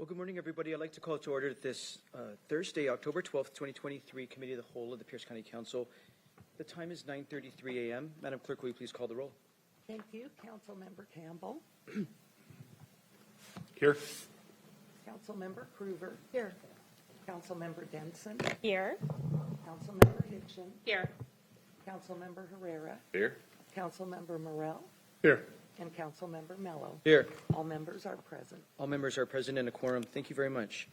Well, good morning, everybody. I'd like to call to order this Thursday, October 12th, 2023, Committee of the Whole of the Pierce County Council. The time is 9:33 a.m. Madam Clerk, will you please call the roll? Thank you. Councilmember Campbell. Here. Councilmember Kruger. Here. Councilmember Denson. Here. Councilmember Hitchen. Here. Councilmember Herrera. Here. Councilmember Morell. Here. And Councilmember Mello. Here. All members are present. All members are present and a quorum. Thank you very much.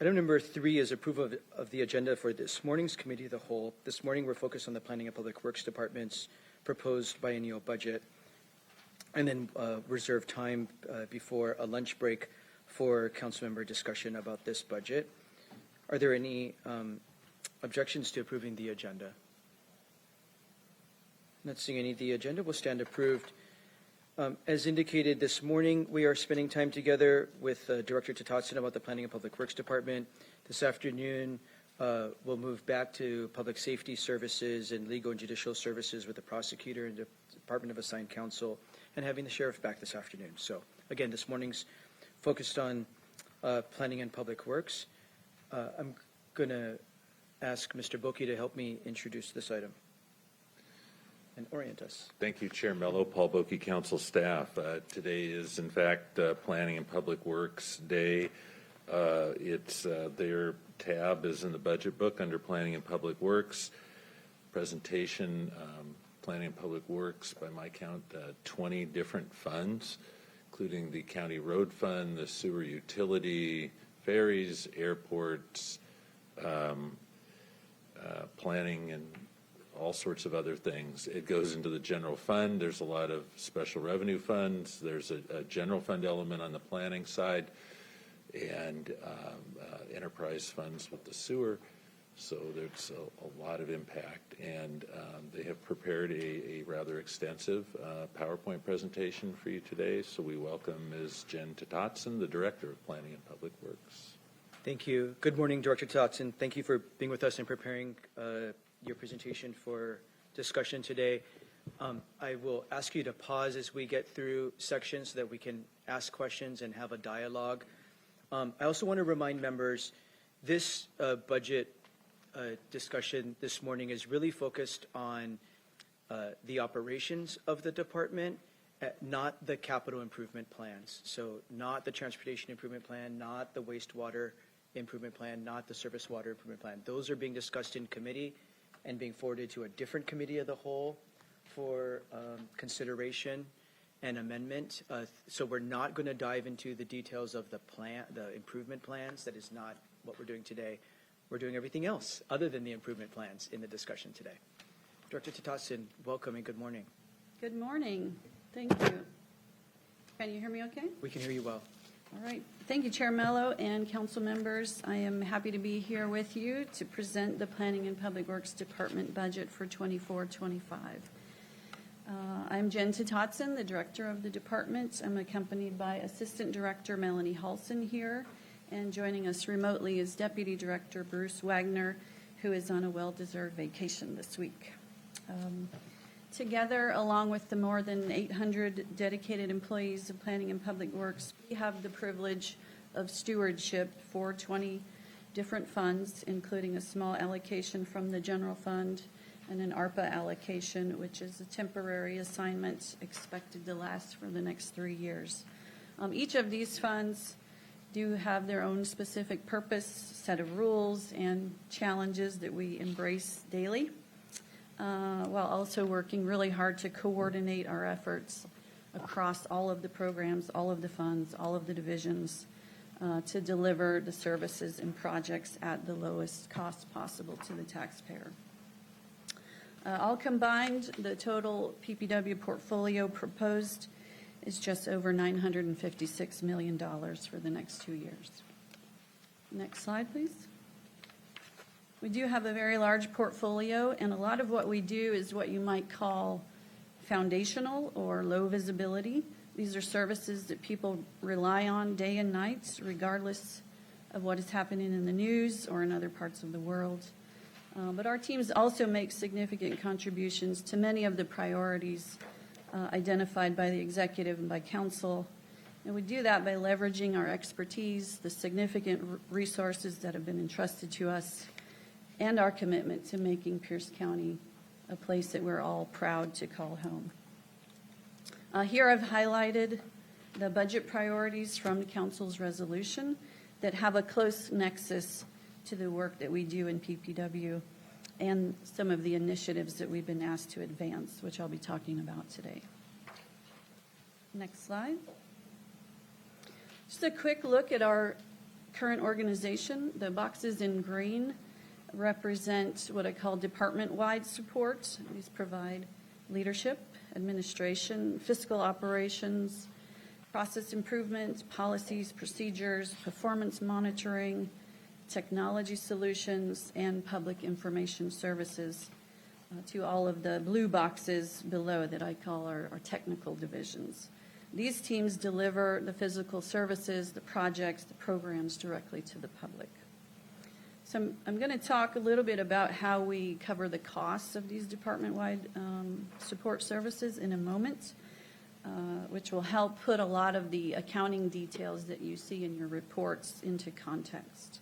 Item number 3 is approval of the agenda for this morning's Committee of the Whole. This morning, we're focused on the Planning and Public Works Department's proposed biennial budget, and then reserve time before a lunch break for council member discussion about this budget. Are there any objections to approving the agenda? Not seeing any of the agenda, will stand approved. As indicated this morning, we are spending time together with Director Tatotson about the Planning and Public Works Department. This afternoon, we'll move back to Public Safety Services and Legal and Judicial Services with the prosecutor and the Department of Assigned Counsel, and having the sheriff back this afternoon. So again, this morning's focused on Planning and Public Works. I'm going to ask Mr. Boki to help me introduce this item and orient us. Thank you, Chair Mello, Paul Boki, Council staff. Today is, in fact, Planning and Public Works Day. It's their tab is in the budget book under Planning and Public Works. Presentation, Planning and Public Works, by my count, 20 different funds, including the County Road Fund, the Sewer Utility, ferries, airports, planning, and all sorts of other things. It goes into the general fund. There's a lot of special revenue funds. There's a general fund element on the planning side, and enterprise funds with the sewer. So there's a lot of impact, and they have prepared a rather extensive PowerPoint presentation for you today. So we welcome Ms. Jen Tatotson, the Director of Planning and Public Works. Thank you. Good morning, Director Tatotson. Thank you for being with us and preparing your presentation for discussion today. I will ask you to pause as we get through sections so that we can ask questions and have a dialogue. I also want to remind members, this budget discussion this morning is really focused on the operations of the department, not the capital improvement plans. So not the transportation improvement plan, not the wastewater improvement plan, not the surface water improvement plan. Those are being discussed in committee and being forwarded to a different committee of the whole for consideration and amendment. So we're not going to dive into the details of the plan, the improvement plans. That is not what we're doing today. We're doing everything else other than the improvement plans in the discussion today. Director Tatotson, welcome and good morning. Good morning. Thank you. Can you hear me okay? We can hear you well. All right. Thank you, Chair Mello and council members. I am happy to be here with you to present the Planning and Public Works Department budget for 24-25. I'm Jen Tatotson, the director of the department. I'm accompanied by Assistant Director Melanie Halson here, and joining us remotely is Deputy Director Bruce Wagner, who is on a well-deserved vacation this week. Together, along with the more than 800 dedicated employees of Planning and Public Works, we have the privilege of stewardship for 20 different funds, including a small allocation from the general fund and an ARPA allocation, which is a temporary assignment expected to last for the next 3 years. Each of these funds do have their own specific purpose, set of rules, and challenges that we embrace daily, while also working really hard to coordinate our efforts across all of the programs, all of the funds, all of the divisions, to deliver the services and projects at the lowest cost possible to the taxpayer. All combined, the total PPW portfolio proposed is just over $956 million for the next 2 years. Next slide, please. We do have a very large portfolio, and a lot of what we do is what you might call foundational or low visibility. These are services that people rely on day and night, regardless of what is happening in the news or in other parts of the world. But our teams also make significant contributions to many of the priorities identified by the executive and by council, And we do that by leveraging our expertise, the significant resources that have been entrusted to us, and our commitment to making Pierce County a place that we're all proud to call home. Here I've highlighted the budget priorities from the council's resolution that have a close nexus to the work that we do in PPW and some of the initiatives that we've been asked to advance, which I'll be talking about today. Next slide. Just a quick look at our current organization. The boxes in green represent what I call department-wide support. These provide leadership, administration, fiscal operations, process improvement, policies, procedures, performance monitoring, technology solutions, and public information services to all of the blue boxes below that I call our technical divisions. These teams deliver the physical services, the projects, the programs directly to the public. So I'm going to talk a little bit about how we cover the costs of these department-wide support services in a moment, which will help put a lot of the accounting details that you see in your reports into context.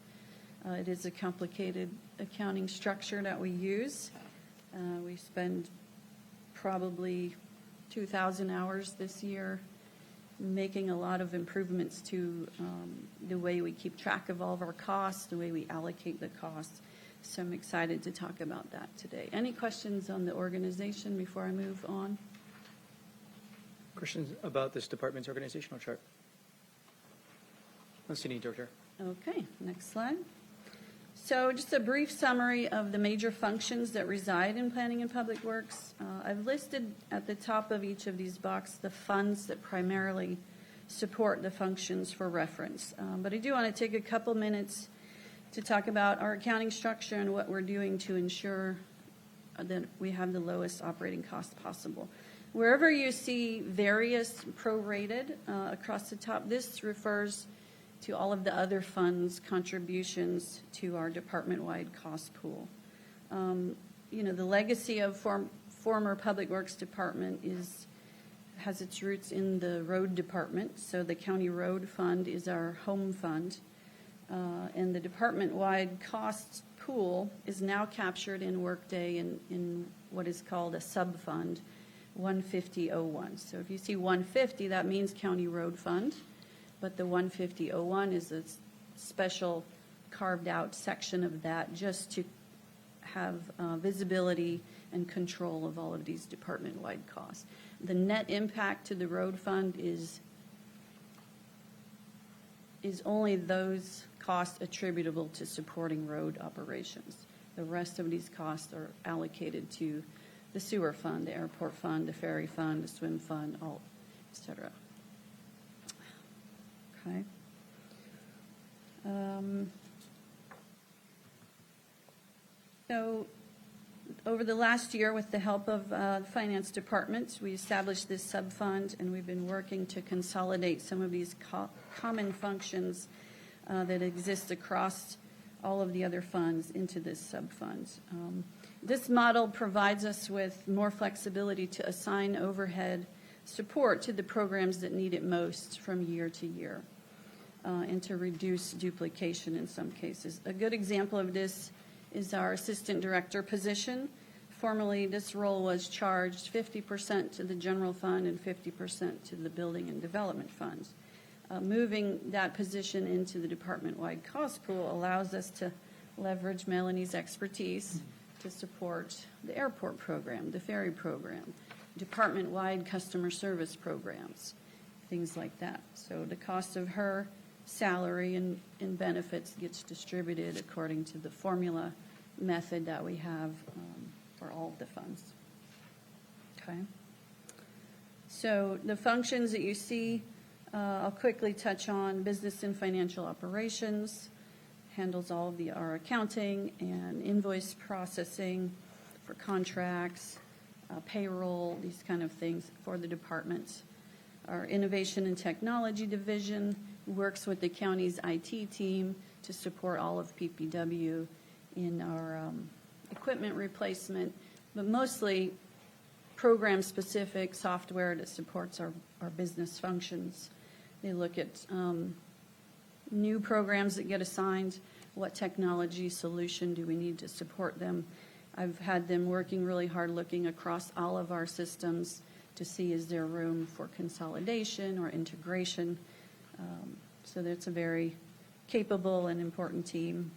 It is a complicated accounting structure that we use. We spend probably 2,000 hours this year making a lot of improvements to the way we keep track of all of our costs, the way we allocate the costs. So I'm excited to talk about that today. Any questions on the organization before I move on? Questions about this department's organizational chart? Let's see, Director. Okay, next slide. So just a brief summary of the major functions that reside in Planning and Public Works. I've listed at the top of each of these boxes the funds that primarily support the functions for reference. But I do want to take a couple minutes to talk about our accounting structure and what we're doing to ensure that we have the lowest operating cost possible. Wherever you see various prorated across the top, this refers to all of the other funds' contributions to our department-wide cost pool. The legacy of former Public Works Department has its roots in the road department. So the county road fund is our home fund. And the department-wide cost pool is now captured in Workday in what is called a sub-fund, 15001. So if you see 150, that means county road fund. But the 15001 is a special carved out section of that just to have visibility and control of all of these department-wide costs. The net impact to the road fund is only those costs attributable to supporting road operations. The rest of these costs are allocated to the sewer fund, the airport fund, the ferry fund, the swim fund, all, et cetera. Okay. So over the last year, with the help of the finance department, we established this sub-fund, and we've been working to consolidate some of these common functions that exist across all of the other funds into this sub-fund. This model provides us with more flexibility to assign overhead support to the programs that need it most from year to year. And to reduce duplication in some cases. A good example of this is our assistant director position. Formerly, this role was charged 50% to the general fund and 50% to the building and development funds. Moving that position into the department-wide cost pool allows us to leverage Melanie's expertise to support the airport program, the ferry program, department-wide customer service programs, things like that. So the cost of her salary and benefits gets distributed according to the formula method that we have for all of the funds. Okay. So the functions that you see, I'll quickly touch on. Business and financial operations handles all of our accounting and invoice processing for contracts, payroll, these kind of things for the departments. Our innovation and technology division works with the county's IT team to support all of PPW in our equipment replacement, but mostly program-specific software that supports our business functions. They look at new programs that get assigned, what technology solution do we need to support them. I've had them working really hard looking across all of our systems to see is there room for consolidation or integration. So that's a very capable and important team.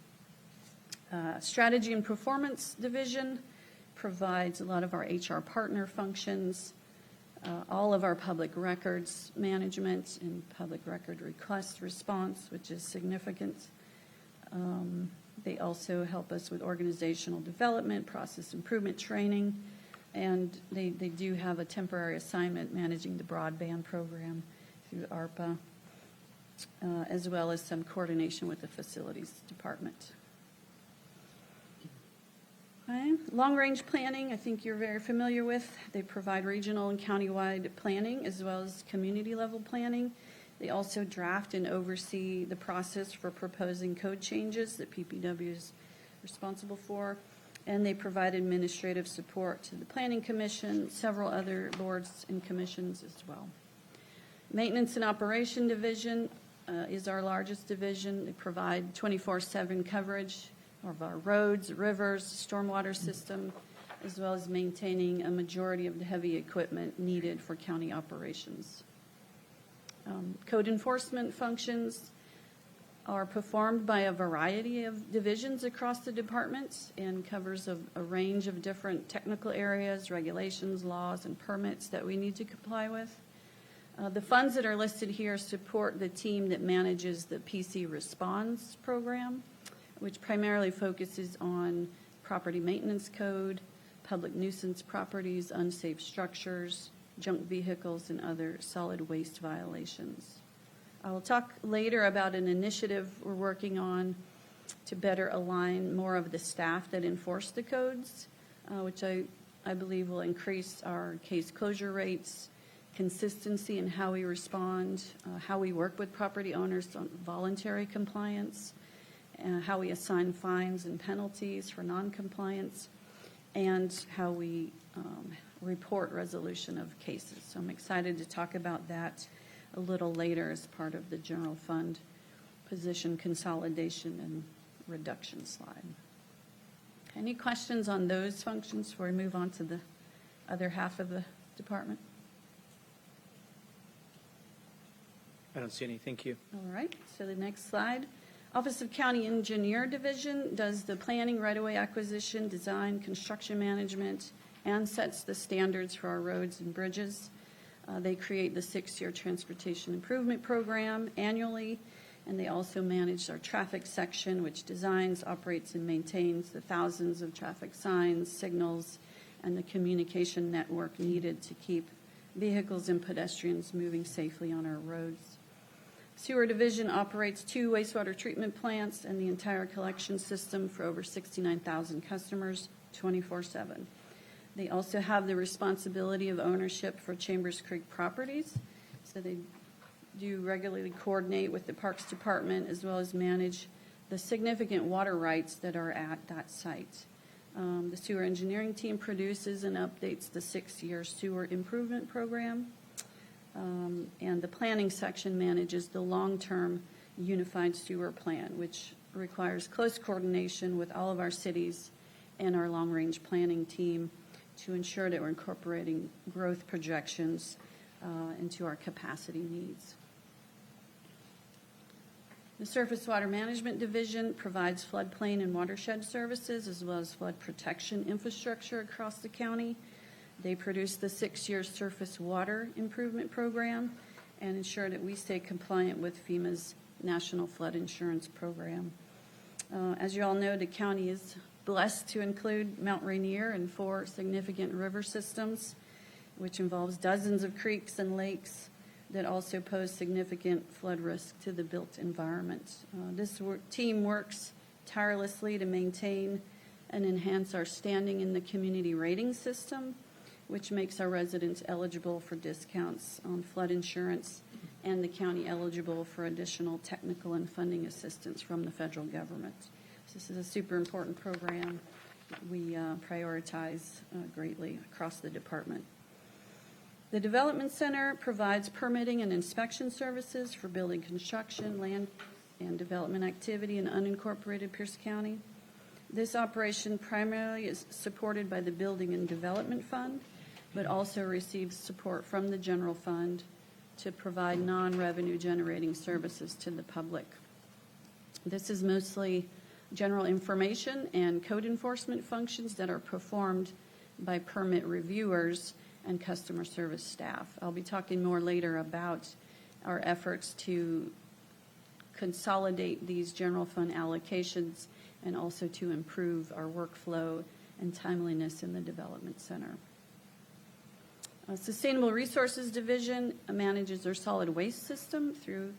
Strategy and Performance Division provides a lot of our HR partner functions, all of our public records management and public record request response, which is significant. They also help us with organizational development, process improvement training, and they do have a temporary assignment managing the broadband program through ARPA, as well as some coordination with the facilities department. Okay. Long-range planning, I think you're very familiar with. They provide regional and countywide planning as well as community-level planning. They also draft and oversee the process for proposing code changes that PPW is responsible for. And they provide administrative support to the Planning Commission, several other boards and commissions as well. Maintenance and Operation Division is our largest division. They provide 24/7 coverage of our roads, rivers, stormwater system, as well as maintaining a majority of the heavy equipment needed for county operations. Code enforcement functions are performed by a variety of divisions across the departments and covers a range of different technical areas, regulations, laws, and permits that we need to comply with. The funds that are listed here support the team that manages the PC Response program, which primarily focuses on property maintenance code, public nuisance properties, unsafe structures, junk vehicles, and other solid waste violations. I will talk later about an initiative we're working on to better align more of the staff that enforce the codes, which I believe will increase our case closure rates, consistency in how we respond, how we work with property owners on voluntary compliance, how we assign fines and penalties for noncompliance, and how we report resolution of cases. So I'm excited to talk about that a little later as part of the general fund position consolidation and reduction slide. Any questions on those functions before we move on to the other half of the department? I don't see any. Thank you. All right, so the next slide. Office of County Engineer Division does the planning, right-of-way acquisition, design, construction management, and sets the standards for our roads and bridges. They create the 6-year transportation improvement program annually, and they also manage our traffic section, which designs, operates, and maintains the thousands of traffic signs, signals, and the communication network needed to keep vehicles and pedestrians moving safely on our roads. Sewer Division operates 2 wastewater treatment plants and the entire collection system for over 69,000 customers 24/7. They also have the responsibility of ownership for Chambers Creek properties, so they do regularly coordinate with the Parks Department as well as manage the significant water rights that are at that site. The sewer engineering team produces and updates the 6-year sewer improvement program. And the planning section manages the long-term unified sewer plan, which requires close coordination with all of our cities and our long-range planning team to ensure that we're incorporating growth projections into our capacity needs. The Surface Water Management Division provides floodplain and watershed services as well as flood protection infrastructure across the county. They produce the 6-year surface water improvement program and ensure that we stay compliant with FEMA's National Flood Insurance Program. As you all know, the county is blessed to include Mount Rainier and 4 significant river systems, which involves dozens of creeks and lakes that also pose significant flood risk to the built environment. This team works tirelessly to maintain and enhance our standing in the community rating system, which makes our residents eligible for discounts on flood insurance and the county eligible for additional technical and funding assistance from the federal government. So this is a super important program we prioritize greatly across the department. The Development Center provides permitting and inspection services for building construction, land and development activity in unincorporated Pierce County. This operation primarily is supported by the Building and Development Fund, but also receives support from the general fund to provide non-revenue generating services to the public. This is mostly general information and code enforcement functions that are performed by permit reviewers and customer service staff. I'll be talking more later about our efforts to consolidate these general fund allocations and also to improve our workflow and timeliness in the Development Center. Sustainable Resources Division manages their solid waste system through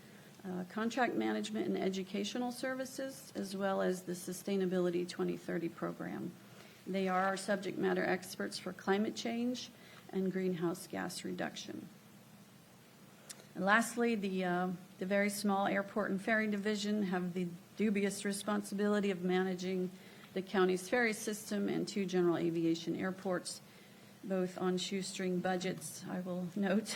contract management and educational services, as well as the Sustainability 2030 program. They are our subject matter experts for climate change and greenhouse gas reduction. And lastly, the very small Airport and Ferry Division have the dubious responsibility of managing the county's ferry system and 2 general aviation airports, both on shoestring budgets, I will note.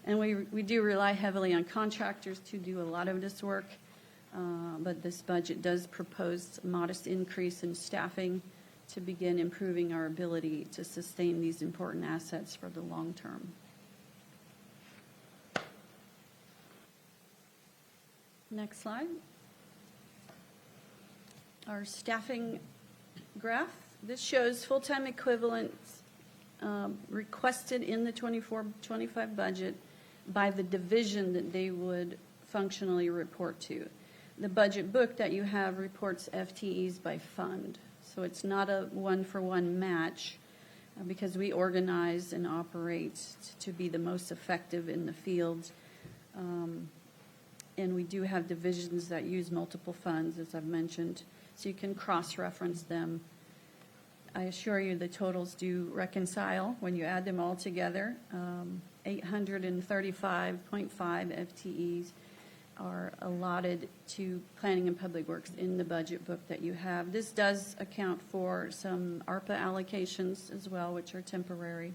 And we do rely heavily on contractors to do a lot of this work, but this budget does propose a modest increase in staffing to begin improving our ability to sustain these important assets for the long term. Next slide. Our staffing graph. This shows full-time equivalents requested in the 24-25 budget by the division that they would functionally report to. The budget book that you have reports FTEs by fund, so it's not a one-for-one match because we organize and operate to be the most effective in the field. And we do have divisions that use multiple funds, as I've mentioned, so you can cross-reference them. I assure you the totals do reconcile when you add them all together. 835.5 FTEs are allotted to Planning and Public Works in the budget book that you have. This does account for some ARPA allocations as well, which are temporary.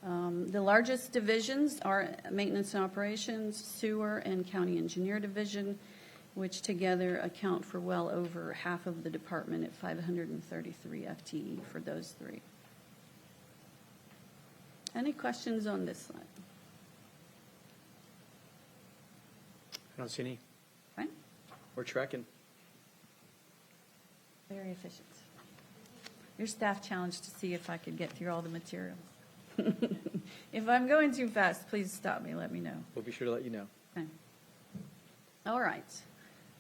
The largest divisions are Maintenance and Operations, Sewer, and County Engineer Division, which together account for well over half of the department at 533 FTE for those 3. Any questions on this slide? I don't see any. Fine. We're tracking. Very efficient. Your staff challenged to see if I could get through all the materials. If I'm going too fast, please stop me, let me know. We'll be sure to let you know. Okay. All right.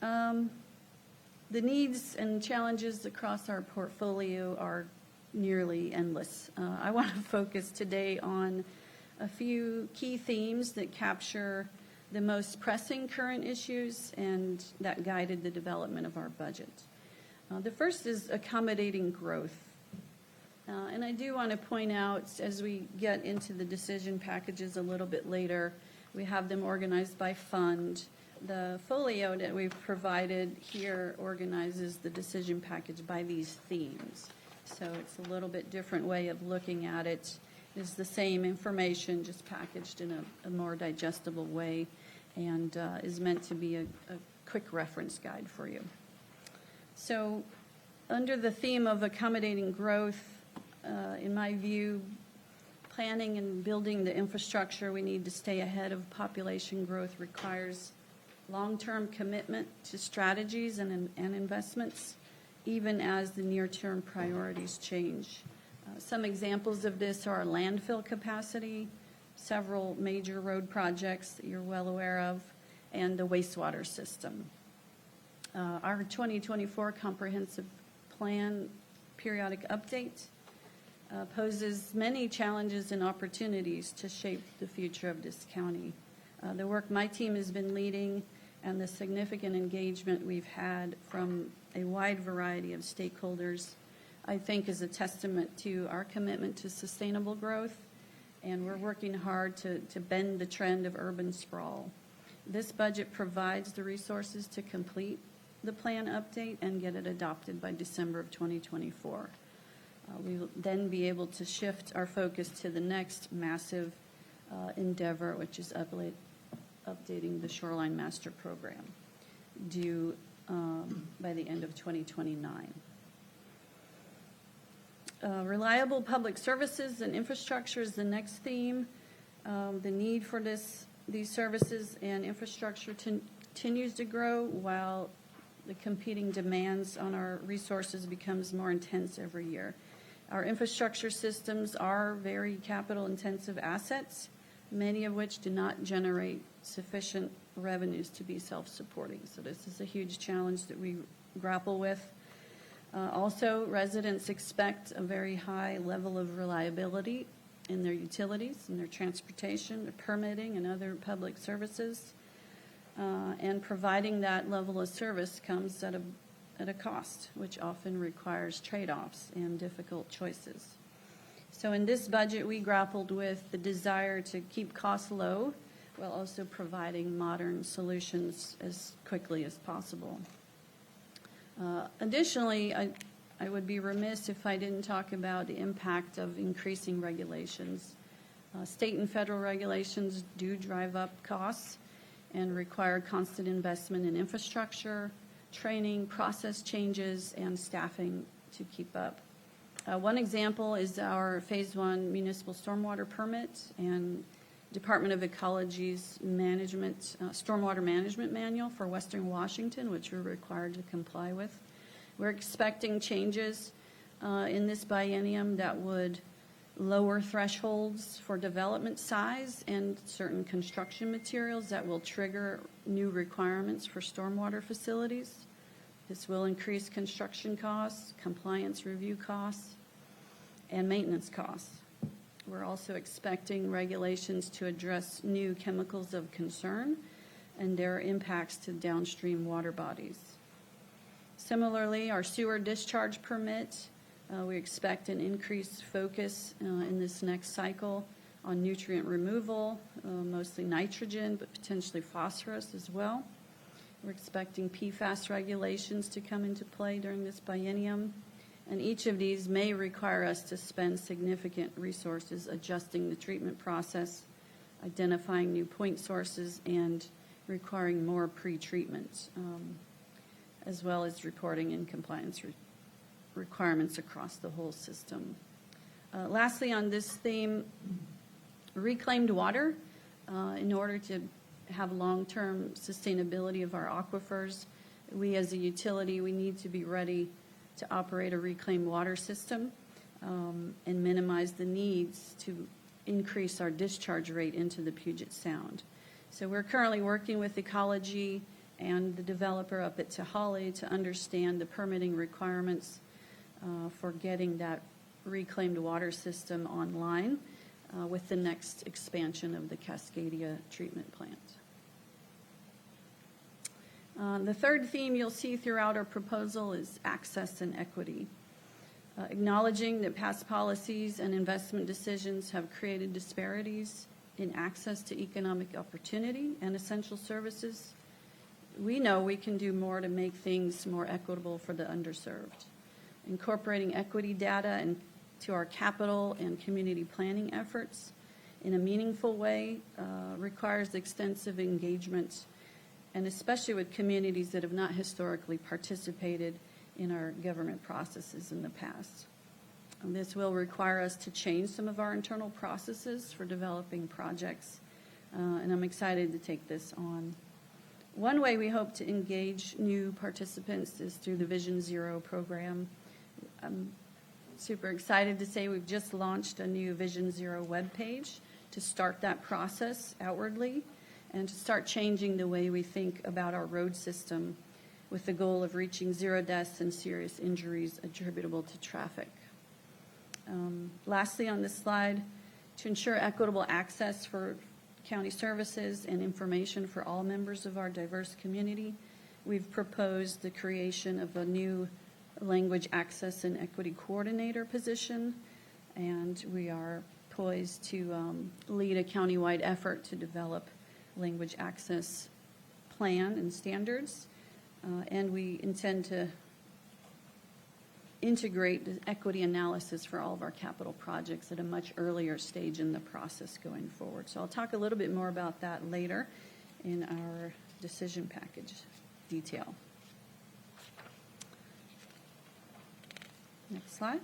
The needs and challenges across our portfolio are nearly endless. I want to focus today on a few key themes that capture the most pressing current issues and that guided the development of our budget. The first is accommodating growth. And I do want to point out, as we get into the decision packages a little bit later, we have them organized by fund. The folio that we've provided here organizes the decision package by these themes. So it's a little bit different way of looking at it. It's the same information, just packaged in a more digestible way, and is meant to be a quick reference guide for you. So under the theme of accommodating growth, in my view, planning and building the infrastructure we need to stay ahead of population growth requires long-term commitment to strategies and investments, even as the near-term priorities change. Some examples of this are landfill capacity, several major road projects that you're well aware of, and the wastewater system. Our 2024 Comprehensive Plan periodic update poses many challenges and opportunities to shape the future of this county. The work my team has been leading and the significant engagement we've had from a wide variety of stakeholders, I think, is a testament to our commitment to sustainable growth, and we're working hard to bend the trend of urban sprawl. This budget provides the resources to complete the plan update and get it adopted by December of 2024. We will then be able to shift our focus to the next massive endeavor, which is updating the Shoreline Master Program, due by the end of 2029. Reliable public services and infrastructure is the next theme. The need for these services and infrastructure continues to grow while the competing demands on our resources becomes more intense every year. Our infrastructure systems are very capital-intensive assets, many of which do not generate sufficient revenues to be self-supporting. So this is a huge challenge that we grapple with. Also, residents expect a very high level of reliability in their utilities, in their transportation, their permitting, and other public services. And providing that level of service comes at a cost, which often requires trade-offs and difficult choices. So in this budget, we grappled with the desire to keep costs low while also providing modern solutions as quickly as possible. Additionally, I would be remiss if I didn't talk about the impact of increasing regulations. State and federal regulations do drive up costs and require constant investment in infrastructure, training, process changes, and staffing to keep up. One example is our Phase 1 municipal stormwater permit and Department of Ecology's stormwater management manual for Western Washington, which we're required to comply with. We're expecting changes in this biennium that would lower thresholds for development size and certain construction materials that will trigger new requirements for stormwater facilities. This will increase construction costs, compliance review costs, and maintenance costs. We're also expecting regulations to address new chemicals of concern and their impacts to downstream water bodies. Similarly, our sewer discharge permit, we expect an increased focus in this next cycle on nutrient removal, mostly nitrogen, but potentially phosphorus as well. We're expecting PFAS regulations to come into play during this biennium, and each of these may require us to spend significant resources adjusting the treatment process, identifying new point sources, and requiring more pre-treatment, as well as reporting and compliance requirements across the whole system. Lastly, on this theme, reclaimed water, in order to have long-term sustainability of our aquifers, we as a utility, we need to be ready to operate a reclaimed water system and minimize the needs to increase our discharge rate into the Puget Sound. So we're currently working with Ecology and the developer up at Tahali to understand the permitting requirements for getting that reclaimed water system online with the next expansion of the Cascadia treatment plant. The third theme you'll see throughout our proposal is access and equity. Acknowledging that past policies and investment decisions have created disparities in access to economic opportunity and essential services, we know we can do more to make things more equitable for the underserved. Incorporating equity data into our capital and community planning efforts in a meaningful way requires extensive engagement, and especially with communities that have not historically participated in our government processes in the past. And this will require us to change some of our internal processes for developing projects, and I'm excited to take this on. One way we hope to engage new participants is through the Vision Zero program. I'm super excited to say we've just launched a new Vision Zero webpage to start that process outwardly and to start changing the way we think about our road system with the goal of reaching zero deaths and serious injuries attributable to traffic. Lastly, on this slide, to ensure equitable access for county services and information for all members of our diverse community, we've proposed the creation of a new language access and equity coordinator position, and we are poised to lead a countywide effort to develop language access plan and standards, and we intend to integrate the equity analysis for all of our capital projects at a much earlier stage in the process going forward. So I'll talk a little bit more about that later in our decision package detail. Next slide.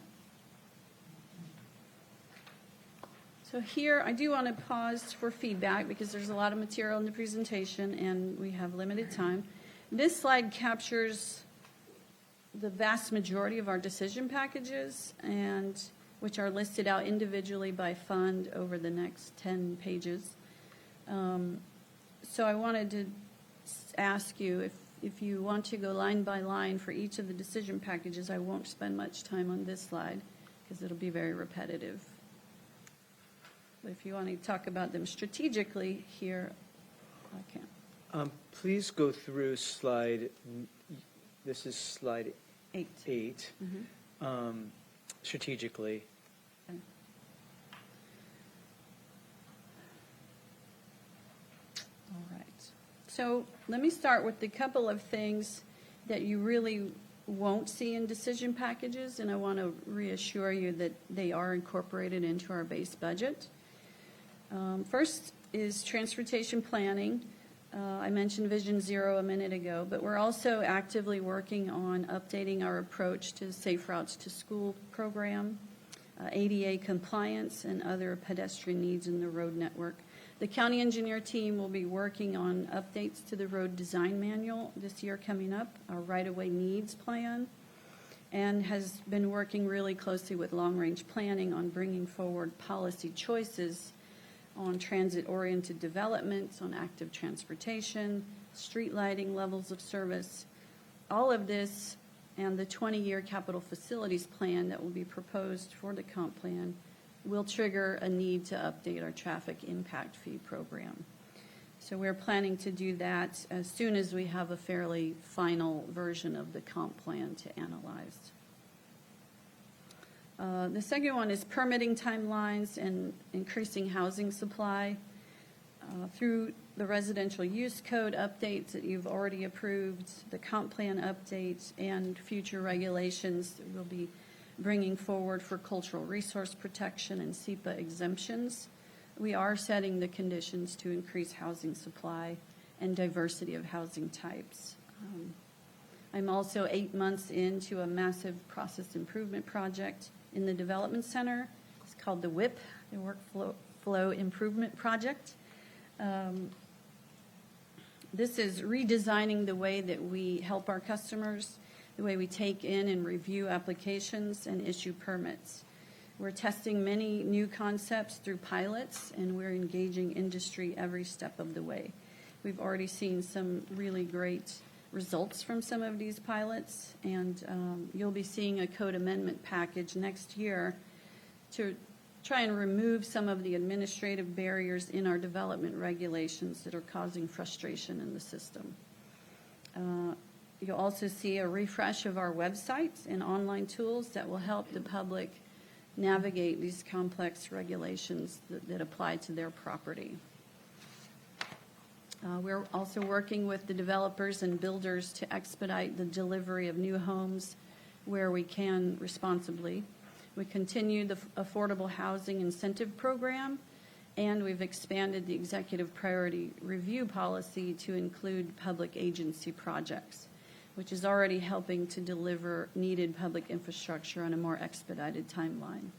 So here, I do want to pause for feedback because there's a lot of material in the presentation and we have limited time. This slide captures the vast majority of our decision packages, and which are listed out individually by fund over the next 10 pages. So I wanted to ask you if you want to go line by line for each of the decision packages. I won't spend much time on this slide because it'll be very repetitive. But if you want to talk about them strategically here, I can. Please go through slide, this is slide 8, strategically. Okay. All right. So let me start with a couple of things that you really won't see in decision packages, and I want to reassure you that they are incorporated into our base budget. First is transportation planning. I mentioned Vision Zero a minute ago, but we're also actively working on updating our approach to Safe Routes to School program, ADA compliance, and other pedestrian needs in the road network. The county engineer team will be working on updates to the road design manual this year coming up, our right-of-way needs plan, and has been working really closely with long-range planning on bringing forward policy choices on transit-oriented developments, on active transportation, street lighting, levels of service. All of this and the 20-year capital facilities plan that will be proposed for the comp plan will trigger a need to update our traffic impact fee program. So we're planning to do that as soon as we have a fairly final version of the comp plan to analyze. The second one is permitting timelines and increasing housing supply. Through the residential use code updates that you've already approved, the comp plan updates, and future regulations that we'll be bringing forward for cultural resource protection and SEPA exemptions, we are setting the conditions to increase housing supply and diversity of housing types. I'm also 8 months into a massive process improvement project in the development center. It's called the WIP, the Workflow Improvement Project. This is redesigning the way that we help our customers, the way we take in and review applications and issue permits. We're testing many new concepts through pilots, and we're engaging industry every step of the way. We've already seen some really great results from some of these pilots, and you'll be seeing a code amendment package next year to try and remove some of the administrative barriers in our development regulations that are causing frustration in the system. You'll also see a refresh of our websites and online tools that will help the public navigate these complex regulations that apply to their property. We're also working with the developers and builders to expedite the delivery of new homes where we can responsibly. We continue the Affordable Housing Incentive Program, and we've expanded the Executive Priority Review Policy to include public agency projects, which is already helping to deliver needed public infrastructure on a more expedited timeline.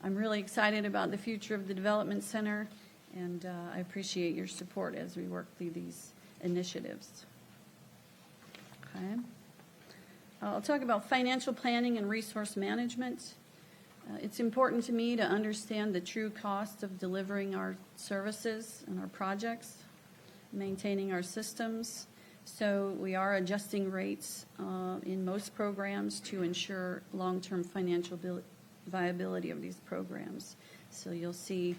I'm really excited about the future of the Development Center, and I appreciate your support as we work through these initiatives. Okay. I'll talk about financial planning and resource management. It's important to me to understand the true cost of delivering our services and our projects, maintaining our systems. So we are adjusting rates in most programs to ensure long-term financial viability of these programs. So you'll see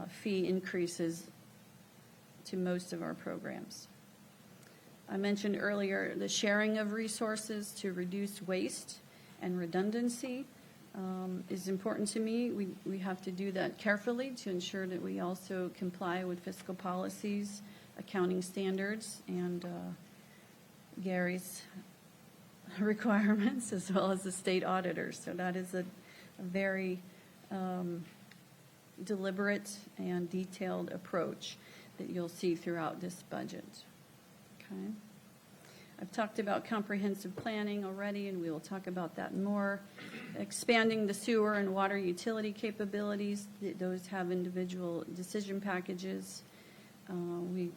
fee increases to most of our programs. I mentioned earlier the sharing of resources to reduce waste and redundancy is important to me. We have to do that carefully to ensure that we also comply with fiscal policies, accounting standards, and Gary's requirements as well as the state auditors. So that is a very deliberate and detailed approach that you'll see throughout this budget. Okay. I've talked about comprehensive planning already, and we will talk about that more. Expanding the sewer and water utility capabilities, those have individual decision packages. We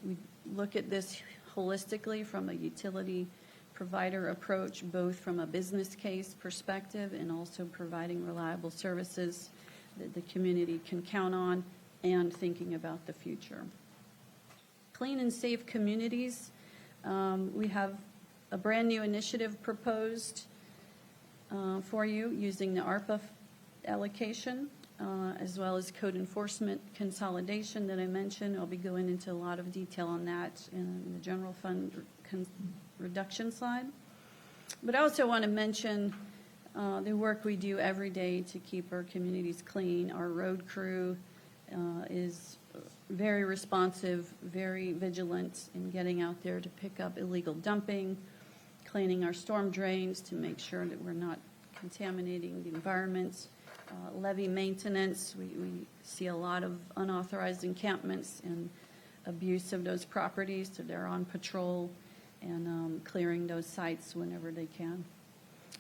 look at this holistically from a utility provider approach, both from a business case perspective and also providing reliable services that the community can count on and thinking about the future. Clean and safe communities. We have a brand-new initiative proposed for you using the ARPA allocation, as well as code enforcement consolidation that I mentioned. I'll be going into a lot of detail on that in the general fund reduction slide. But I also want to mention the work we do every day to keep our communities clean. Our road crew is very responsive, very vigilant in getting out there to pick up illegal dumping, cleaning our storm drains to make sure that we're not contaminating the environment. Levee maintenance, we see a lot of unauthorized encampments and abuse of those properties, so they're on patrol and clearing those sites whenever they can.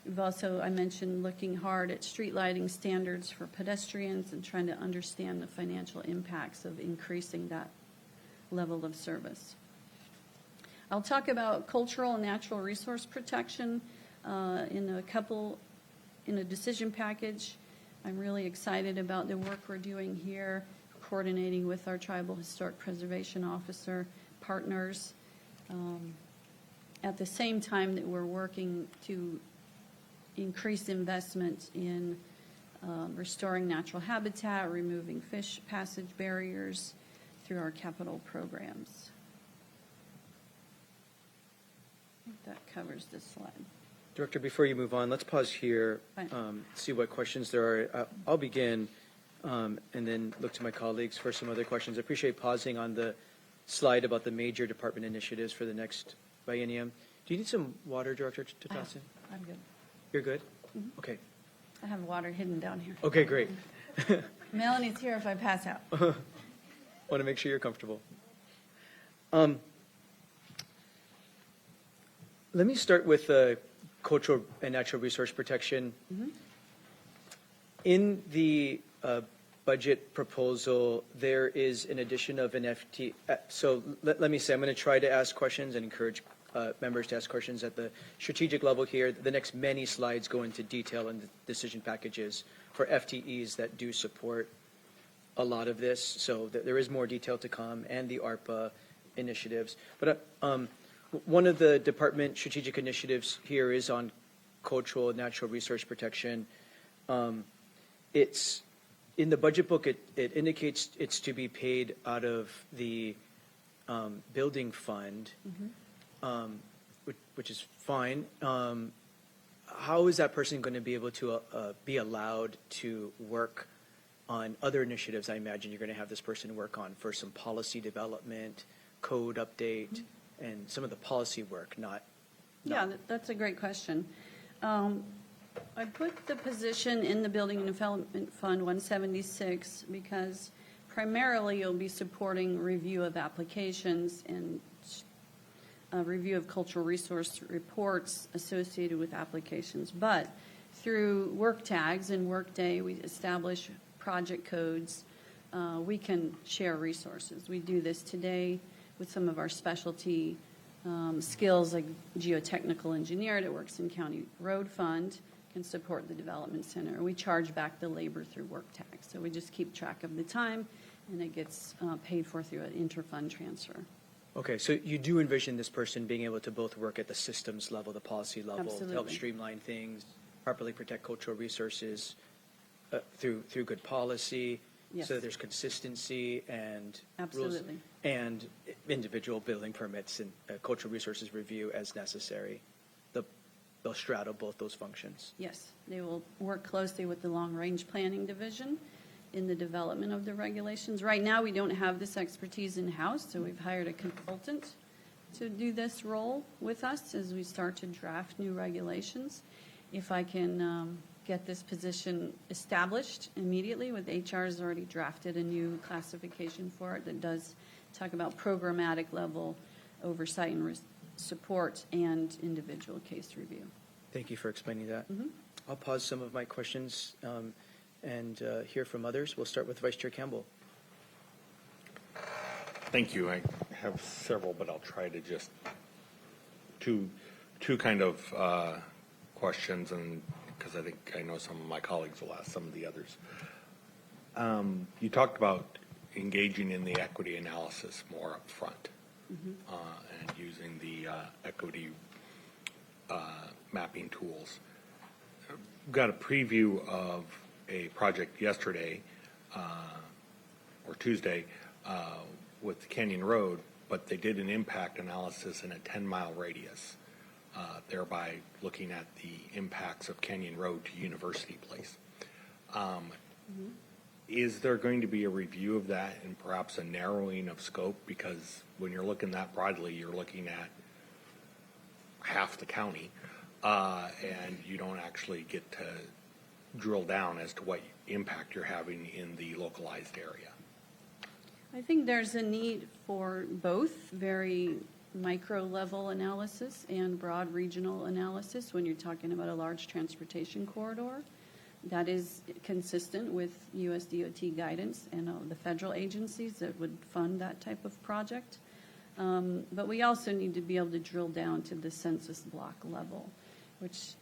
We've also, I mentioned, looking hard at street lighting standards for pedestrians and trying to understand the financial impacts of increasing that level of service. I'll talk about cultural and natural resource protection in a decision package. I'm really excited about the work we're doing here, coordinating with our Tribal Historic Preservation Officer partners at the same time that we're working to increase investment in restoring natural habitat, removing fish passage barriers through our capital programs. I think that covers this slide. Director, before you move on, let's pause here, Fine. see what questions there are. I'll begin and then look to my colleagues for some other questions. I appreciate pausing on the slide about the major department initiatives for the next biennium. Do you need some water, Director Tatsin? I'm good. You're good? Okay. I have water hidden down here. Okay, great. Melanie's here if I pass out. Want to make sure you're comfortable. Let me start with cultural and natural resource protection. In the budget proposal, there is an addition of an FT. So let me say, I'm going to try to ask questions and encourage members to ask questions at the strategic level here. The next many slides go into detail in the decision packages for FTEs that do support a lot of this. So there is more detail to come, and the ARPA initiatives. But one of the department strategic initiatives here is on cultural and natural resource protection. It's in the budget book. It indicates it's to be paid out of the building fund, which is fine. How is that person going to be able to be allowed to work on other initiatives? I imagine you're going to have this person work on for some policy development, code update, and some of the policy work, not. Yeah, that's a great question. I put the position in the Building and Development Fund 176 because primarily you'll be supporting review of applications and review of cultural resource reports associated with applications. But through work tags and Workday, we establish project codes. We can share resources. We do this today with some of our specialty skills, like geotechnical engineer that works in County Road Fund can support the development center. We charge back the labor through work tags. So we just keep track of the time, and it gets paid for through an interfund transfer. Okay, so you do envision this person being able to both work at the systems level, the policy level, to help Absolutely. streamline things, properly protect cultural resources through good policy, Yes. so that there's consistency and Absolutely. rules, and individual building permits and cultural resources review as necessary. They'll straddle both those functions. Yes, they will work closely with the long-range planning division in the development of the regulations. Right now, we don't have this expertise in-house, so we've hired a consultant to do this role with us as we start to draft new regulations. If I can get this position established immediately, with HR has already drafted a new classification for it that does talk about programmatic level oversight and support and individual case review. Thank you for explaining that. I'll pause some of my questions and hear from others. We'll start with Vice Chair Campbell. Thank you. I have several, but I'll try to just two kind of questions, and because I think I know some of my colleagues will ask some of the others. You talked about engaging in the equity analysis more up front, and using the equity mapping tools. Got a preview of a project yesterday or Tuesday with Canyon Road, but they did an impact analysis in a 10-mile radius, thereby looking at the impacts of Canyon Road to University Place. Is there going to be a review of that and perhaps a narrowing of scope? Because when you're looking that broadly, you're looking at half the county, and you don't actually get to drill down as to what impact you're having in the localized area. I think there's a need for both very micro level analysis and broad regional analysis when you're talking about a large transportation corridor. That is consistent with US DOT guidance and the federal agencies that would fund that type of project. But we also need to be able to drill down to the census block level, which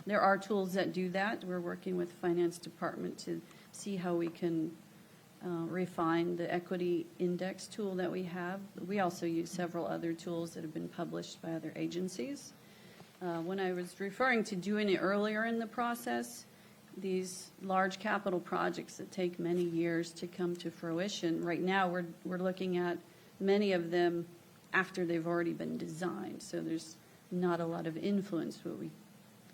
there are tools that do that. We're working with the Finance Department to see how we can refine the equity index tool that we have. We also use several other tools that have been published by other agencies. When I was referring to doing it earlier in the process, these large capital projects that take many years to come to fruition, right now we're looking at many of them after they've already been designed. So there's not a lot of influence what we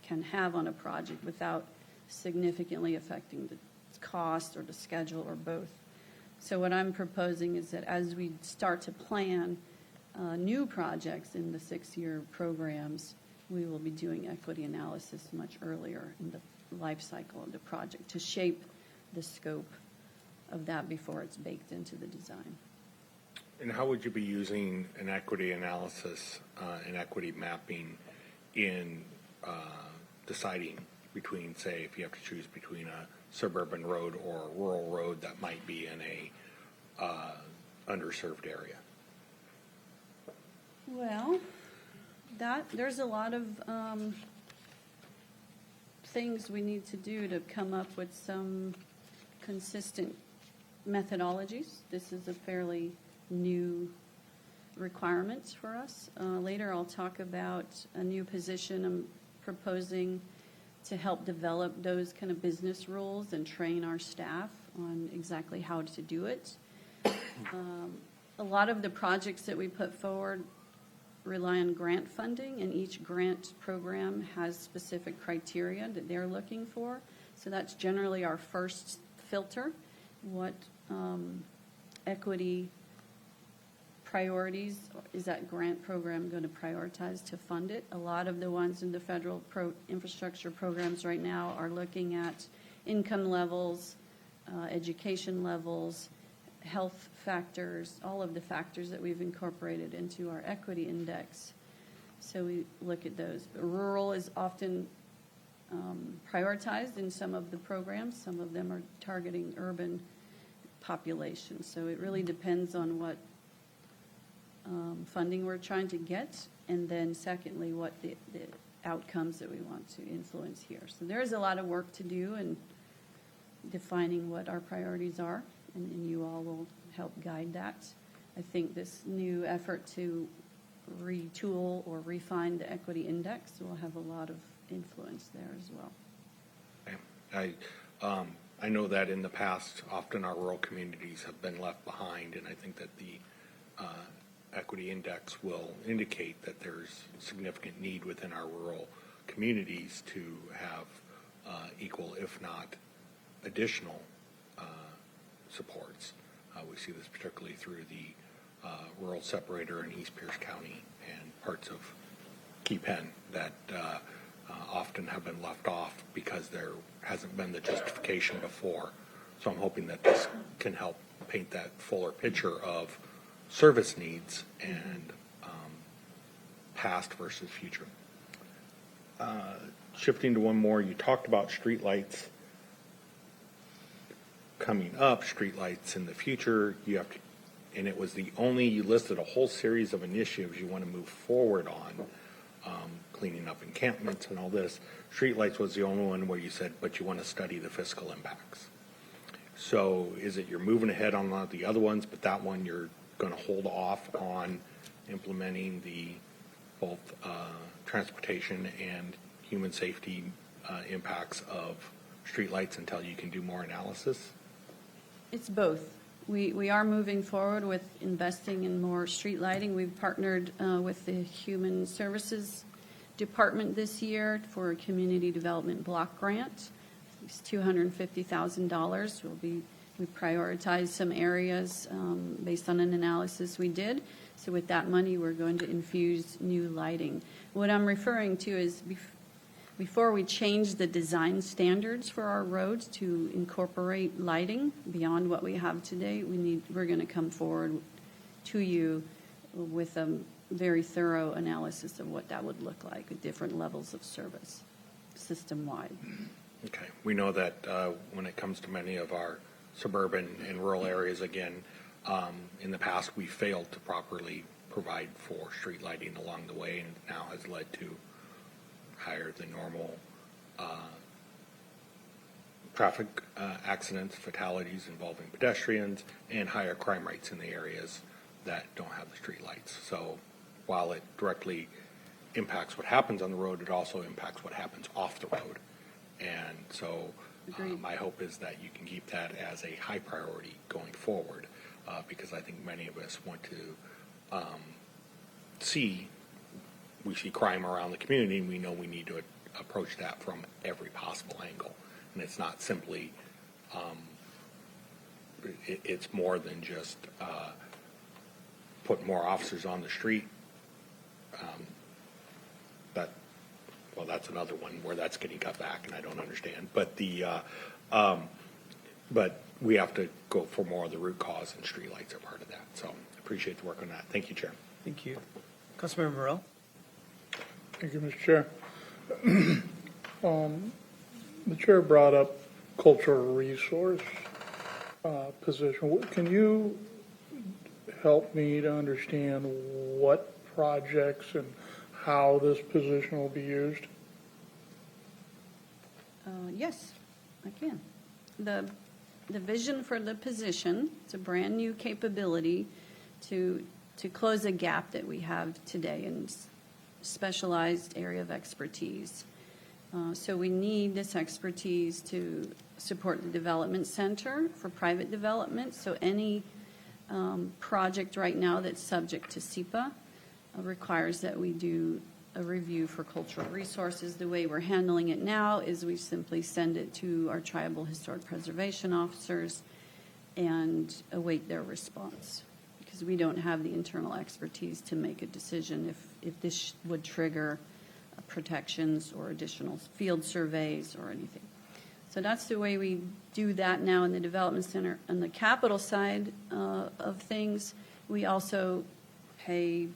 can have on a project without significantly affecting the cost or the schedule or both. So what I'm proposing is that as we start to plan new projects in the 6-year programs, we will be doing equity analysis much earlier in the life cycle of the project to shape the scope of that before it's baked into the design. And how would you be using an equity analysis and equity mapping in deciding between, say, if you have to choose between a suburban road or a rural road that might be in a underserved area? Well, there's a lot of things we need to do to come up with some consistent methodologies. This is a fairly new requirement for us. Later I'll talk about a new position I'm proposing to help develop those kind of business rules and train our staff on exactly how to do it. A lot of the projects that we put forward rely on grant funding, and each grant program has specific criteria that they're looking for. So that's generally our first filter. What equity priorities is that grant program going to prioritize to fund it? A lot of the ones in the federal infrastructure programs right now are looking at income levels, education levels, health factors, all of the factors that we've incorporated into our equity index. So we look at those. But rural is often prioritized in some of the programs. Some of them are targeting urban population. So it really depends on what funding we're trying to get, and then secondly, what the outcomes that we want to influence here. So there is a lot of work to do in defining what our priorities are, and you all will help guide that. I think this new effort to retool or refine the equity index will have a lot of influence there as well. I know that in the past, often our rural communities have been left behind, and I think that the equity index will indicate that there's significant need within our rural communities to have equal, if not additional, supports. We see this particularly through the rural separator in East Pierce County and parts of Key Penn that often have been left off because there hasn't been the justification before. So I'm hoping that this can help paint that fuller picture of service needs and past versus future. Shifting to one more, you talked about streetlights coming up, streetlights in the future. You have to, and it was you listed a whole series of initiatives you want to move forward on, cleaning up encampments and all this. Streetlights was the only one where you said, but you want to study the fiscal impacts. So is it you're moving ahead on the other ones, but that one you're going to hold off on implementing the both transportation and human safety impacts of streetlights until you can do more analysis? It's both. We are moving forward with investing in more street lighting. We've partnered with the Human Services Department this year for a community development block grant. It's $250,000. We prioritized some areas based on an analysis we did. So with that money, we're going to infuse new lighting. What I'm referring to is before we change the design standards for our roads to incorporate lighting beyond what we have today, we're going to come forward to you with a very thorough analysis of what that would look like at different levels of service, system-wide. Okay. We know that when it comes to many of our suburban and rural areas, again, in the past, we failed to properly provide for street lighting along the way, and now has led to higher than normal traffic accidents, fatalities involving pedestrians, and higher crime rates in the areas that don't have the street lights. So while it directly impacts what happens on the road, it also impacts what happens off the road. And so my hope is that you can keep that as a high priority going forward, because I think many of us want to we see crime around the community, and we know we need to approach that from every possible angle. And it's not simply, it's more than just put more officers on the street. That's another one where that's getting cut back, and I don't understand. But but we have to go for more of the root cause, and streetlights are part of that. So I appreciate the work on that. Thank you, Chair. Thank you. Councilmember Morell? Thank you, Mr. Chair. The chair brought up cultural resource position. Can you help me to understand what projects and how this position will be used? Yes, I can. The vision for the position, it's a brand new capability to close a gap that we have today in specialized area of expertise. So we need this expertise to support the development center for private development. So any project right now that's subject to SEPA requires that we do a review for cultural resources. The way we're handling it now is we simply send it to our tribal historic preservation officers and await their response, because we don't have the internal expertise to make a decision if this would trigger protections or additional field surveys or anything. So that's the way we do that now in the development center. On the capital side of things, we also pay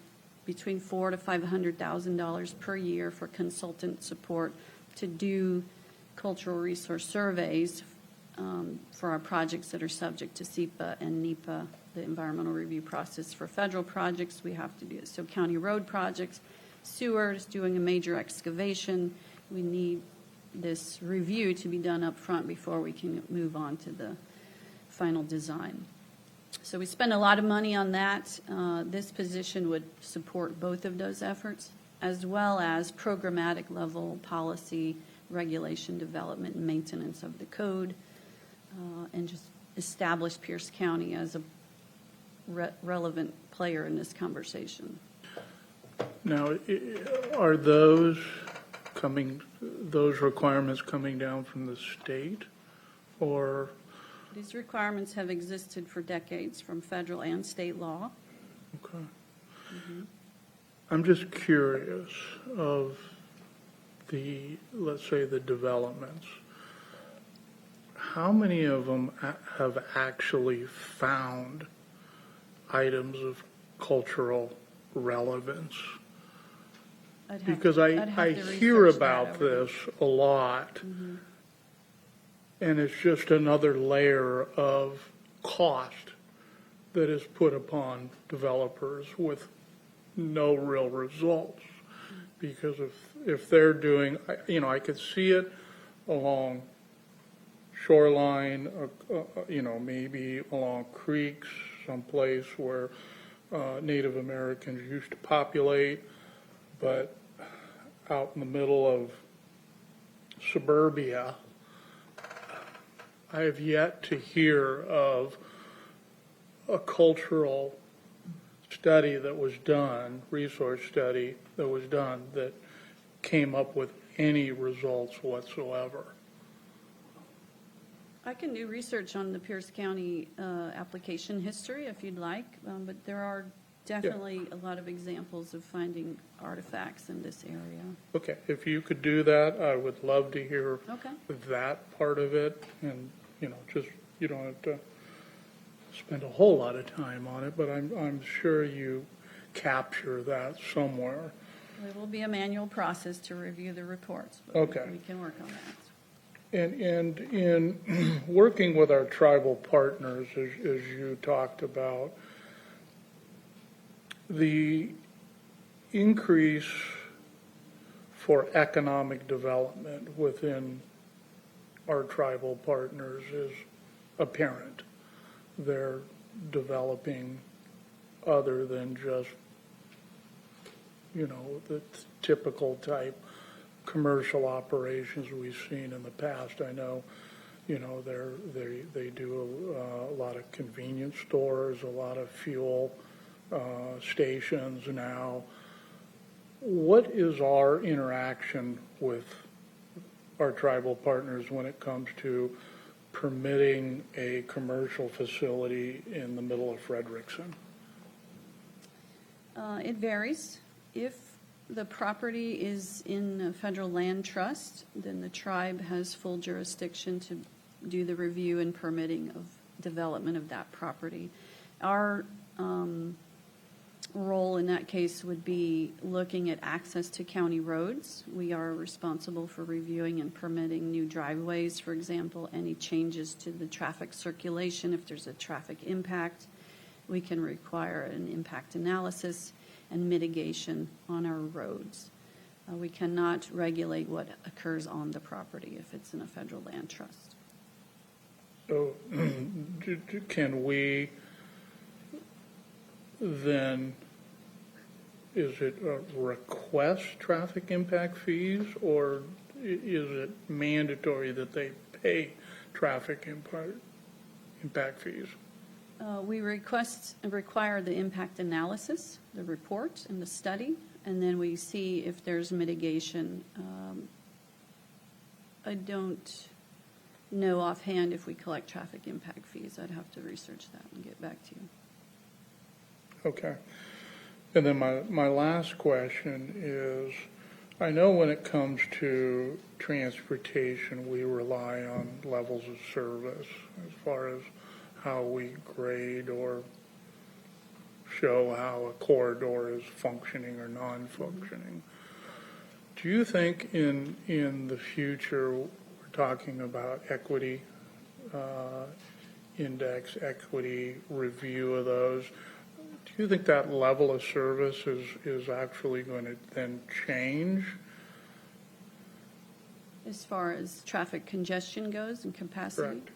between $400,000 to $500,000 per year for consultant support to do cultural resource surveys for our projects that are subject to SEPA and NEPA, the environmental review process. For federal projects, we have to do it. So county road projects, sewers, doing a major excavation, we need this review to be done up front before we can move on to the final design. So we spend a lot of money on that. This position would support both of those efforts, as well as programmatic level policy, regulation, development, and maintenance of the code, and just establish Pierce County as a relevant player in this conversation. Now, are those requirements coming down from the state, or? These requirements have existed for decades from federal and state law. Okay. I'm just curious of the, let's say, the developments. How many of them have actually found items of cultural relevance? Because I'd have I to hear research that about over the- this a lot, and it's just another layer of cost that is put upon developers with no real results. Because if they're doing, I could see it along shoreline, maybe along creeks, someplace where Native Americans used to populate, but out in the middle of suburbia, I have yet to hear of a cultural study that was done, resource study that was done, that came up with any results whatsoever. I can do research on the Pierce County application history if you'd like, but there are definitely a lot of examples of finding artifacts in this area. Okay, if you could do that, I would love to hear Okay. that part of it, and, just, you don't have to spend a whole lot of time on it, but I'm sure you capture that somewhere. There will be a manual process to review the reports. But Okay. We can work on that. And in working with our tribal partners, as you talked about, the increase for economic development within our tribal partners is apparent. They're developing other than just, the typical type commercial operations we've seen in the past. I know, they do a lot of convenience stores, a lot of fuel stations now. What is our interaction with our tribal partners when it comes to permitting a commercial facility in the middle of Frederickson? It varies. If the property is in a federal land trust, then the tribe has full jurisdiction to do the review and permitting of development of that property. Our role in that case would be looking at access to county roads. We are responsible for reviewing and permitting new driveways, for example, any changes to the traffic circulation. If there's a traffic impact, we can require an impact analysis and mitigation on our roads. We cannot regulate what occurs on the property if it's in a federal land trust. So can we then, is it request traffic impact fees, or is it mandatory that they pay traffic impact fees? We require the impact analysis, the report and the study, and then we see if there's mitigation. I don't know offhand if we collect traffic impact fees. I'd have to research that and get back to you. Okay. And then my last question is, I know when it comes to transportation, we rely on levels of service as far as how we grade or show how a corridor is functioning or non-functioning. Do you think in the future, we're talking about equity index, equity review of those, do you think that level of service is actually going to then change? As far as traffic congestion goes and capacity? Correct.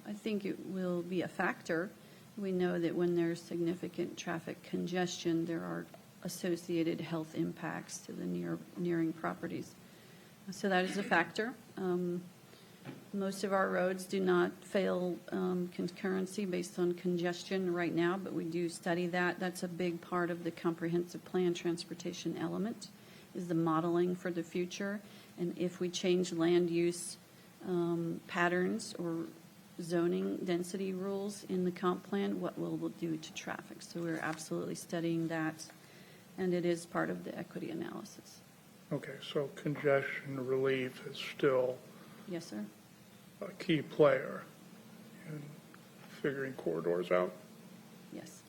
I think it will be a factor. We know that when there's significant traffic congestion, there are associated health impacts to the nearing properties. So that is a factor. Most of our roads do not fail concurrency based on congestion right now, but we do study that. That's a big part of the comprehensive plan transportation element, is the modeling for the future. And if we change land use patterns or zoning density rules in the comp plan, what will it do to traffic? So we're absolutely studying that, and it is part of the equity analysis. Okay, so congestion relief is still Yes, sir? a key player in figuring corridors out? Yes.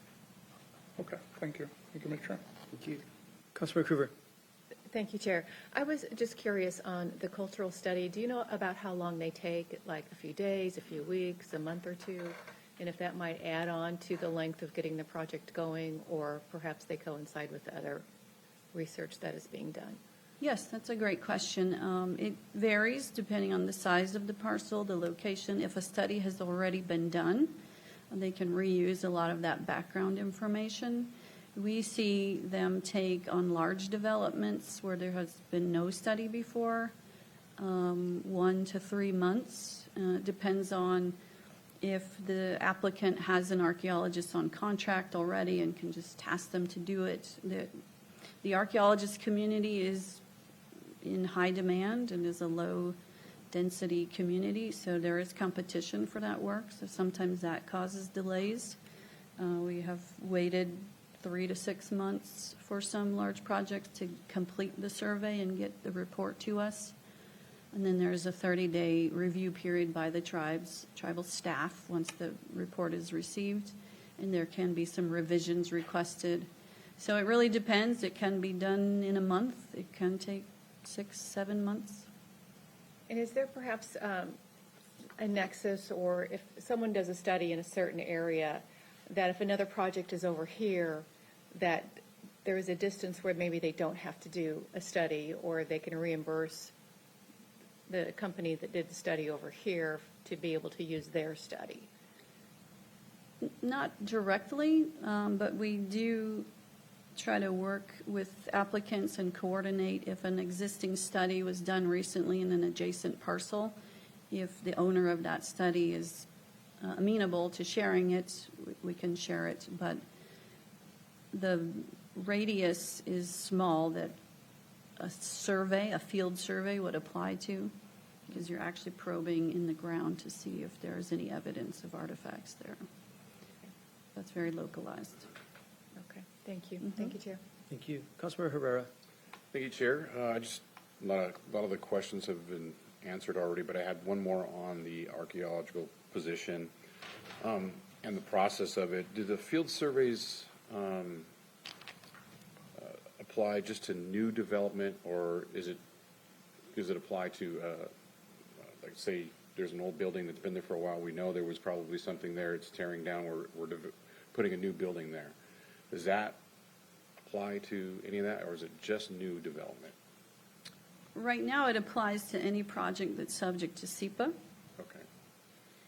Okay, thank you. Thank you, Mr. Chair. Thank you. Councilmember Coover. Thank you, Chair. I was just curious on the cultural study. Do you know about how long they take, like a few days, a few weeks, a month or two? And if that might add on to the length of getting the project going, or perhaps they coincide with the other research that is being done? Yes, that's a great question. It varies depending on the size of the parcel, the location. If a study has already been done, they can reuse a lot of that background information. We see them take on large developments where there has been no study before, 1 to 3 months. Depends on if the applicant has an archaeologist on contract already and can just task them to do it. The archaeologist community is in high demand and is a low-density community, so there is competition for that work, so sometimes that causes delays. We have waited 3 to 6 months for some large projects to complete the survey and get the report to us. And then there's a 30-day review period by the tribal staff once the report is received, and there can be some revisions requested. So it really depends. It can be done in a month. It can take 6, 7 months. And is there perhaps a nexus, or if someone does a study in a certain area, that if another project is over here, that there is a distance where maybe they don't have to do a study, or they can reimburse the company that did the study over here to be able to use their study? Not directly, but we do try to work with applicants and coordinate if an existing study was done recently in an adjacent parcel. If the owner of that study is amenable to sharing it, we can share it. But the radius is small that a survey, a field survey would apply to, because you're actually probing in the ground to see if there's any evidence of artifacts there. That's very localized. Okay, thank you. Thank you, Chair. Thank you. Councilmember Herrera. Thank you, Chair. A lot of the questions have been answered already, but I had one more on the archaeological position and the process of it. Do the field surveys apply just to new development, or does it apply to, like, say, there's an old building that's been there for a while, we know there was probably something there, it's tearing down, we're putting a new building there. Does that apply to any of that, or is it just new development? Right now, it applies to any project that's subject to SEPA. Okay.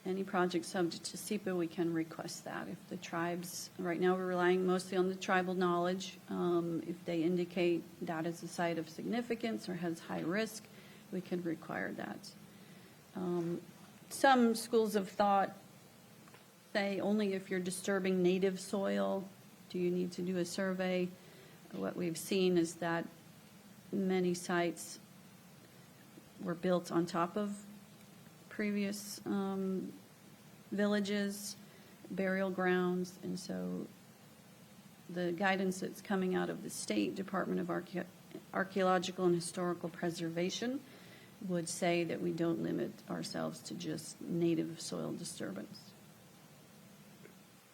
Any project subject to SEPA, we can request that. If the tribes, right now we're relying mostly on the tribal knowledge. If they indicate that is a site of significance or has high risk, we can require that. Some schools of thought say only if you're disturbing native soil do you need to do a survey. What we've seen is that many sites were built on top of previous villages, burial grounds, and so the guidance that's coming out of the State Department of Archaeological and Historical Preservation would say that we don't limit ourselves to just native soil disturbance.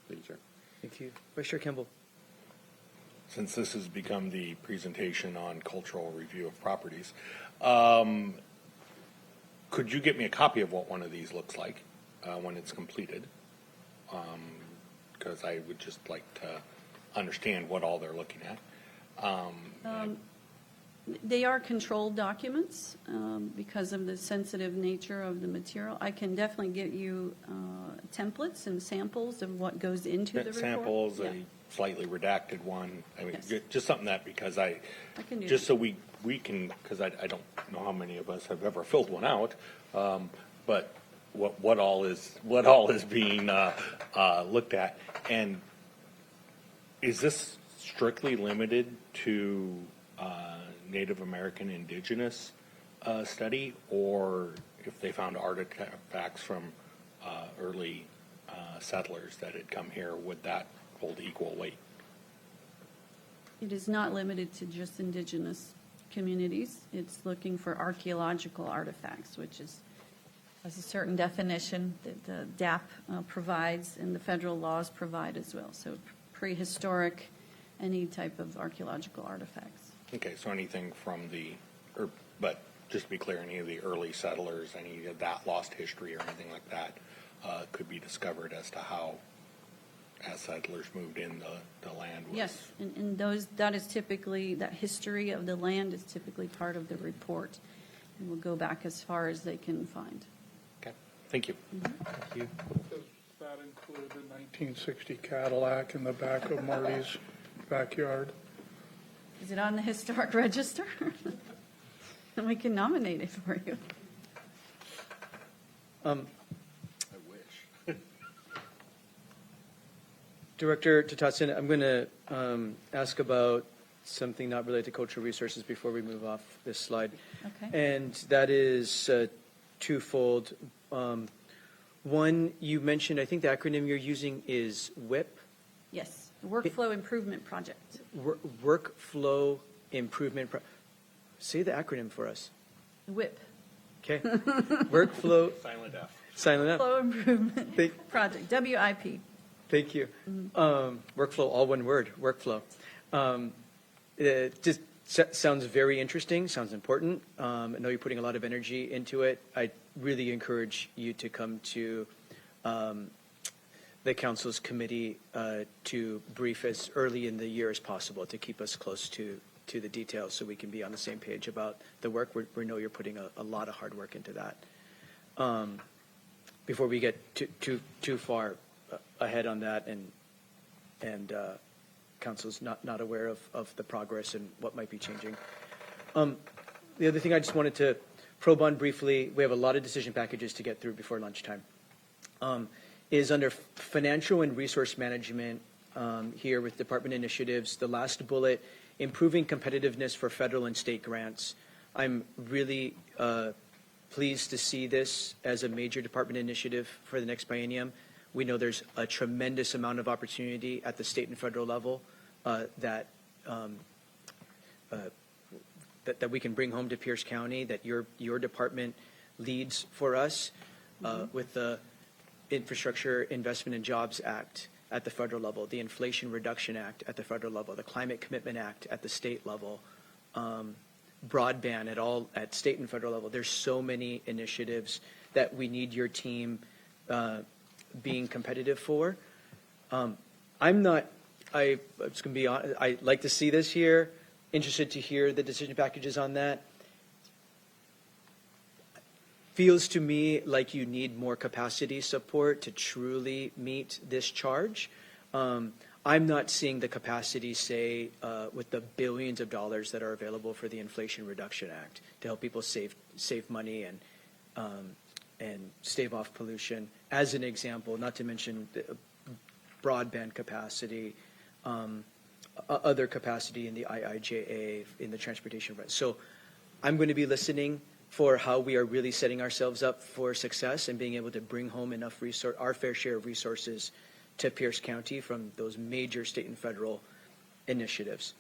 Thank you, Chair. Thank you. Vice Chair Kimball. Since this has become the presentation on cultural review of properties, could you get me a copy of what one of these looks like when it's completed? Because I would just like to understand what all they're looking at. They are controlled documents because of the sensitive nature of the material. I can definitely get you templates and samples of what goes into the report. Samples, Yeah. a slightly redacted one. I mean, Yes. just something that, because I can do just that. so we can, because I don't know how many of us have ever filled one out, but what all is being looked at, and is this strictly limited to Native American indigenous study, or if they found artifacts from early settlers that had come here, would that hold equal weight? It is not limited to just indigenous communities. It's looking for archaeological artifacts, which has a certain definition that the DAP provides and the federal laws provide as well. So prehistoric, any type of archaeological artifacts. Okay, so anything from but just to be clear, any of the early settlers, any of that lost history or anything like that could be discovered as to how, as settlers moved in, the land was. Yes, and that history of the land is typically part of the report. And we'll go back as far as they can find. Okay, thank you. Thank you. Does that include the 1960 Cadillac in the back of Marty's backyard? Is it on the historic register? And we can nominate it for you. I wish. Director Tatotson, I'm going to ask about something not related to cultural resources before we move off this slide. Okay. And that is twofold. One, you mentioned, I think the acronym you're using is WIP, Yes, the Workflow Improvement Project. Workflow Improvement. Say the acronym for us. WIP, Okay. Workflow. Silent F. Silent up. Workflow Improvement Thank- Project, WIP. Thank you. Workflow, all one word, workflow. It just sounds very interesting, sounds important. I know you're putting a lot of energy into it. I really encourage you to come to the council's committee to brief as early in the year as possible to keep us close to the details so we can be on the same page about the work. We know you're putting a lot of hard work into that. Before we get too far ahead on that and council's not aware of the progress and what might be changing. The other thing I just wanted to probe on briefly, we have a lot of decision packages to get through before lunchtime, is under financial and resource management here with department initiatives, the last bullet, improving competitiveness for federal and state grants. I'm really pleased to see this as a major department initiative for the next biennium. We know there's a tremendous amount of opportunity at the state and federal level that we can bring home to Pierce County, that your department leads for us with the Infrastructure Investment and Jobs Act at the federal level, the Inflation Reduction Act at the federal level, the Climate Commitment Act at the state level, broadband at state and federal level. There's so many initiatives that we need your team being competitive for. I like to see this here, interested to hear the decision packages on that. Feels to me like you need more capacity support to truly meet this charge. I'm not seeing the capacity, say, with the billions of dollars that are available for the Inflation Reduction Act to help people save money and stave off pollution, as an example, not to mention broadband capacity, other capacity in the IIJA, in the transportation. So I'm going to be listening for how we are really setting ourselves up for success and being able to bring home enough our fair share of resources to Pierce County from those major state and federal initiatives.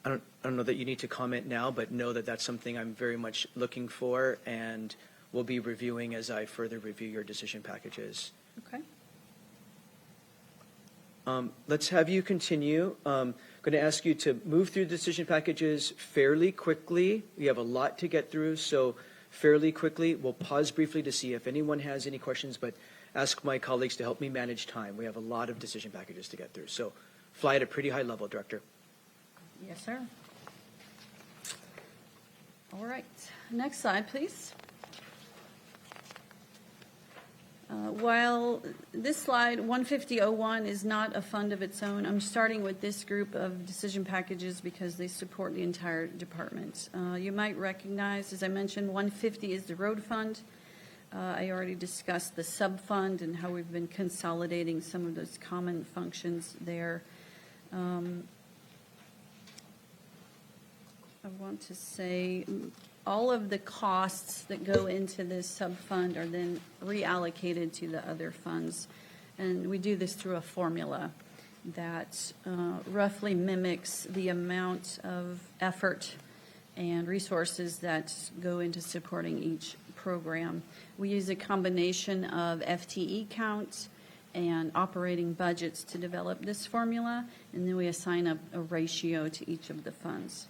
I don't know that you need to comment now, but know that that's something I'm very much looking for and will be reviewing as I further review your decision packages. Okay. Let's have you continue. I'm going to ask you to move through the decision packages fairly quickly. We have a lot to get through, so fairly quickly. We'll pause briefly to see if anyone has any questions, but ask my colleagues to help me manage time. We have a lot of decision packages to get through. So fly at a pretty high level, Director. Yes, sir. All right. Next slide, please. While this slide, 15001, is not a fund of its own, I'm starting with this group of decision packages because they support the entire department. You might recognize, as I mentioned, 150 is the road fund. I already discussed the sub-fund and how we've been consolidating some of those common functions there. I want to say all of the costs that go into this sub-fund are then reallocated to the other funds. And we do this through a formula that roughly mimics the amount of effort and resources that go into supporting each program. We use a combination of FTE counts and operating budgets to develop this formula, and then we assign a ratio to each of the funds.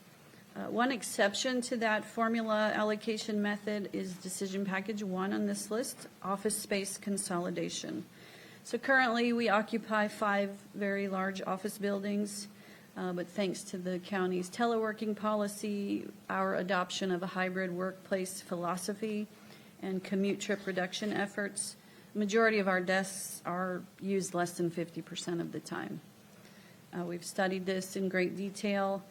One exception to that formula allocation method is Decision Package 1 on this list, office space consolidation. So currently, we occupy 5 very large office buildings, but thanks to the county's teleworking policy, our adoption of a hybrid workplace philosophy, and commute trip reduction efforts, the majority of our desks are used less than 50% of the time. We've studied this in great detail.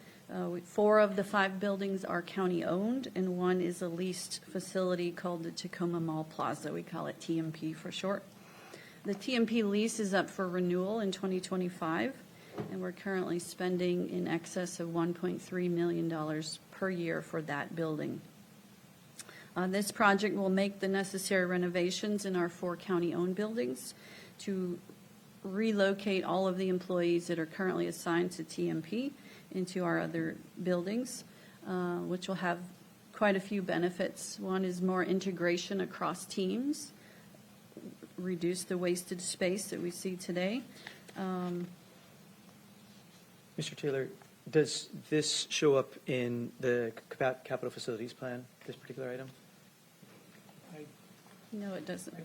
4 of the 5 buildings are county-owned, and 1 is a leased facility called the Tacoma Mall Plaza. We call it TMP for short. The TMP lease is up for renewal in 2025, and we're currently spending in excess of $1.3 million per year for that building. This project will make the necessary renovations in our 4 county-owned buildings to relocate all of the employees that are currently assigned to TMP into our other buildings, which will have quite a few benefits. One is more integration across teams, reduce the wasted space that we see today. Mr. Taylor, does this show up in the capital facilities plan, this particular item? No, it doesn't.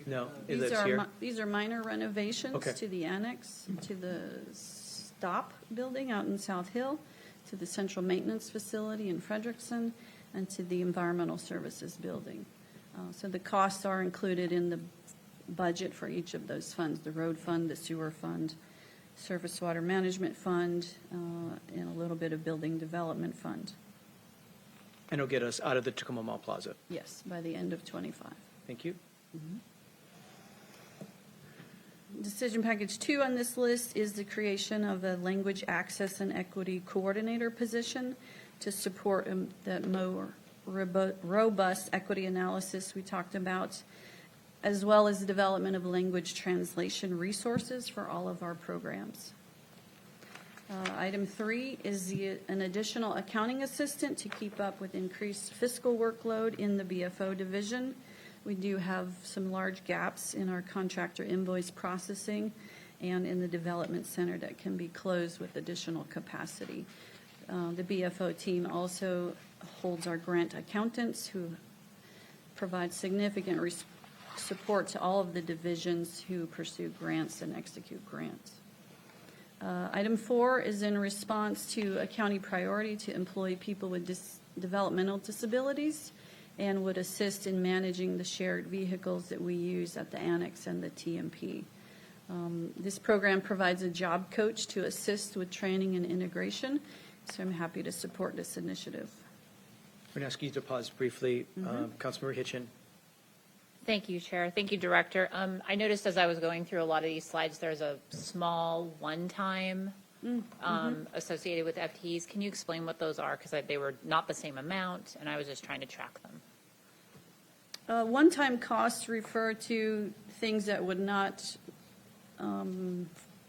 No, it lives here? These are minor renovations Okay. to the annex, to the stop building out in South Hill, to the central maintenance facility in Frederickson, and to the environmental services building. So the costs are included in the budget for each of those funds, the road fund, the sewer fund, surface water management fund, and a little bit of building development fund. And it'll get us out of the Tacoma Mall Plaza. Yes, by the end of '25. Thank you. Decision Package 2 on this list is the creation of a language access and equity coordinator position to support that more robust equity analysis we talked about, as well as the development of language translation resources for all of our programs. Item 3 is an additional accounting assistant to keep up with increased fiscal workload in the BFO division. We do have some large gaps in our contractor invoice processing and in the development center that can be closed with additional capacity. The BFO team also holds our grant accountants who provide significant support to all of the divisions who pursue grants and execute grants. Item 4 is in response to a county priority to employ people with developmental disabilities and would assist in managing the shared vehicles that we use at the annex and the TMP. This program provides a job coach to assist with training and integration, so I'm happy to support this initiative. We're going to ask you to pause briefly. Councilmember Hitchin. Thank you, Chair. Thank you, Director. I noticed as I was going through a lot of these slides, there's a small one-time associated with FTEs. Can you explain what those are? Because they were not the same amount, and I was just trying to track them. One-time costs refer to things that would not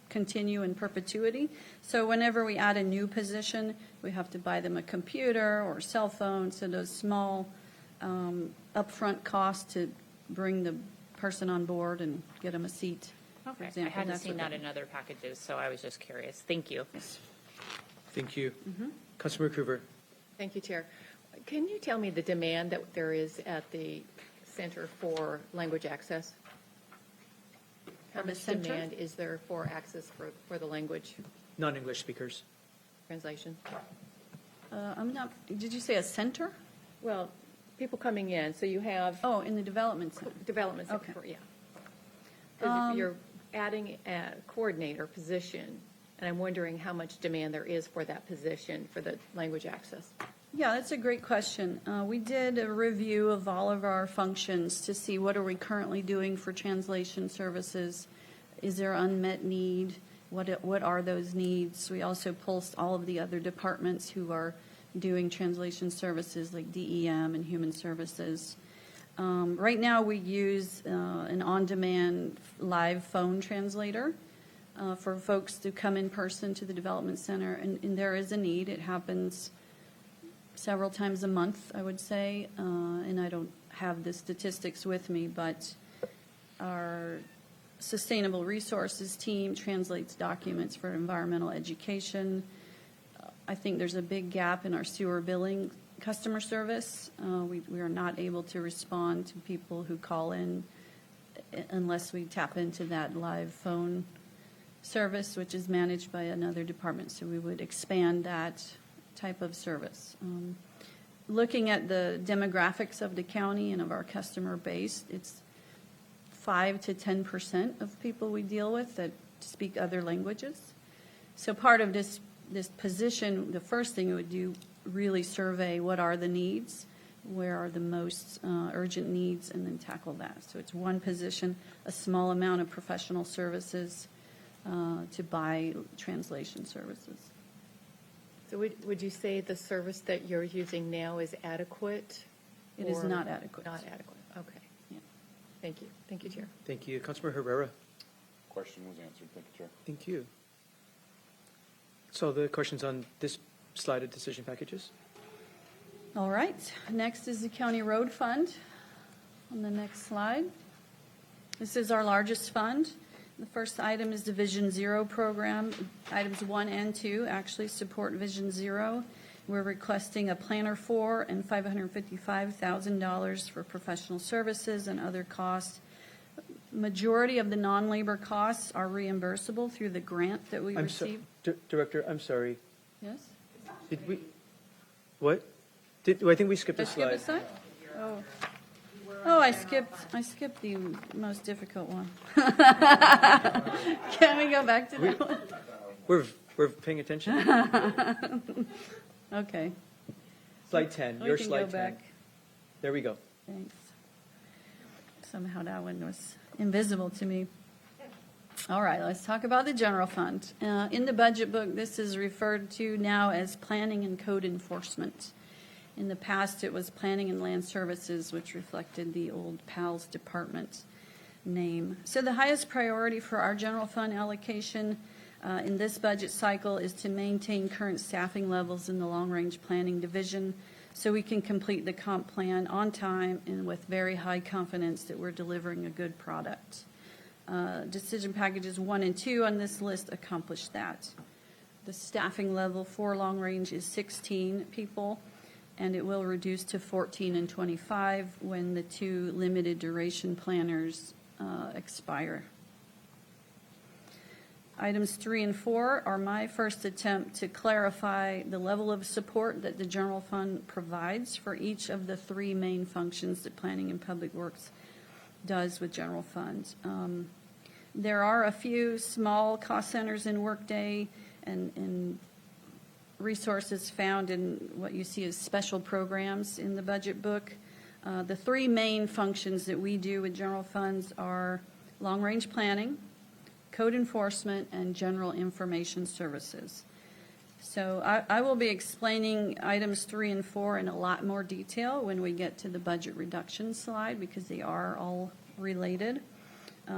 continue in perpetuity. So whenever we add a new position, we have to buy them a computer or cell phone. So those small upfront costs to bring the person on board and get them a seat. For Okay. example, I hadn't that's seen what that in other packages, so I was just curious. Thank you. Yes. Thank you. Councilmember Cruver. Thank you, Chair. Can you tell me the demand that there is at the Center for Language Access? How At the much center? demand is there for access for the language Non-English speakers. translation? Did you say a center? Well, people coming in, so you have Oh, in the development center. development, Okay. yeah. 'Cause you're adding a coordinator position, and I'm wondering how much demand there is for that position for the language access. Yeah, that's a great question. We did a review of all of our functions to see what are we currently doing for translation services. Is there unmet need? What are those needs? We also pulsed all of the other departments who are doing translation services like DEM and human services. Right now, we use an on-demand live phone translator for folks to come in person to the development center, and there is a need. It happens several times a month, I would say, and I don't have the statistics with me, but our Sustainable Resources team translates documents for environmental education. I think there's a big gap in our sewer billing customer service. We are not able to respond to people who call in unless we tap into that live phone service, which is managed by another department. So we would expand that type of service. Looking at the demographics of the county and of our customer base, it's 5 to 10% of people we deal with that speak other languages. So part of this position, the first thing it would do, really survey what are the needs, where are the most urgent needs, and then tackle that. So it's one position, a small amount of professional services to buy translation services. So would you say the service that you're using now is adequate? It is or not adequate. Not adequate, okay. Yeah. Thank you. Thank you, Chair. Thank you. Councilmember Herrera. Question was answered. Thank you, Chair. Thank you. So the questions on this slide of decision packages? All right. Next is the County Road Fund on the next slide. This is our largest fund. The first item is the Vision Zero program. Items 1 and 2 actually support Vision Zero. We're requesting a planner for and $555,000 for professional services and other costs. Majority of the non-labor costs are reimbursable through the grant that we received. Director, I'm sorry. Yes? Did we, what? I think we skipped Did a I skip a slide. slide? Oh. Oh, I skipped the most difficult one. Can we go back to that one? We're paying attention. Okay. Slide 10, We your can slide go 10. back. There we go. Thanks. Somehow that one was invisible to me. All right, let's talk about the general fund. In the budget book, this is referred to now as planning and code enforcement. In the past, it was planning and land services, which reflected the old PALS department name. So the highest priority for our general fund allocation in this budget cycle is to maintain current staffing levels in the long-range planning division so we can complete the comp plan on time and with very high confidence that we're delivering a good product. Decision packages 1 and 2 on this list accomplish that. The staffing level for long-range is 16 people, and it will reduce to 14 and 25 when the 2 limited duration planners expire. Items 3 and 4 are my first attempt to clarify the level of support that the general fund provides for each of the 3 main functions that Planning and Public Works does with general funds. There are a few small cost centers in Workday and resources found in what you see as special programs in the budget book. The 3 main functions that we do with general funds are long-range planning, code enforcement, and general information services. So I will be explaining items 3 and 4 in a lot more detail when we get to the budget reduction slide because they are all related.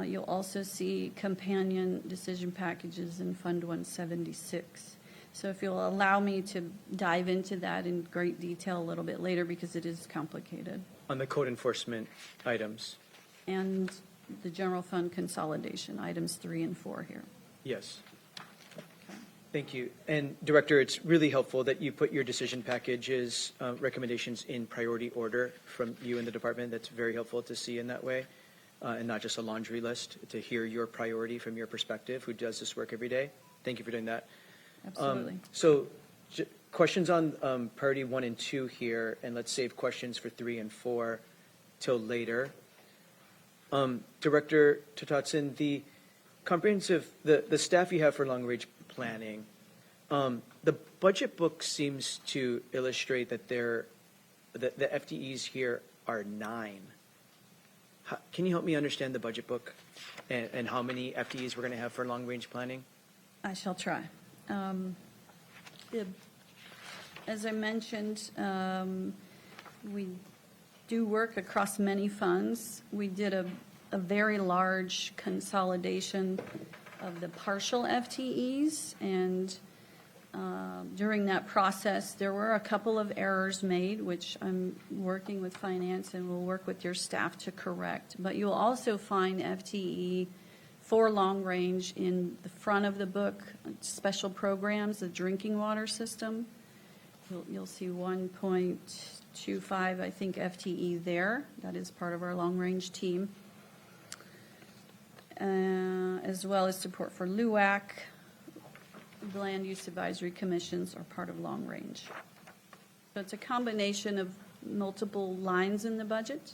You'll also see companion decision packages in Fund 176. So if you'll allow me to dive into that in great detail a little bit later because it is complicated. On the code enforcement items. And the general fund consolidation, items 3 and 4 here. Yes. Okay. Thank you. And Director, it's really helpful that you put your decision packages, recommendations in priority order from you and the department. That's very helpful to see in that way, and not just a laundry list, to hear your priority from your perspective, who does this work every day. Thank you for doing that. Absolutely. So questions on priority 1 and 2 here, and let's save questions for 3 and 4 till later. Director Tatotson, the comprehensive, the staff you have for long-range planning, the budget book seems to illustrate that the FTEs here are 9. Can you help me understand the budget book and how many FTEs we're going to have for long-range planning? I shall try. The as I mentioned, we do work across many funds. We did a very large consolidation of the partial FTEs, and during that process, there were a couple of errors made, which I'm working with finance and will work with your staff to correct. But you'll also find FTE for long range in the front of the book, special programs, the drinking water system. You'll see 1.25, I think, FTE there. That is part of our long range team. As well as support for LUAC. The Land Use Advisory Commissions are part of long range. So it's a combination of multiple lines in the budget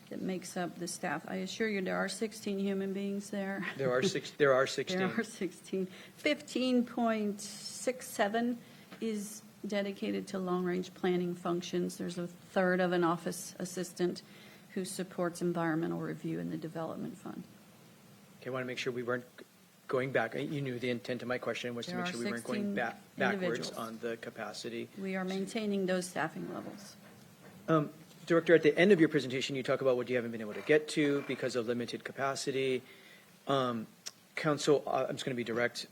that makes up the staff. I assure you, there are 16 human beings there. There are 16. There are 16. 15.67 is dedicated to long-range planning functions. There's a third of an office assistant who supports environmental review in the development fund. Okay, I want to make sure we weren't going back. You knew the intent of my question was to There make are sure we weren't going 16 backwards individuals. on the capacity. We are maintaining those staffing levels. Director, at the end of your presentation, you talk about what you haven't been able to get to because of limited capacity. Council, I'm just going to be direct.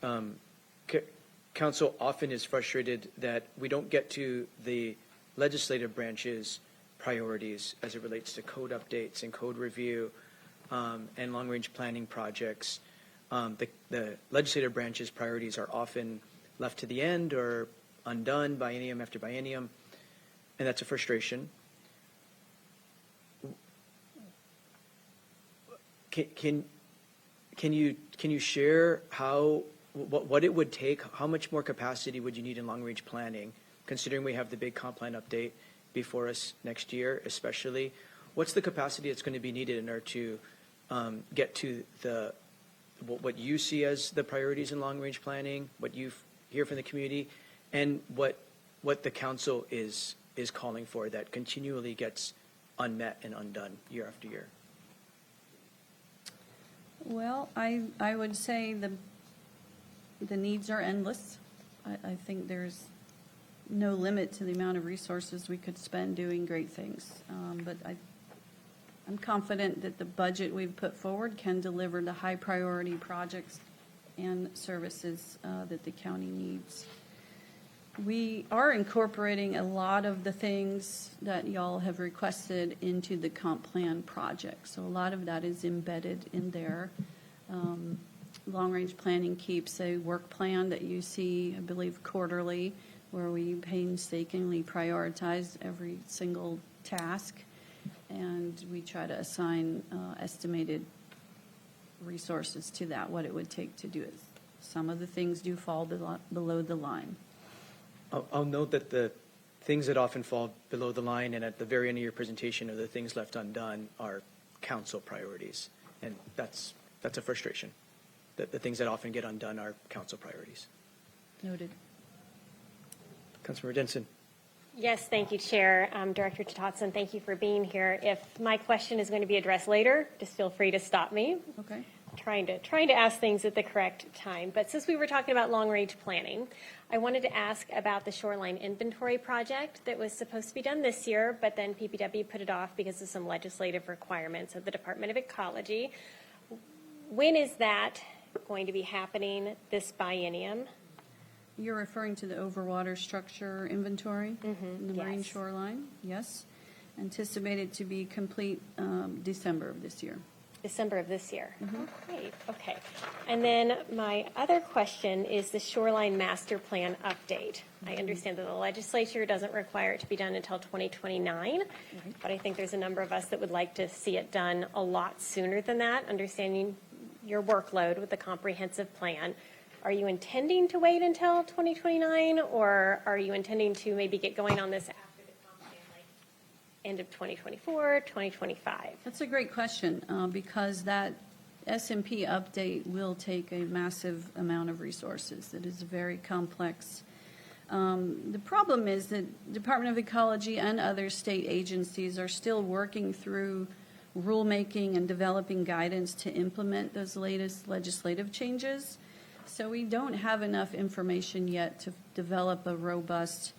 Council often is frustrated that we don't get to the legislative branch's priorities as it relates to code updates and code review and long-range planning projects. The legislative branch's priorities are often left to the end or undone biennium after biennium, and that's a frustration. Can you share what it would take? How much more capacity would you need in long-range planning, considering we have the big comp plan update before us next year, especially? What's the capacity that's going to be needed in order to get to what you see as the priorities in long-range planning, what you hear from the community, and what the council is calling for that continually gets unmet and undone year after year? Well, I would say the needs are endless. I think there's no limit to the amount of resources we could spend doing great things. But I'm confident that the budget we've put forward can deliver the high priority projects and services that the county needs. We are incorporating a lot of the things that y'all have requested into the comp plan project. So a lot of that is embedded in there. Long-range planning keeps a work plan that you see, I believe, quarterly, where we painstakingly prioritize every single task, and we try to assign estimated resources to that, what it would take to do it. Some of the things do fall below the line. I'll note that the things that often fall below the line and at the very end of your presentation are the things left undone are council priorities. And that's a frustration. That the things that often get undone are council priorities. Noted. Councilmember Denson. Yes, thank you, Chair. Director Tatson, thank you for being here. If my question is going to be addressed later, just feel free to stop me. Okay. Trying to ask things at the correct time. But since we were talking about long-range planning, I wanted to ask about the shoreline inventory project that was supposed to be done this year, but then PPW put it off because of some legislative requirements of the Department of Ecology. When is that going to be happening this biennium? You're referring to the overwater structure inventory in the marine yes. shoreline? Yes. Anticipated to be complete December of this year. December of this year. Oh, great. Okay. And then my other question is the shoreline master plan update. I understand that the legislature doesn't require it to be done until 2029, but I think there's a number of us that would like to see it done a lot sooner than that, understanding your workload with the comprehensive plan. Are you intending to wait until 2029, or are you intending to maybe get going on this after the comp plan, like end of 2024, 2025? That's a great question because that S&P update will take a massive amount of resources. It is very complex. The problem is that Department of Ecology and other state agencies are still working through rulemaking and developing guidance to implement those latest legislative changes. So we don't have enough information yet to develop a robust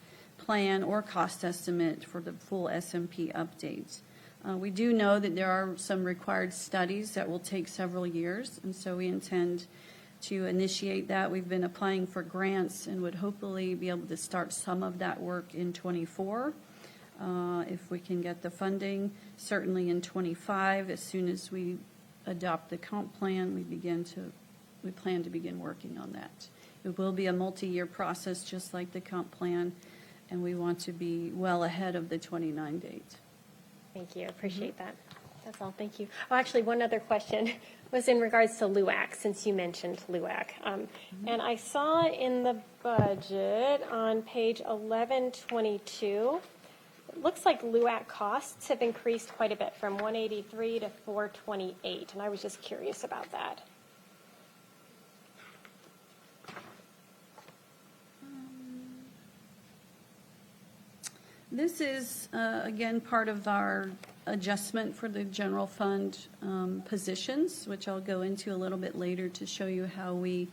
plan or cost estimate for the full SMP updates. We do know that there are some required studies that will take several years, and so we intend to initiate that. We've been applying for grants and would hopefully be able to start some of that work in '24. If we can get the funding, certainly in '25, as soon as we adopt the comp plan, we plan to begin working on that. It will be a multi-year process, just like the comp plan, and we want to be well ahead of the '29 date. Thank you, appreciate that. That's all, thank you. Oh, actually, one other question was in regards to LUAC, since you mentioned LUAC. And I saw in the budget on page 1122, it looks like LUAC costs have increased quite a bit from 183 to 428, and I was just curious about that. This is, again, part of our adjustment for the general fund positions, which I'll go into a little bit later to show you how we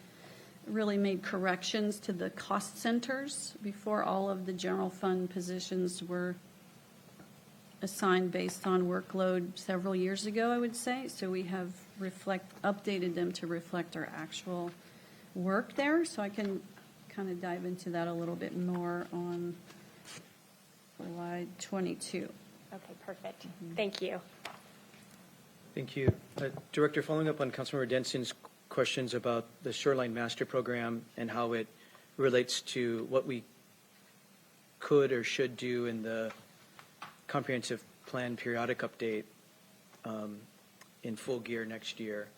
really made corrections to the cost centers. Before, all of the general fund positions were assigned based on workload several years ago, I would say. So we have updated them to reflect our actual work there. So I can kind of dive into that a little bit more on slide 22. Okay, perfect. Thank you. Thank you. Director, following up on Councilmember Denson's questions about the Shoreline Master Program and how it relates to what we could or should do in the comprehensive plan periodic update in full gear next year.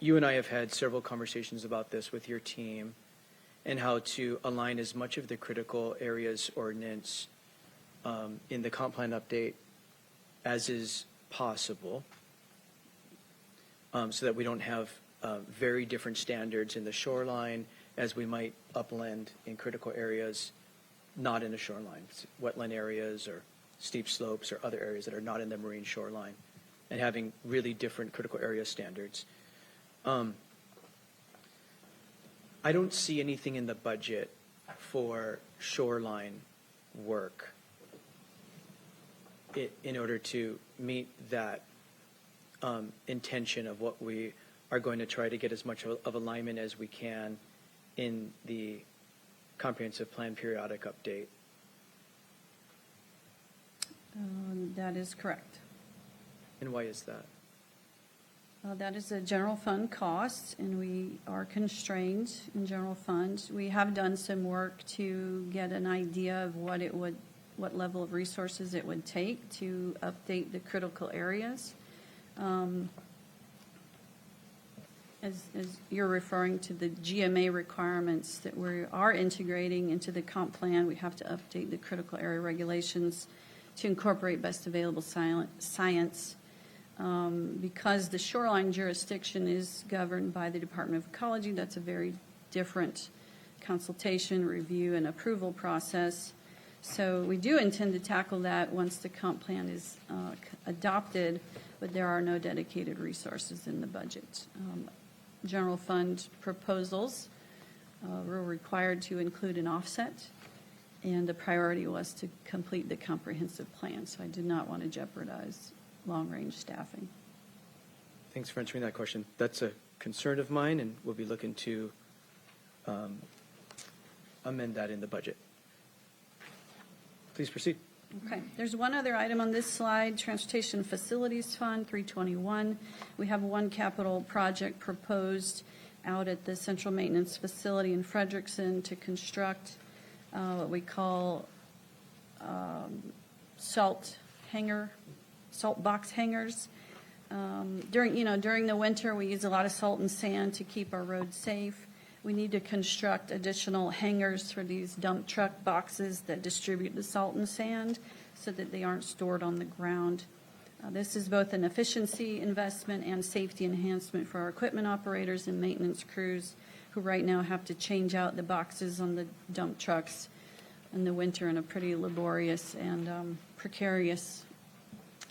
You and I have had several conversations about this with your team and how to align as much of the critical areas ordinance in the comp plan update as is possible, so that we don't have very different standards in the shoreline as we might upland in critical areas not in a shoreline, wetland areas or steep slopes or other areas that are not in the marine shoreline, and having really different critical area standards. I don't see anything in the budget for shoreline work in order to meet that intention of what we are going to try to get as much of alignment as we can in the comprehensive plan periodic update. That is correct. And why is that? That is a general fund cost, and we are constrained in general fund. We have done some work to get an idea of what level of resources it would take to update the critical areas. As you're referring to the GMA requirements that we are integrating into the comp plan, we have to update the critical area regulations to incorporate best available science. Because the shoreline jurisdiction is governed by the Department of Ecology, that's a very different consultation, review, and approval process. So we do intend to tackle that once the comp plan is adopted, but there are no dedicated resources in the budget. General fund proposals were required to include an offset, and the priority was to complete the comprehensive plan, so I did not want to jeopardize long-range staffing. Thanks for answering that question. That's a concern of mine, and we'll be looking to amend that in the budget. Please proceed. Okay, there's one other item on this slide, Transportation Facilities Fund, 321. We have one capital project proposed out at the Central Maintenance Facility in Frederickson to construct what we call salt box hangers. During the winter, we use a lot of salt and sand to keep our roads safe. We need to construct additional hangars for these dump truck boxes that distribute the salt and sand so that they aren't stored on the ground. This is both an efficiency investment and safety enhancement for our equipment operators and maintenance crews who right now have to change out the boxes on the dump trucks in the winter in a pretty laborious and precarious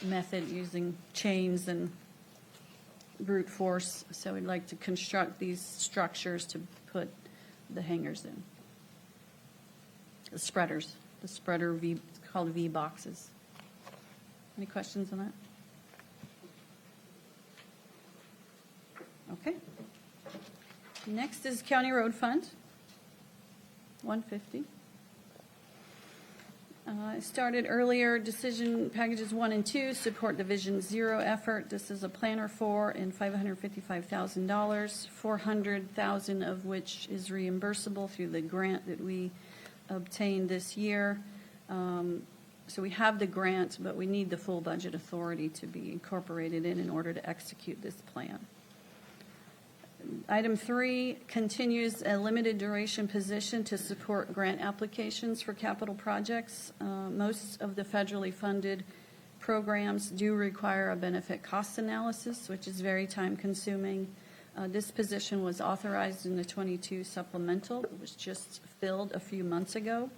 method using chains and brute force. So we'd like to construct these structures to put the hangers in, the spreaders. the spreader V, it's called V boxes. Any questions on that? Okay. Next is County Road Fund, 150. I started earlier, decision packages 1 and 2 support Division 0 effort. This is a planner for and $555,000, $400,000 of which is reimbursable through the grant that we obtained this year. So we have the grant, but we need the full budget authority to be incorporated in order to execute this plan. Item 3 continues a limited duration position to support grant applications for capital projects. Most of the federally funded programs do require a benefit cost analysis, which is very time consuming. This position was authorized in the 22 supplemental. It was just filled a few months ago.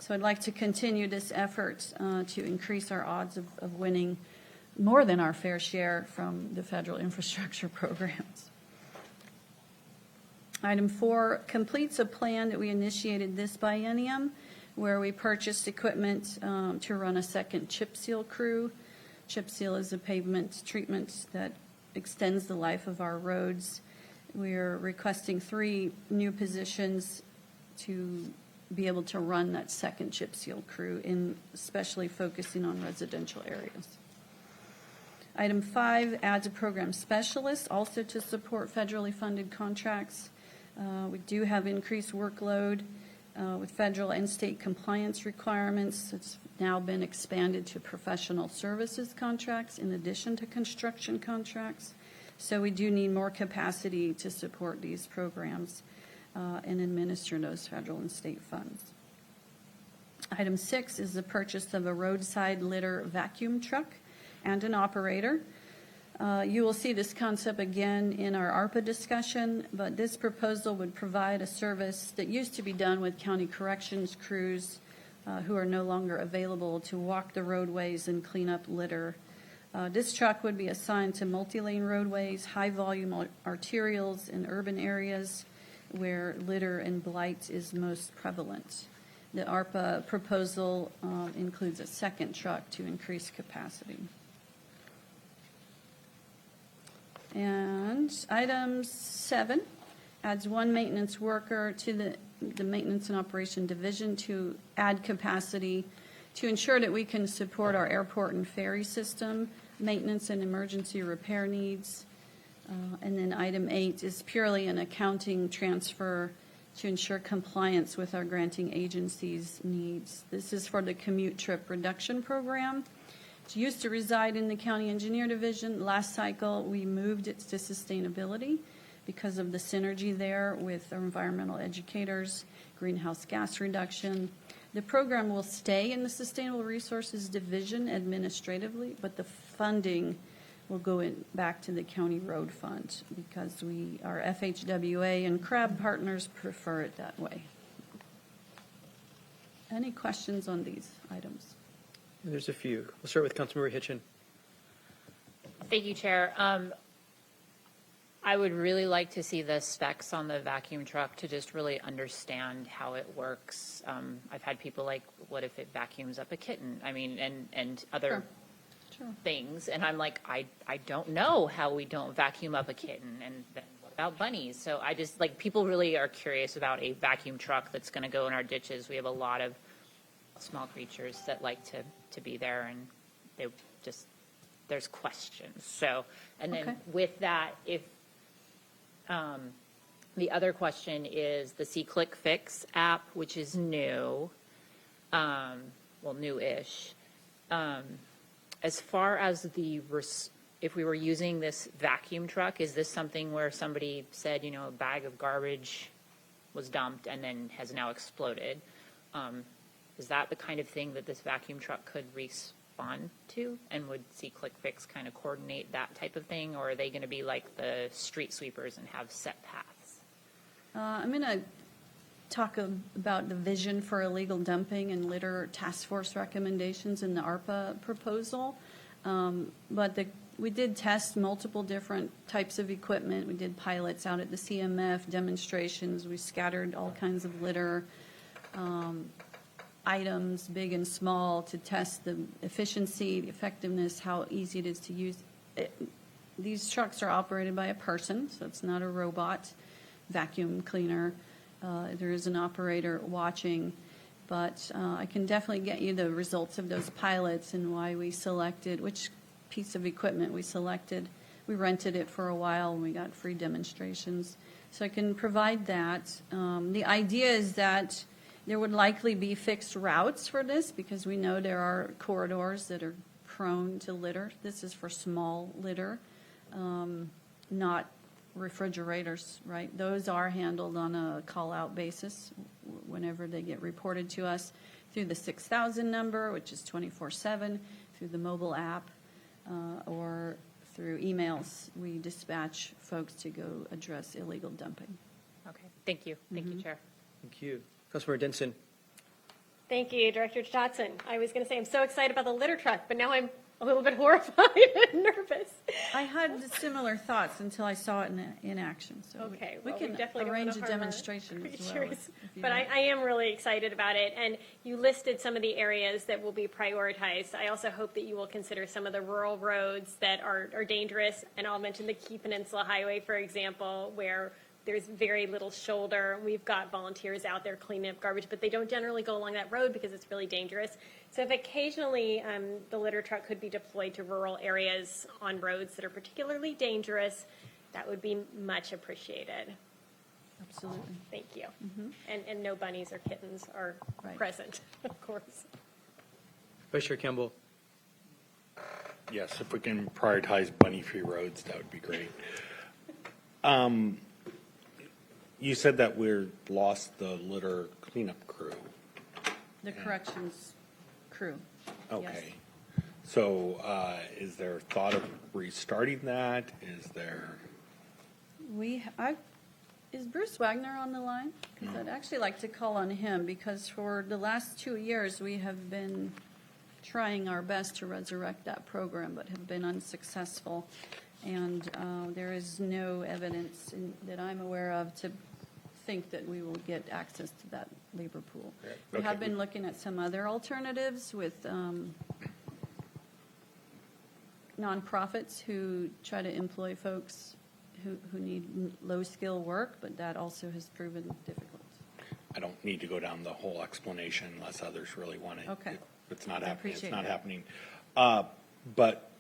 So I'd like to continue this effort to increase our odds of winning more than our fair share from the federal infrastructure programs. Item 4 completes a plan that we initiated this biennium where we purchased equipment to run a second chip seal crew. Chip seal is a pavement treatment that extends the life of our roads. We're requesting 3 new positions to be able to run that second chip seal crew, especially focusing on residential areas. Item 5 adds a program specialist also to support federally funded contracts. We do have increased workload with federal and state compliance requirements. It's now been expanded to professional services contracts in addition to construction contracts. So we do need more capacity to support these programs and administer those federal and state funds. Item 6 is the purchase of a roadside litter vacuum truck and an operator. You will see this concept again in our ARPA discussion, but this proposal would provide a service that used to be done with county corrections crews who are no longer available to walk the roadways and clean up litter. This truck would be assigned to multi-lane roadways, high-volume arterials in urban areas where litter and blight is most prevalent. The ARPA proposal includes a second truck to increase capacity. And item 7 adds 1 maintenance worker to the maintenance and operation division to add capacity to ensure that we can support our airport and ferry system, maintenance and emergency repair needs. And then item 8 is purely an accounting transfer to ensure compliance with our granting agency's needs. This is for the commute trip reduction program. It used to reside in the county engineer division. Last cycle, we moved it to sustainability because of the synergy there with our environmental educators, greenhouse gas reduction. The program will stay in the sustainable resources division administratively, but the funding will go back to the county road fund because our FHWA and CRAB partners prefer it that way. Any questions on these items? There's a few. We'll start with Councilmember Hitchin. Thank you, Chair. I would really like to see the specs on the vacuum truck to just really understand how it works. I've had people like, what if it vacuums up a kitten? I mean, and other Sure. things. And I'm like, I don't know how we don't vacuum up a kitten. And then what about bunnies? So I just, like, people really are curious about a vacuum truck that's going to go in our ditches. We have a lot of small creatures that like to be there, and they just, there's questions. So, and then Okay. with that, if the other question is the C-Click Fix app, which is new, well, new-ish. As far as if we were using this vacuum truck, is this something where somebody said, you know, a bag of garbage was dumped and then has now exploded? Is that the kind of thing that this vacuum truck could respond to? And would C-Click Fix kind of coordinate that type of thing? Or are they going to be like the street sweepers and have set paths? I'm going to talk about the vision for illegal dumping and litter task force recommendations in the ARPA proposal. But we did test multiple different types of equipment. We did pilots out at the CMF, demonstrations. We scattered all kinds of litter. items, big and small, to test the efficiency, the effectiveness, how easy it is to use. These trucks are operated by a person, so it's not a robot vacuum cleaner. There is an operator watching, but I can definitely get you the results of those pilots and why we selected, which piece of equipment we selected. We rented it for a while and we got free demonstrations. So I can provide that. The idea is that there would likely be fixed routes for this because we know there are corridors that are prone to litter. This is for small litter, not refrigerators, right? Those are handled on a call-out basis whenever they get reported to us through the 6,000 number, which is 24/7, through the mobile app, or through emails. We dispatch folks to go address illegal dumping. Okay, thank you. Thank you, Chair. Thank you. Councilmember Denson. Thank you, Director Dotson. I was going to say I'm so excited about the litter truck, but now I'm a little bit horrified and nervous. I had similar thoughts until I saw it in action. So Okay, we well, we can definitely don't arrange wanna a harm our demonstration as well. creatures. if you But like. I am really excited about it, and you listed some of the areas that will be prioritized. I also hope that you will consider some of the rural roads that are dangerous, and I'll mention the Key Peninsula Highway, for example, where there's very little shoulder. We've got volunteers out there cleaning up garbage, but they don't generally go along that road because it's really dangerous. So if occasionally the litter truck could be deployed to rural areas on roads that are particularly dangerous, that would be much appreciated. Absolutely. Thank you. And no bunnies or kittens are Right. present, of course. Vice Chair Campbell. Yes, if we can prioritize bunny-free roads, that would be great. You said that we're lost the litter cleanup crew. The corrections crew. Yes. Okay. So is there thought of restarting that? Is there? Is Bruce Wagner on the line? Because I'd actually like to call on him, because for the last 2 years, we have been trying our best to resurrect that program, but have been unsuccessful. And there is no evidence that I'm aware of to think that we will get access to that labor pool. We have Okay. been looking at some other alternatives with nonprofits who try to employ folks who need low-skill work, but that also has proven difficult. I don't need to go down the whole explanation unless others really want it. Okay. If it's not I happening, it's appreciate not that. happening. But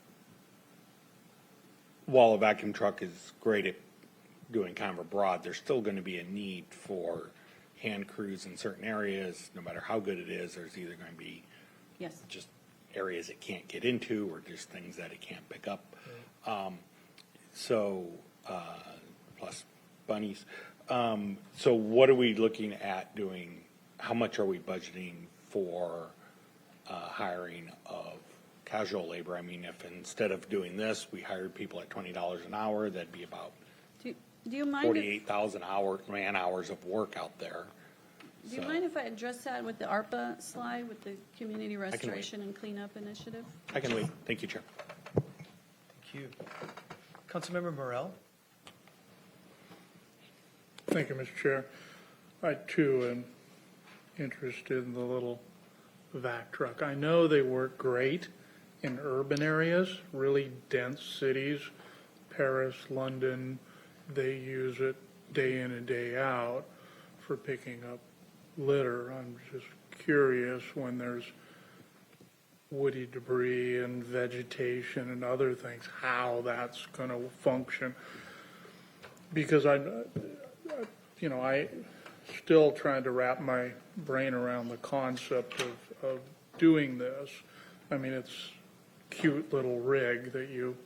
while a vacuum truck is great at doing kind of a broad, there's still going to be a need for hand crews in certain areas. No matter how good it is, there's either going to be Yes. just areas it can't get into or just things that it can't pick up. Plus bunnies. So what are we looking at doing? How much are we budgeting for hiring of casual labor? I mean, if instead of doing this, we hired people at $20 an hour, that'd be about Do you mind? 48,000 man hours of work out there. Do you So- mind if I address that with the ARPA slide, with the Community wait. Restoration and Cleanup Initiative? I can wait. Thank you, Chair. Thank you. Councilmember Morel. Thank you, Mr. Chair. I too am interested in the little vac truck. I know they work great in urban areas, really dense cities, Paris, London. They use it day in and day out for picking up litter. I'm just curious when there's woody debris and vegetation and other things, how that's going to function. Because I still trying to wrap my brain around the concept of doing this. I mean, it's cute little rig that you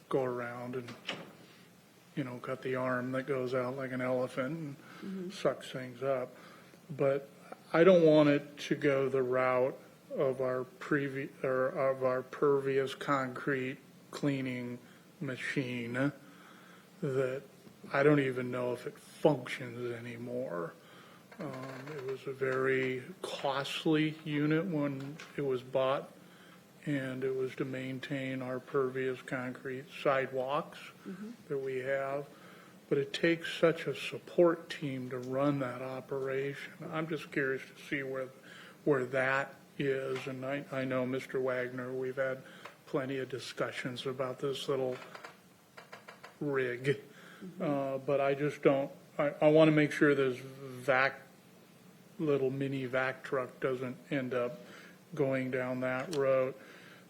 go around and, got the arm that goes out like an elephant and sucks things up. But I don't want it to go the route of our pervious concrete cleaning machine that I don't even know if it functions anymore. It was a very costly unit when it was bought, and it was to maintain our pervious concrete sidewalks that we have. But it takes such a support team to run that operation. I'm just curious to see where that is, and I know Mr. Wagner, we've had plenty of discussions about this little rig, but I just don't, I want to make sure this little mini vac truck doesn't end up going down that road.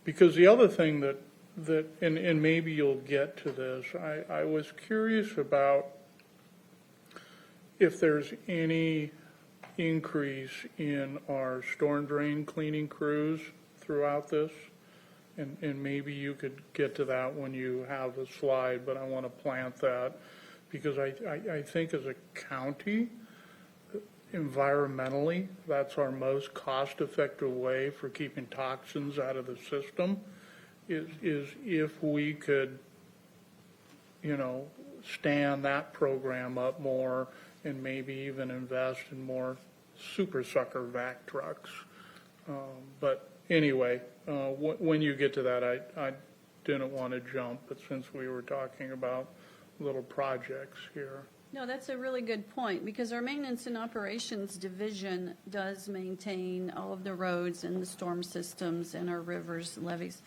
Because the other thing that and maybe you'll get to this, I was curious about if there's any increase in our storm drain cleaning crews throughout this. And maybe you could get to that when you have a slide, but I want to plant that because I think as a county, environmentally, that's our most cost-effective way for keeping toxins out of the system is if we could, stand that program up more and maybe even invest in more super sucker vac trucks. But anyway, when you get to that, I didn't want to jump, but since we were talking about little projects here. No, that's a really good point, because our Maintenance and Operations Division does maintain all of the roads and the storm systems and our rivers, levees.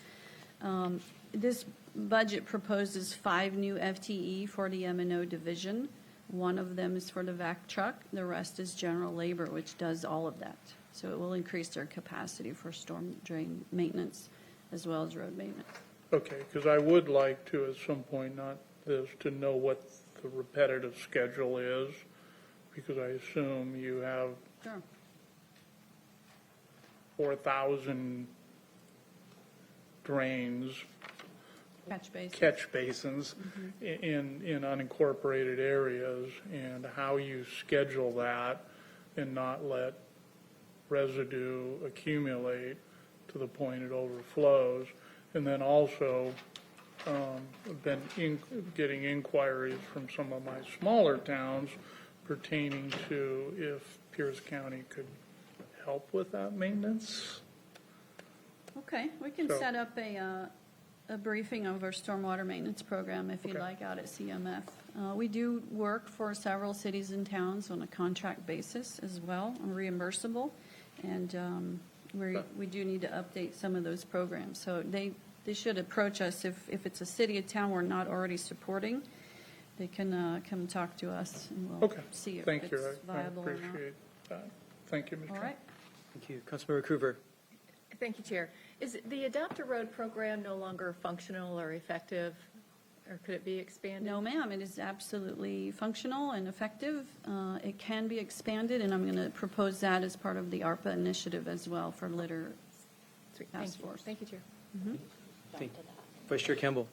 This budget proposes 5 new FTE for the M&O division. One of them is for the vac truck. The rest is general labor, which does all of that. So it will increase their capacity for storm drain maintenance as well as road maintenance. Okay, because I would like to, at some point, to know what the repetitive schedule is, because I assume you have Sure. 4,000 drains, Catch basin. basins in unincorporated areas, and how you schedule that and not let residue accumulate to the point it overflows. And then also, I've been getting inquiries from some of my smaller towns pertaining to if Pierce County could help with that maintenance. Okay, we can So- set up a briefing of our stormwater maintenance program if you'd Okay. like out at CMF. We do work for several cities and towns on a contract basis as well, reimbursable, and we do need to update some of those programs. So they should approach us if it's a city or town we're not already supporting. They can come talk to us and we'll Okay, see if thank you. it's I viable or not. appreciate that. Thank you, Mr. All Chairman. right. Thank you. Councilmember Coover. Thank you, Chair. Is the Adopt a Road program no longer functional or effective, or could it be expanded? No, ma'am, it is absolutely functional and effective. It can be expanded, and I'm going to propose that as part of the ARPA initiative as well for litter Sweet. task Thank you. force. Thank you, Chair. Thank Vice Chair Campbell.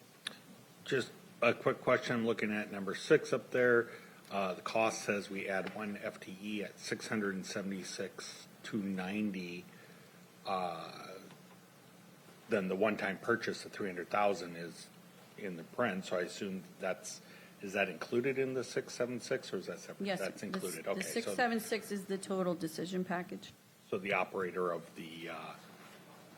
Just a quick question, looking at number 6 up there. The cost says we add 1 FTE at 676,290. Then the one-time purchase of 300,000 is in the print, so I assume is that included in the 676, or is that separate? Yes. That's included, The okay. 676 is the total decision package. So the operator of the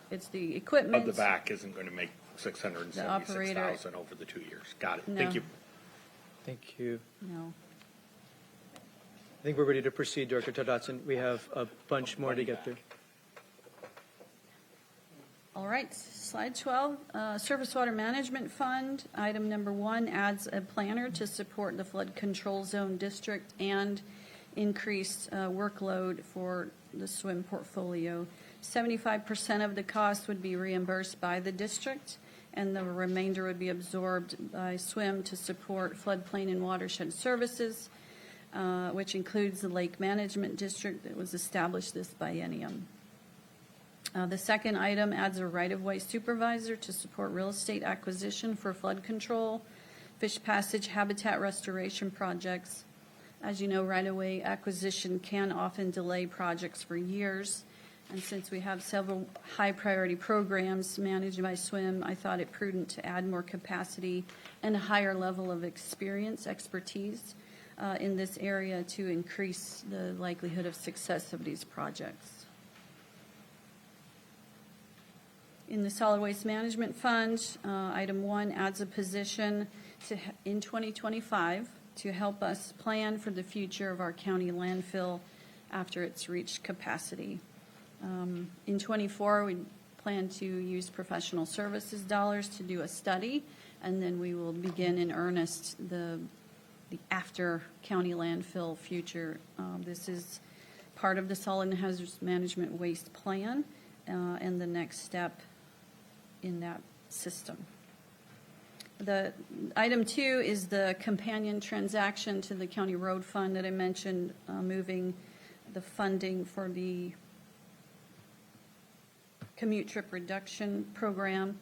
It's the equipment. VAC isn't going to make 676,000 over the 2 years. Got it. No. Thank you. Thank you. No. I think we're ready to proceed, Director Todd-Dotson. We have a bunch more to get through. All right, slide 12, Surface Water Management Fund. Item number 1 adds a planner to support the flood control zone district and increased workload for the SWIM portfolio. 75% of the cost would be reimbursed by the district, and the remainder would be absorbed by SWIM to support floodplain and watershed services, which includes the Lake Management District that was established this biennium. The second item adds a right-of-way supervisor to support real estate acquisition for flood control, fish passage, habitat restoration projects. As you know, right-of-way acquisition can often delay projects for years. And since we have several high-priority programs managed by SWIM, I thought it prudent to add more capacity and a higher level of expertise in this area to increase the likelihood of success of these projects. In the Solid Waste Management Fund, item 1 adds a position in 2025 to help us plan for the future of our county landfill after it's reached capacity. In '24, we plan to use professional services dollars to do a study, and then we will begin in earnest the after county landfill future. This is part of the solid hazardous management waste plan and the next step in that system. The item 2 is the companion transaction to the county road fund that I mentioned, moving the funding for the commute trip reduction program.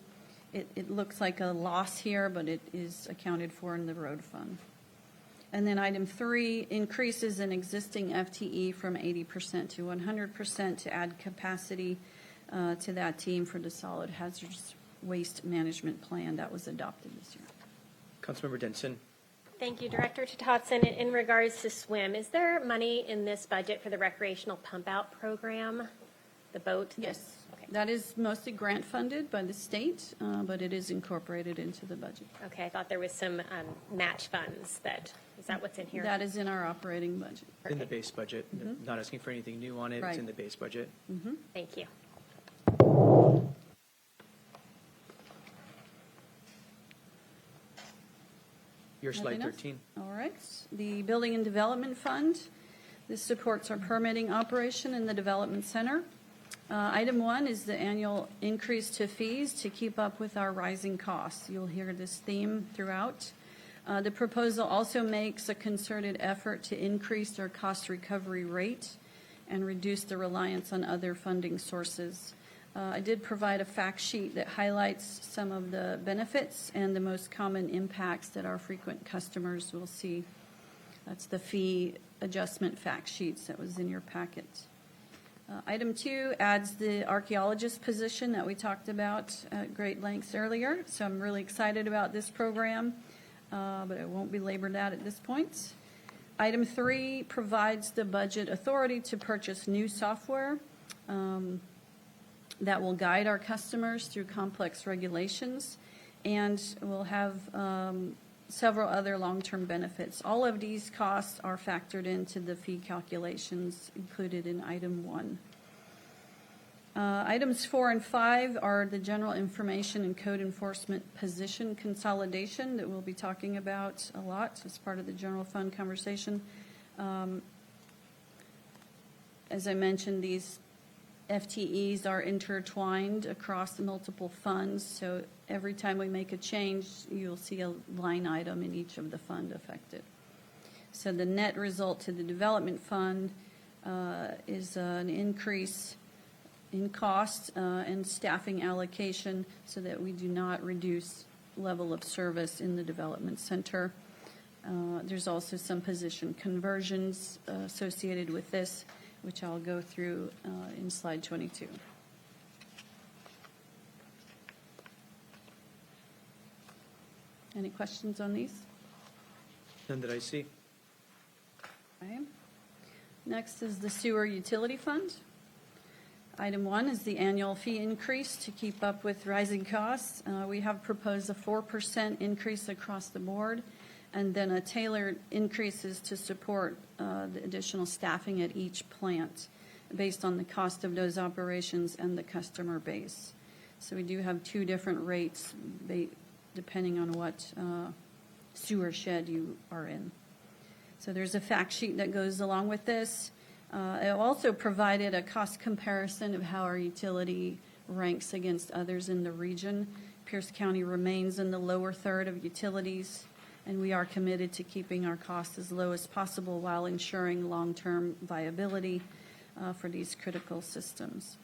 It looks like a loss here, but it is accounted for in the road fund. And then item 3 increases an existing FTE from 80% to 100% to add capacity to that team for the solid hazardous waste management plan that was adopted this year. Councilmember Denson. Thank you, Director Totson. In regards to swim, is there money in this budget for the recreational pump out program, the boat? Yes. Okay. That is mostly grant funded by the state, but it is incorporated into the budget. Okay, I thought there was some match funds is that what's in here? That is in our operating budget. In the base budget. Not asking for anything new on it. Right. It's in the base budget. Thank you. Your slide Nothing else? 13. All right. The Building and Development Fund. This supports our permitting operation in the Development Center. Item 1 is the annual increase to fees to keep up with our rising costs. You'll hear this theme throughout. The proposal also makes a concerted effort to increase our cost recovery rate and reduce the reliance on other funding sources. I did provide a fact sheet that highlights some of the benefits and the most common impacts that our frequent customers will see. That's the fee adjustment fact sheets that was in your packet. Item 2 adds the archaeologist position that we talked about at great lengths earlier. So I'm really excited about this program, but I won't belabor that at this point. Item 3 provides the budget authority to purchase new software that will guide our customers through complex regulations, and will have several other long-term benefits. All of these costs are factored into the fee calculations included in item 1. Items 4 and 5 are the general information and code enforcement position consolidation that we'll be talking about a lot as part of the general fund conversation. As I mentioned, these FTEs are intertwined across the multiple funds, so every time we make a change, you'll see a line item in each of the fund affected. So the net result to the development fund is an increase in cost and staffing allocation so that we do not reduce level of service in the development center. There's also some position conversions associated with this, which I'll go through in slide 22. Any questions on these? None that I see. Okay. Next is the sewer utility fund. Item 1 is the annual fee increase to keep up with rising costs. We have proposed a 4% increase across the board, and then a tailored increases to support the additional staffing at each plant based on the cost of those operations and the customer base. So we do have 2 different rates depending on what sewer shed you are in. So there's a fact sheet that goes along with this. I also provided a cost comparison of how our utility ranks against others in the region. Pierce County remains in the lower third of utilities, and we are committed to keeping our costs as low as possible while ensuring long-term viability for these critical systems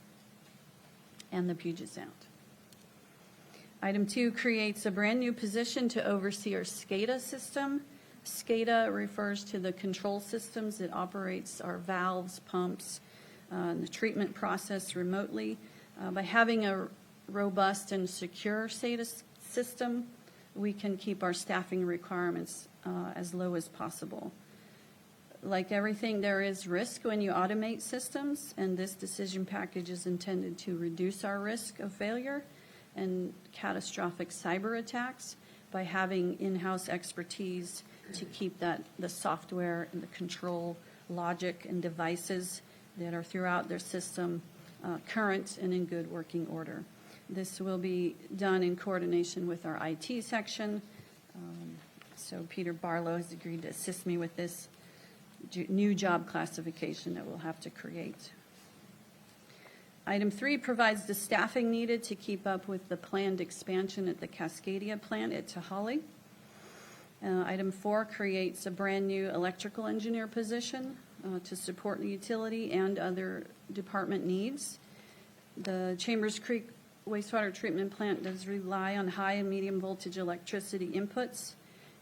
and the Puget Sound. Item 2 creates a brand-new position to oversee our SCADA system. SCADA refers to the control systems that operates our valves, pumps, and the treatment process remotely. By having a robust and secure SCADA system, we can keep our staffing requirements as low as possible. Like everything, there is risk when you automate systems, and this decision package is intended to reduce our risk of failure and catastrophic cyber attacks by having in-house expertise to keep the software and the control logic and devices that are throughout their system current and in good working order. This will be done in coordination with our IT section. So Peter Barlow has agreed to assist me with this new job classification that we'll have to create. Item 3 provides the staffing needed to keep up with the planned expansion at the Cascadia plant at Tahali. Item 4 creates a brand-new electrical engineer position to support the utility and other department needs. The Chambers Creek wastewater treatment plant does rely on high and medium voltage electricity inputs.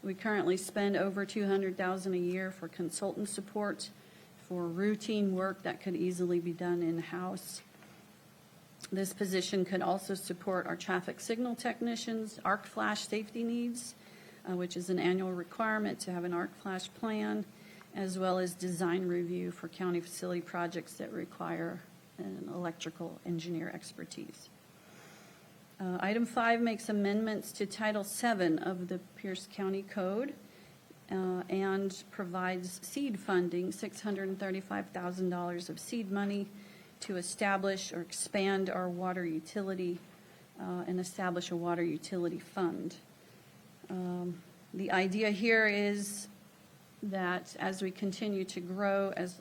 We currently spend over $200,000 a year for consultant support for routine work that could easily be done in-house. This position could also support our traffic signal technicians, arc flash safety needs, which is an annual requirement to have an arc flash plan, as well as design review for county facility projects that require an electrical engineer expertise. Item 5 makes amendments to Title VII of the Pierce County Code and provides seed funding, $635,000 of seed money to establish or expand our water utility and establish a water utility fund. The idea here is that as we continue to grow, as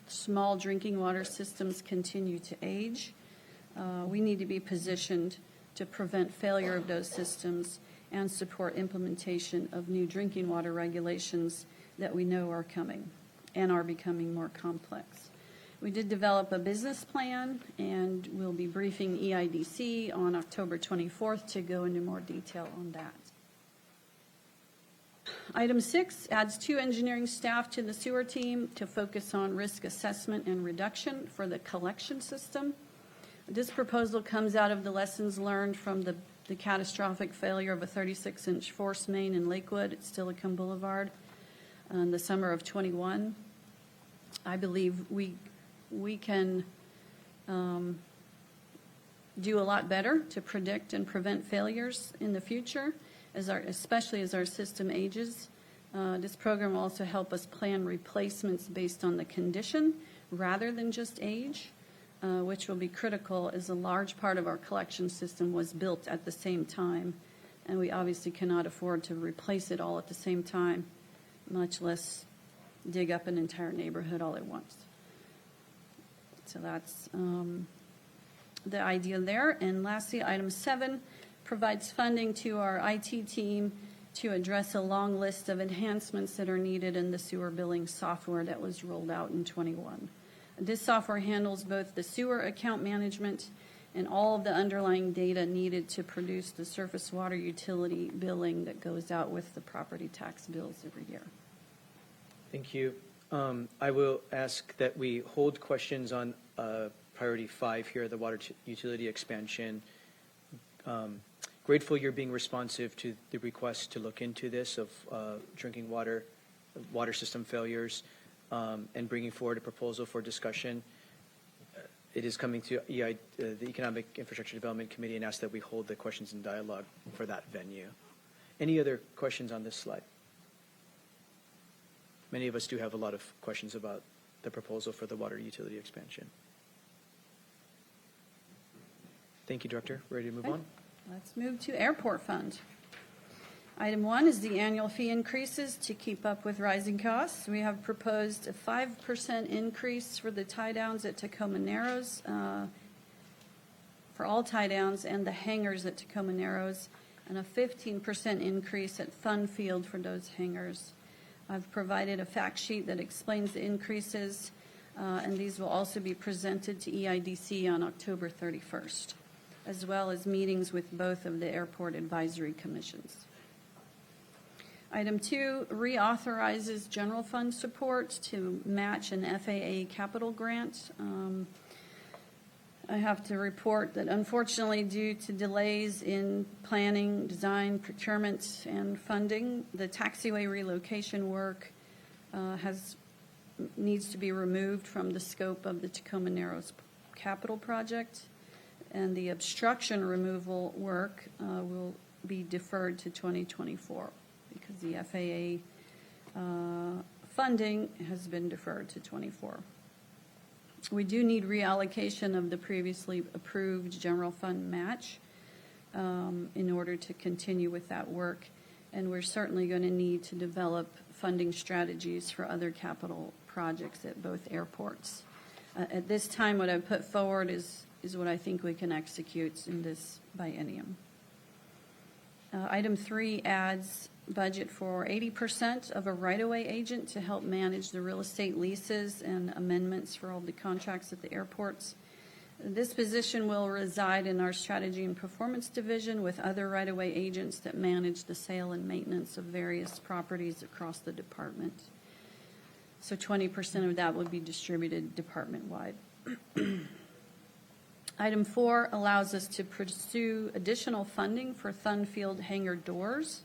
small drinking water systems continue to age, we need to be positioned to prevent failure of those systems and support implementation of new drinking water regulations that we know are coming and are becoming more complex. We did develop a business plan, and we'll be briefing EIDC on October 24th to go into more detail on that. Item 6 adds 2 engineering staff to the sewer team to focus on risk assessment and reduction for the collection system. This proposal comes out of the lessons learned from the catastrophic failure of a 36-inch force main in Lakewood at Steilacoom Boulevard in the summer of '21. I believe we can do a lot better to predict and prevent failures in the future, especially as our system ages. This program will also help us plan replacements based on the condition rather than just age, which will be critical as a large part of our collection system was built at the same time, and we obviously cannot afford to replace it all at the same time, much less dig up an entire neighborhood all at once. So that's the idea there. And lastly, item 7 provides funding to our IT team to address a long list of enhancements that are needed in the sewer billing software that was rolled out in '21. This software handles both the sewer account management and all of the underlying data needed to produce the surface water utility billing that goes out with the property tax bills every year. Thank you. I will ask that we hold questions on priority 5 here, the water utility expansion. Grateful you're being responsive to the request to look into this of drinking water system failures and bringing forward a proposal for discussion. It is coming to the Economic Infrastructure Development Committee, and ask that we hold the questions and dialogue for that venue. Any other questions on this slide? Many of us do have a lot of questions about the proposal for the water utility expansion. Thank you, Director. Ready to move on? Let's move to airport fund. Item 1 is the annual fee increases to keep up with rising costs. We have proposed a 5% increase for the tie downs at Tacoma Narrows, for all tie downs and the hangars at Tacoma Narrows, and a 15% increase at Fun Field for those hangars. I've provided a fact sheet that explains the increases, and these will also be presented to EIDC on October 31st, as well as meetings with both of the airport advisory commissions. Item 2 reauthorizes general fund support to match an FAA capital grant. I have to report that unfortunately, due to delays in planning, design, procurement, and funding, the taxiway relocation work needs to be removed from the scope of the Tacoma Narrows capital project, and the obstruction removal work will be deferred to 2024 because the FAA funding has been deferred to '24. We do need reallocation of the previously approved general fund match in order to continue with that work. And we're certainly going to need to develop funding strategies for other capital projects at both airports. At this time, what I've put forward is what I think we can execute in this biennium. Item 3 adds budget for 80% of a right-of-way agent to help manage the real estate leases and amendments for all the contracts at the airports. This position will reside in our strategy and performance division with other right-of-way agents that manage the sale and maintenance of various properties across the department. So 20% of that would be distributed department-wide. Item 4 allows us to pursue additional funding for Thunfield hangar doors.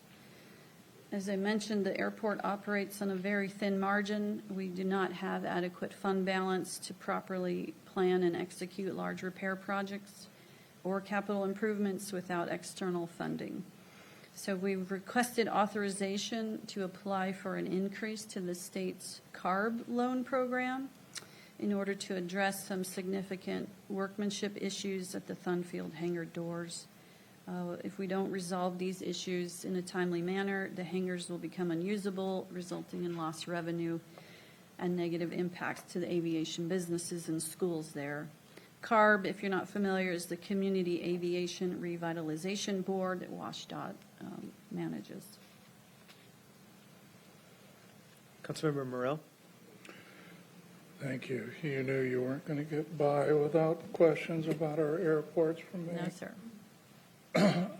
As I mentioned, the airport operates on a very thin margin. We do not have adequate fund balance to properly plan and execute large repair projects or capital improvements without external funding. So we've requested authorization to apply for an increase to the state's CARB loan program in order to address some significant workmanship issues at the Thunfield hangar doors. If we don't resolve these issues in a timely manner, the hangars will become unusable, resulting in lost revenue and negative impacts to the aviation businesses and schools there. CARB, if you're not familiar, is the Community Aviation Revitalization Board that WashDOT manages. Councilmember Morel? Thank you. You knew you weren't going to get by without questions about our airports from me. No, sir.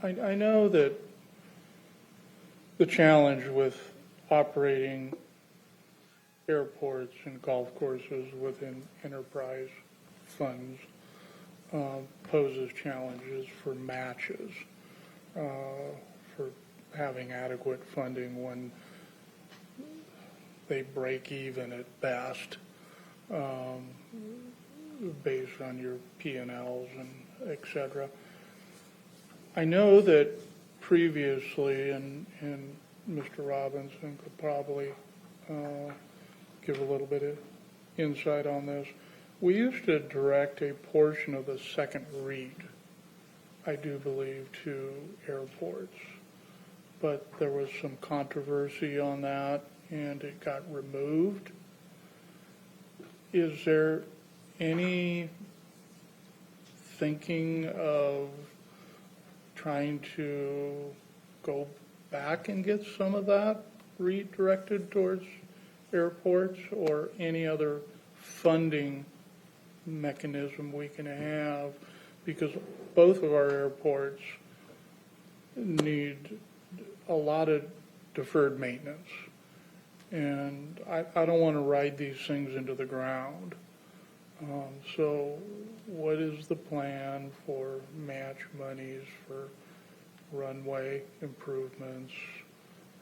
I know that the challenge with operating airports and golf courses within enterprise funds poses challenges for matches, for having adequate funding when they break even at best, based on your P&Ls and et cetera. I know that previously, and Mr. Robinson could probably give a little bit of insight on this, we used to direct a portion of the second REIT, I do believe, to airports. But there was some controversy on that, and it got removed. Is there any thinking of trying to go back and get some of that redirected towards airports, or any other funding mechanism we can have? Because both of our airports need a lot of deferred maintenance. And I don't want to ride these things into the ground. So what is the plan for match monies for runway improvements,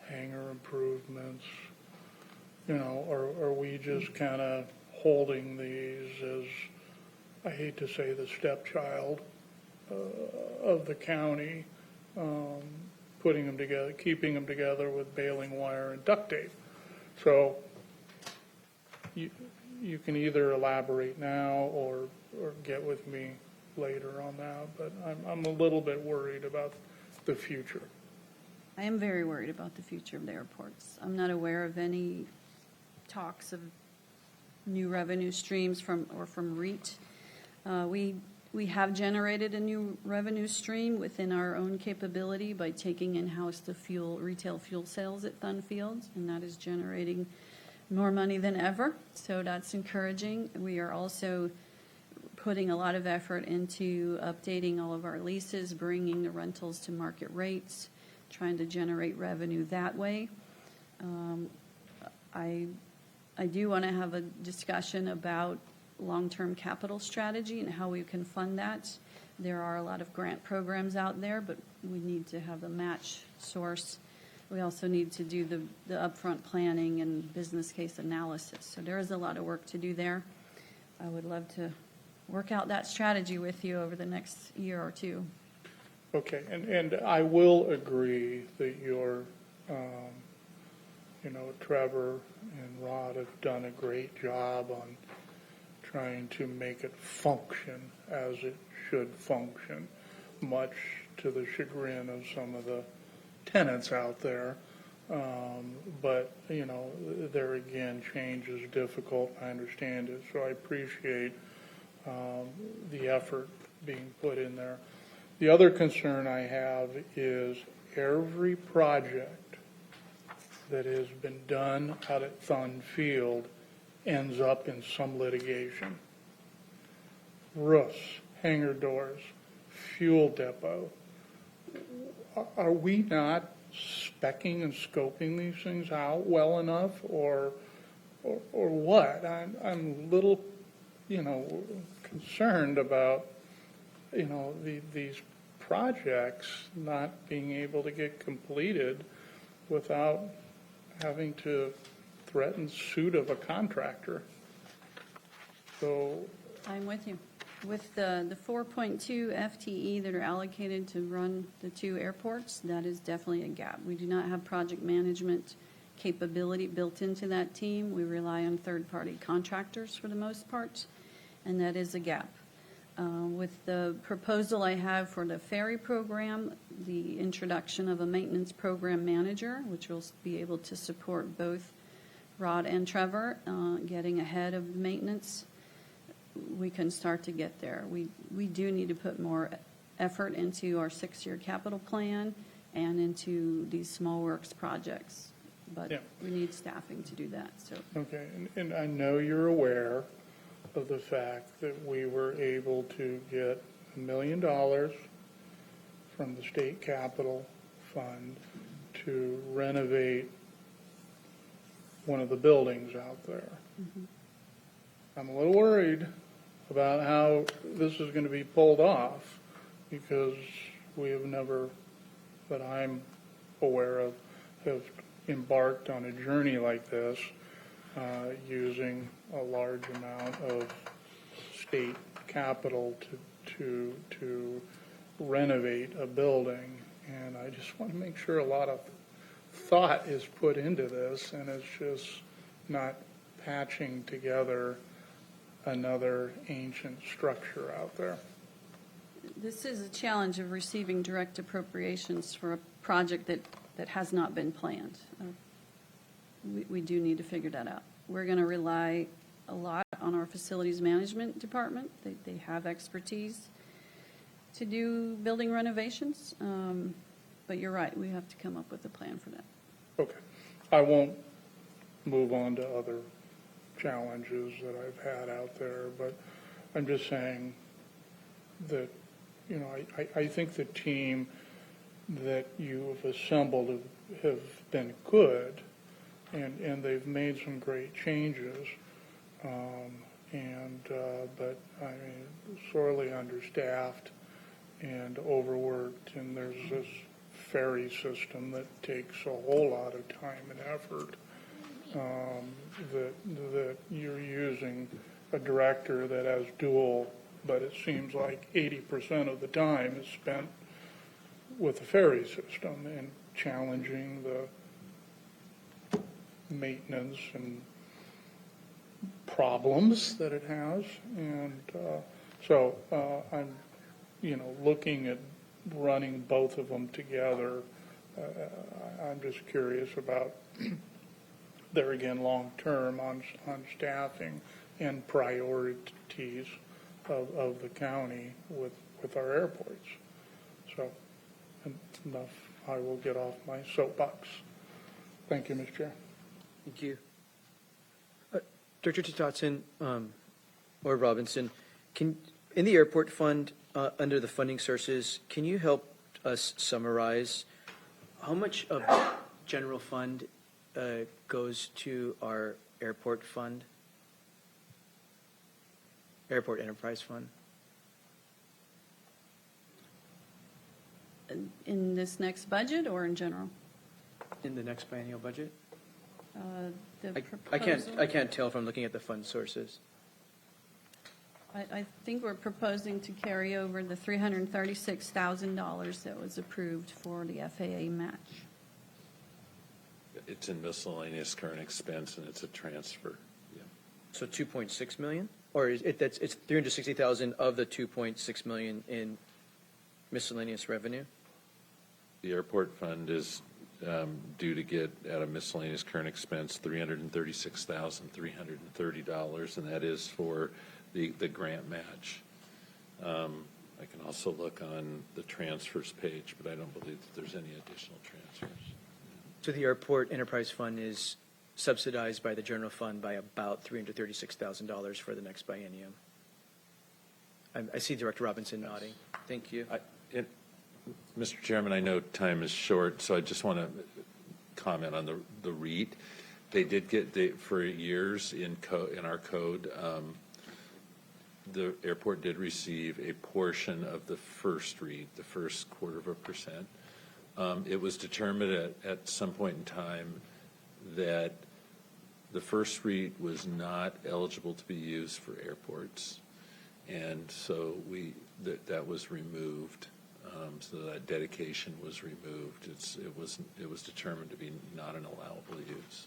hangar improvements? You know, are we just kind of holding these as, I hate to say, the stepchild of the county, putting them together, keeping them together with baling wire and duct tape? So you can either elaborate now or get with me later on that, but I'm a little bit worried about the future. I am very worried about the future of the airports. I'm not aware of any talks of new revenue streams from REIT. We have generated a new revenue stream within our own capability by taking in-house the retail fuel sales at Thunfield, and that is generating more money than ever, so that's encouraging. We are also putting a lot of effort into updating all of our leases, bringing the rentals to market rates, trying to generate revenue that way. I do want to have a discussion about long-term capital strategy and how we can fund that. There are a lot of grant programs out there, but we need to have a match source. We also need to do the upfront planning and business case analysis. So there is a lot of work to do there. I would love to work out that strategy with you over the next year or two. Okay, and I will agree that your, Trevor and Rod have done a great job on trying to make it function as it should function, much to the chagrin of some of the tenants out there. But, you know, there again, change is difficult. I understand it. So I appreciate the effort being put in there. The other concern I have is every project that has been done out at Thun Field ends up in some litigation. Roofs, hangar doors, fuel depot. Are we not specking and scoping these things out well enough, or what? I'm a little, you know, concerned about, you know, these projects not being able to get completed without having to threaten suit of a contractor. So, I'm with you. With the 4.2 FTE that are allocated to run the two airports, that is definitely a gap. We do not have project management capability built into that team. We rely on third-party contractors for the most part, and that is a gap. With the proposal I have for the ferry program, the introduction of a maintenance program manager, which will be able to support both Rod and Trevor, getting ahead of maintenance, we can start to get there. We do need to put more effort into our 6-year capital plan and into these small works projects. But Yeah. we need staffing to do that, so. okay, and I know you're aware of the fact that we were able to get $1 million from the state capital fund to renovate one of the buildings out there. I'm a little worried about how this is going to be pulled off, because we have never, that I'm aware of, have embarked on a journey like this using a large amount of state capital to renovate a building. And I just want to make sure a lot of thought is put into this, and it's just not patching together another ancient structure out there. This is a challenge of receiving direct appropriations for a project that has not been planned. We do need to figure that out. We're going to rely a lot on our facilities management department. They have expertise to do building renovations. But you're right, we have to come up with a plan for that. Okay. I won't move on to other challenges that I've had out there, but I'm just saying that, you know, I think the team that you have assembled have been good, and they've made some great changes, but I mean, sorely understaffed and overworked, and there's this ferry system that takes a whole lot of time and effort, that you're using a director that has dual, but it seems like 80% of the time is spent with the ferry system and challenging the maintenance and problems that it has. And so I'm, you know, looking at running both of them together. I'm just curious about there again, long-term on staffing and priorities of the county with our airports. So enough, I will get off my soapbox. Thank you, Mr. Chair. Thank you. Director Totson or Robinson, in the airport fund, under the funding sources, can you help us summarize how much of general fund goes to our airport fund, airport enterprise fund? In this next budget or in general? In the next biennial budget? The I proposal? can't tell from looking at the fund sources. I think we're proposing to carry over the $336,000 that was approved for the FAA match. It's in miscellaneous current expense, and it's a transfer. Yeah. So 2.6 million? Or it's 360,000 of the 2.6 million in miscellaneous revenue? The airport fund is due to get out of miscellaneous current expense $336,330, and that is for the grant match. I can also look on the transfers page, but I don't believe that there's any additional transfers. So the airport enterprise fund is subsidized by the general fund by about $336,000 for the next biennium. I see Director Robinson nodding. Thank you. Mr. Chairman, I know time is short, so I just want to comment on the REIT. They did get, for years in our code, the airport did receive a portion of the first REIT, the first 0.25%. It was determined at some point in time that the first REIT was not eligible to be used for airports, and so that was removed. So that dedication was removed. It was determined to be not an allowable use.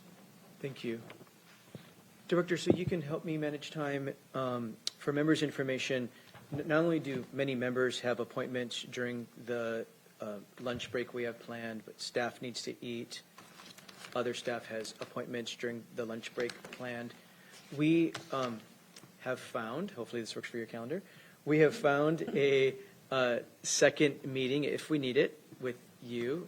Thank you. Director, so you can help me manage time. For members' information, not only do many members have appointments during the lunch break we have planned, but staff needs to eat. Other staff has appointments during the lunch break planned. We have found, hopefully this works for your calendar, we have found a second meeting, if we need it, with you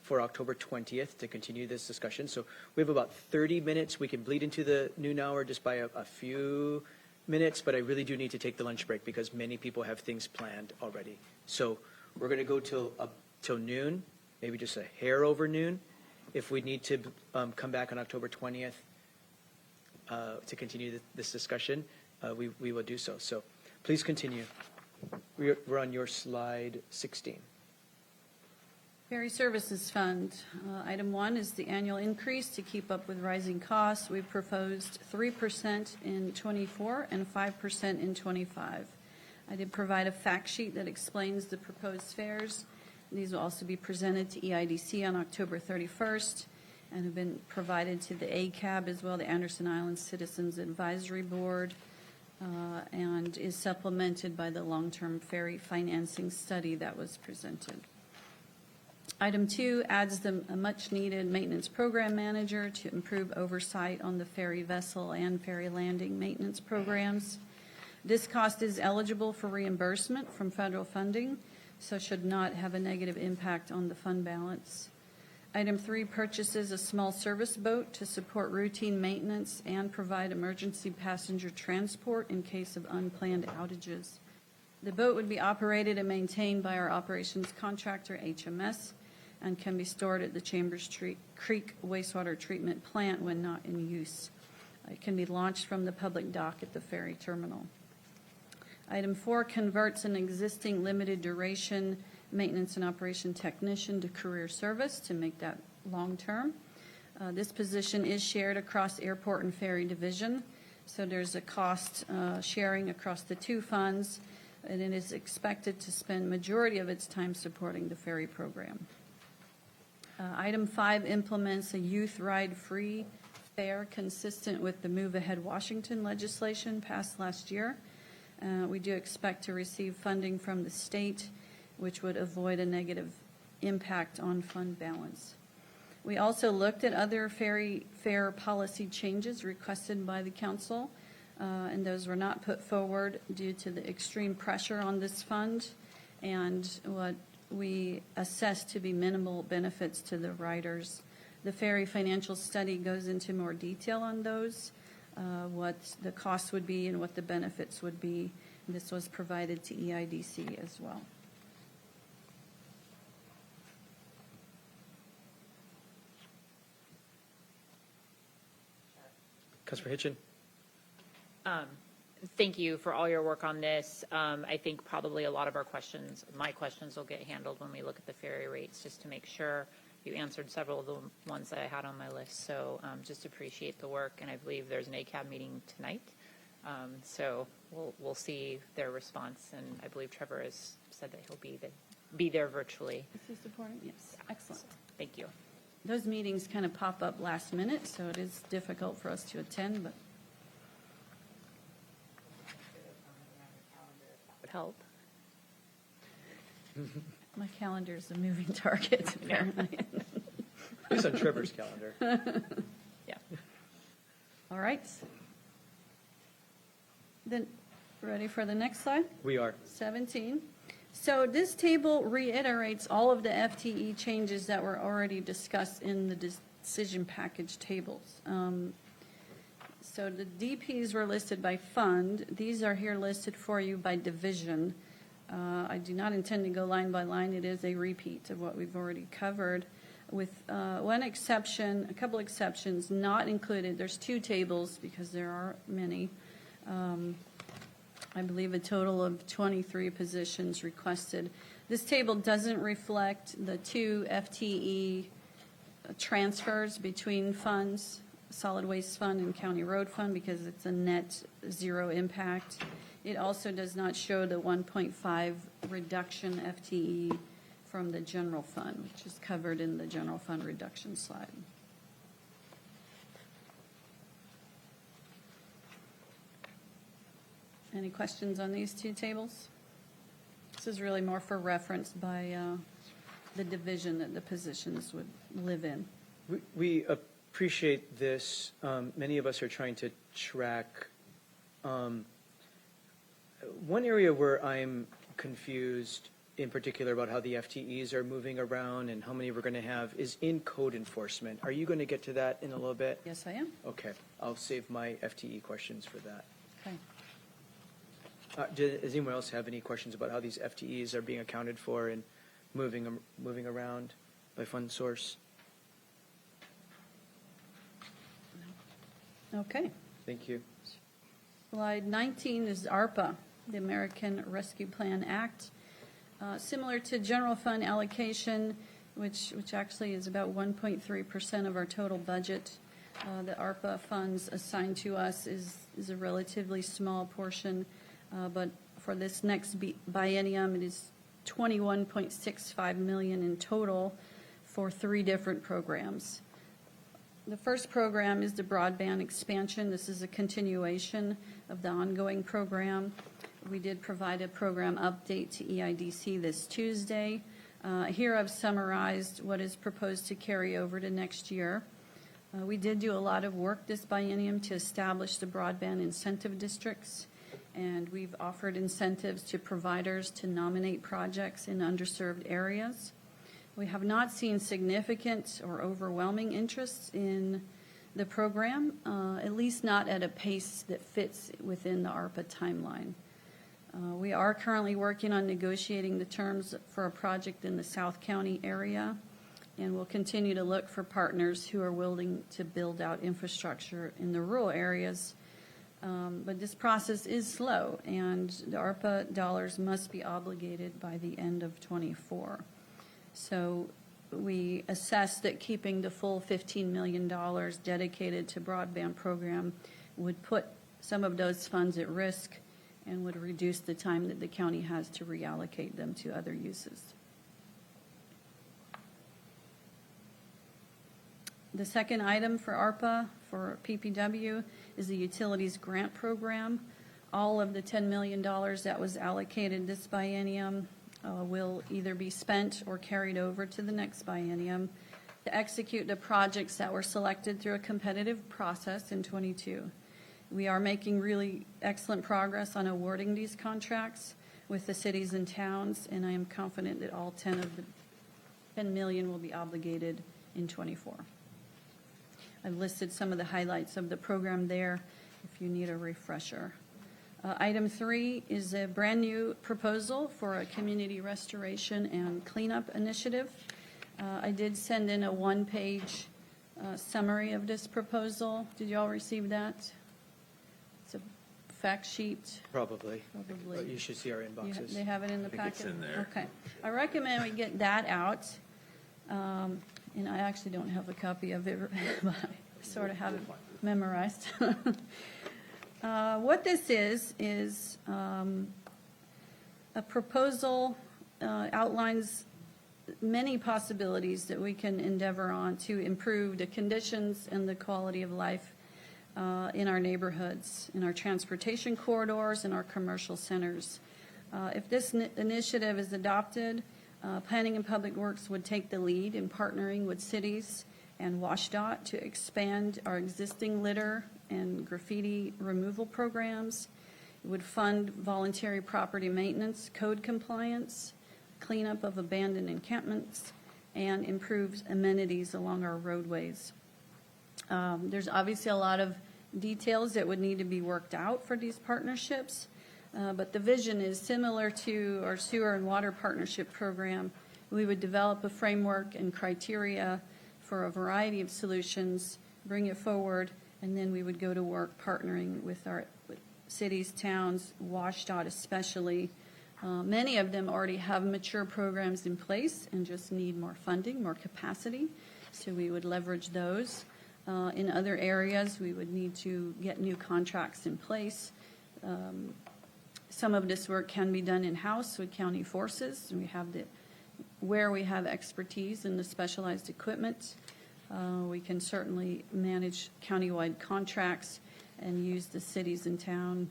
for October 20th to continue this discussion. So we have about 30 minutes. We can bleed into the noon hour just by a few minutes, but I really do need to take the lunch break because many people have things planned already. So we're going to go till noon, maybe just a hair over noon. If we need to come back on October 20th to continue this discussion, we will do so. So please continue. We're on your slide 16. Ferry Services Fund. Item 1 is the annual increase to keep up with rising costs. We proposed 3% in '24 and 5% in '25. I did provide a fact sheet that explains the proposed fares. These will also be presented to EIDC on October 31st and have been provided to the ACAB as well, the Anderson Island Citizens Advisory Board, and is supplemented by the long-term ferry financing study that was presented. Item 2 adds a much-needed maintenance program manager to improve oversight on the ferry vessel and ferry landing maintenance programs. This cost is eligible for reimbursement from federal funding, so should not have a negative impact on the fund balance. Item 3 purchases a small service boat to support routine maintenance and provide emergency passenger transport in case of unplanned outages. The boat would be operated and maintained by our operations contractor, HMS, and can be stored at the Chambers Creek wastewater treatment plant when not in use. It can be launched from the public dock at the ferry terminal. Item 4 converts an existing limited duration maintenance and operation technician to career service to make that long-term. This position is shared across airport and ferry division, so there's a cost sharing across the two funds, and it is expected to spend majority of its time supporting the ferry program. Item 5 implements a youth ride-free fare consistent with the Move Ahead Washington legislation passed last year. We do expect to receive funding from the state, which would avoid a negative impact on fund balance. We also looked at other ferry fare policy changes requested by the council, and those were not put forward due to the extreme pressure on this fund and what we assess to be minimal benefits to the riders. The ferry financial study goes into more detail on those, what the costs would be and what the benefits would be. This was provided to EIDC as well. Councilor Hitchin. Thank you for all your work on this. I think probably a lot of my questions will get handled when we look at the ferry rates, just to make sure. You answered several of the ones that I had on my list, so just appreciate the work, and I believe there's an ACAB meeting tonight. So we'll see their response, and I believe Trevor has said that he'll be there virtually. Is he supporting? Yes, excellent. Thank you. Those meetings kind of pop up last minute, so it is difficult for us to attend, but help. My calendar's a moving target, apparently. It's on Trevor's calendar. Yeah. All right. Then, ready for the next slide? We are. 17. So this table reiterates all of the FTE changes that were already discussed in the decision package tables. So the DPs were listed by fund. These are here listed for you by division. I do not intend to go line by line. It is a repeat of what we've already covered, with one exception, a couple exceptions not included. There's two tables because there are many. I believe a total of 23 positions requested. This table doesn't reflect the two FTE transfers between funds, solid waste fund and county road fund, because it's a net zero impact. It also does not show the 1.5 reduction FTE from the general fund, which is covered in the general fund reduction slide. Any questions on these two tables? This is really more for reference by the division that the positions would live in. We appreciate this. Many of us are trying to track. One area where I'm confused in particular about how the FTEs are moving around and how many we're going to have is in code enforcement. Are you going to get to that in a little bit? Yes, I am. Okay, I'll save my FTE questions for that. Okay. Does anyone else have any questions about how these FTEs are being accounted for and moving around by fund source? Okay. Thank you. Slide 19 is ARPA, the American Rescue Plan Act. Similar to general fund allocation, which actually is about 1.3% of our total budget. The ARPA funds assigned to us is a relatively small portion, but for this next biennium, it is $21.65 million in total for 3 different programs. The first program is the broadband expansion. This is a continuation of the ongoing program. We did provide a program update to EIDC this Tuesday. Here I've summarized what is proposed to carry over to next year. We did do a lot of work this biennium to establish the broadband incentive districts, and we've offered incentives to providers to nominate projects in underserved areas. We have not seen significant or overwhelming interest in the program, at least not at a pace that fits within the ARPA timeline. We are currently working on negotiating the terms for a project in the South County area, and we'll continue to look for partners who are willing to build out infrastructure in the rural areas. But this process is slow, and the ARPA dollars must be obligated by the end of '24. So we assess that keeping the full $15 million dedicated to broadband program would put some of those funds at risk and would reduce the time that the county has to reallocate them to other uses. The second item for ARPA, for PPW, is the utilities grant program. All of the $10 million that was allocated this biennium will either be spent or carried over to the next biennium to execute the projects that were selected through a competitive process in '22. We are making really excellent progress on awarding these contracts with the cities and towns, and I am confident that all 10 of the $10 million will be obligated in '24. I've listed some of the highlights of the program there if you need a refresher. Item 3 is a brand-new proposal for a community restoration and cleanup initiative. I did send in a one-page summary of this proposal. Did you all receive that? It's a fact sheet. Probably. Probably. But you should see our inboxes. They have it in the I think packet? it's in there. Okay. I recommend we get that out. And I actually don't have a copy of it, but I sort of have it memorized. What this is a proposal, outlines many possibilities that we can endeavor on to improve the conditions and the quality of life in our neighborhoods, in our transportation corridors, in our commercial centers. If this initiative is adopted, Planning and Public Works would take the lead in partnering with cities and WashDOT to expand our existing litter and graffiti removal programs. It would fund voluntary property maintenance, code compliance, cleanup of abandoned encampments, and improves amenities along our roadways. There's obviously a lot of details that would need to be worked out for these partnerships, but the vision is similar to our sewer and water partnership program. We would develop a framework and criteria for a variety of solutions, bring it forward, and then we would go to work partnering with our cities, towns, WashDOT especially. Many of them already have mature programs in place and just need more funding, more capacity, so we would leverage those. In other areas, we would need to get new contracts in place. Some of this work can be done in-house with county forces. Where we have expertise in the specialized equipment, we can certainly manage countywide contracts and use the cities and towns'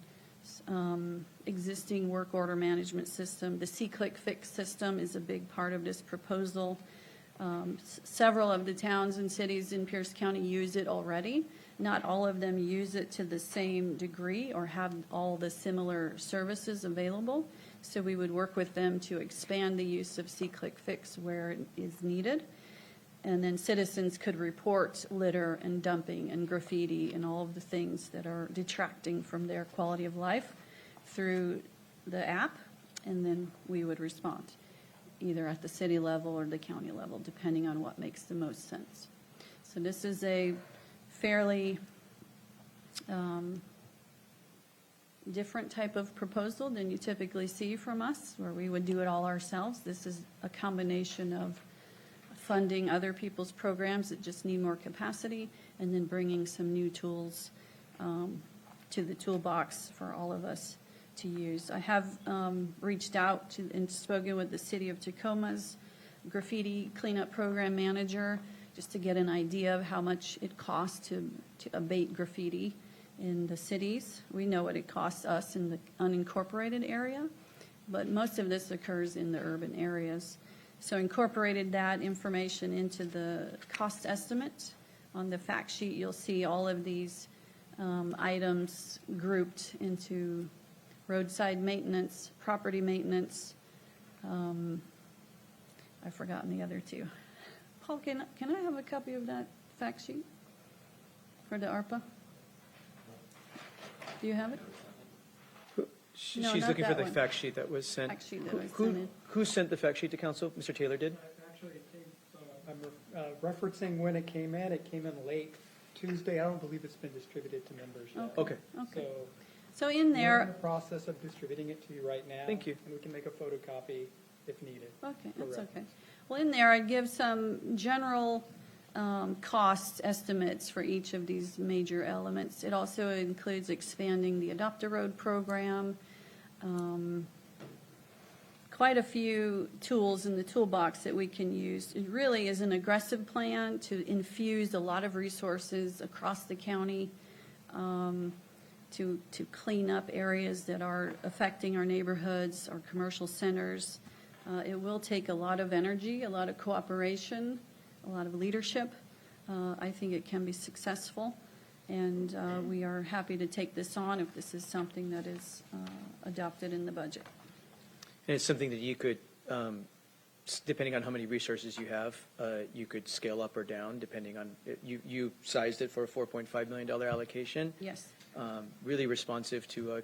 existing work order management system. The C-Click Fix system is a big part of this proposal. Several of the towns and cities in Pierce County use it already. Not all of them use it to the same degree or have all the similar services available. So we would work with them to expand the use of C-Click Fix where it is needed. And then citizens could report litter and dumping and graffiti and all of the things that are detracting from their quality of life through the app, and then we would respond, either at the city level or the county level, depending on what makes the most sense. So this is a fairly different type of proposal than you typically see from us, where we would do it all ourselves. This is a combination of funding other people's programs that just need more capacity, and then bringing some new tools to the toolbox for all of us to use. I have reached out to and spoken with the City of Tacoma's graffiti cleanup program manager just to get an idea of how much it costs to abate graffiti in the cities. We know what it costs us in the unincorporated area, but most of this occurs in the urban areas. So incorporated that information into the cost estimate. On the fact sheet, you'll see all of these items grouped into roadside maintenance, property maintenance. I've forgotten the other two. Paul, can I have a copy of that fact sheet for the ARPA? Do you have it? No, She's not looking for that the one. fact sheet that was sent. Fact sheet that was sent in. Who sent the fact sheet to council? Mr. Taylor did? Actually, I'm referencing when it came in. It came in late Tuesday. I don't believe it's been distributed to members yet. Okay. Okay. So So in we're in the there, process of distributing it to you right now. Thank you. And we can make a photocopy if needed. okay, that's Correct. okay. Well, in there, I give some general cost estimates for each of these major elements. It also includes expanding the Adopt a Road program, quite a few tools in the toolbox that we can use. It really is an aggressive plan to infuse a lot of resources across the county to clean up areas that are affecting our neighborhoods, our commercial centers. It will take a lot of energy, a lot of cooperation, a lot of leadership. I think it can be successful, and we are happy to take this on if this is something that is adopted in the budget. And it's something that you could, depending on how many resources you have, you could scale up or down depending on, you sized it for a $4.5 million allocation. Yes. Really responsive to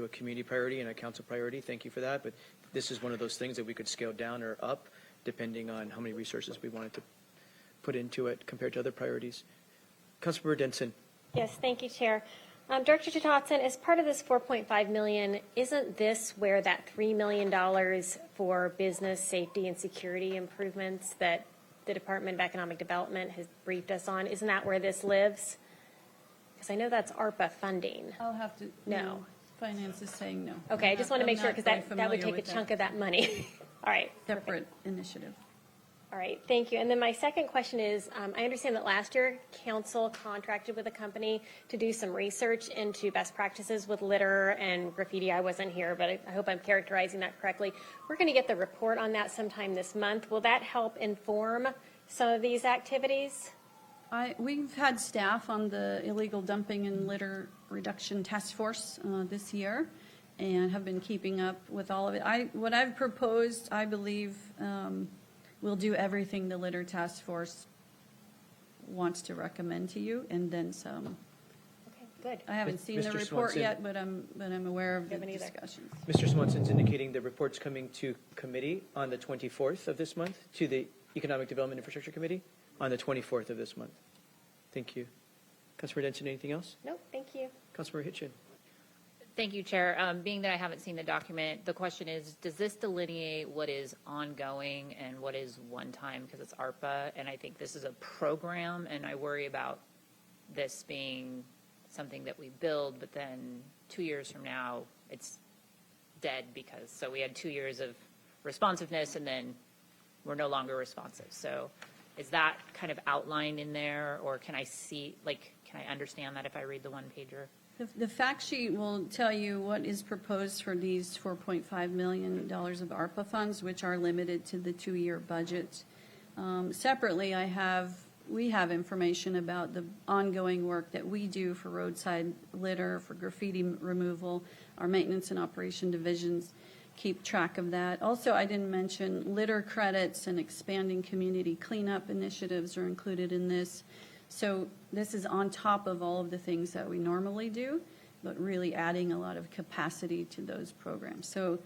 a community priority and a council priority. Thank you for that. But this is one of those things that we could scale down or up depending on how many resources we wanted to put into it compared to other priorities. Councilmember Denson. Yes, thank you, Chair. Director Totson, as part of this $4.5 million, isn't this where that $3 million for business safety and security improvements that the Department of Economic Development has briefed us on, isn't that where this lives? Because I know that's ARPA funding. I'll have to. No. Finance is saying no. Okay, I just want to I'm make sure, not because very that would familiar take a with chunk of that money. All right. Separate initiative. All right, thank you. And then my second question is, I understand that last year, council contracted with a company to do some research into best practices with litter and graffiti. I wasn't here, but I hope I'm characterizing that correctly. We're going to get the report on that sometime this month. Will that help inform some of these activities? We've had staff on the illegal dumping and litter reduction task force this year and have been keeping up with all of it. What I've proposed, I believe, we'll do everything the litter task force wants to recommend to you, and then some. Okay, good. I haven't seen the Mr. report Swanson. yet, but I'm aware of the Haven't either. discussions. Mr. Swanson's indicating the report's coming to committee on the 24th of this month, to the Economic Development Infrastructure Committee on the 24th of this month. Thank you. Councilmember Denson, anything else? Nope, thank you. Councilmember Hitchin. Thank you, Chair. Being that I haven't seen the document, the question is, does this delineate what is ongoing and what is one-time, because it's ARPA, and I think this is a program, and I worry about this being something that we build, but then 2 years from now, it's dead because, so we had 2 years of responsiveness, and then we're no longer responsive. So is that kind of outlined in there, or can I see, like, can I understand that if I read the one-pager? The fact sheet will tell you what is proposed for these $4.5 million of ARPA funds, which are limited to the 2-year budget. Separately, we have information about the ongoing work that we do for roadside litter, for graffiti removal. Our maintenance and operation divisions keep track of that. Also, I didn't mention litter credits and expanding community cleanup initiatives are included in this. So this is on top of all of the things that we normally do, but really adding a lot of capacity to those programs. So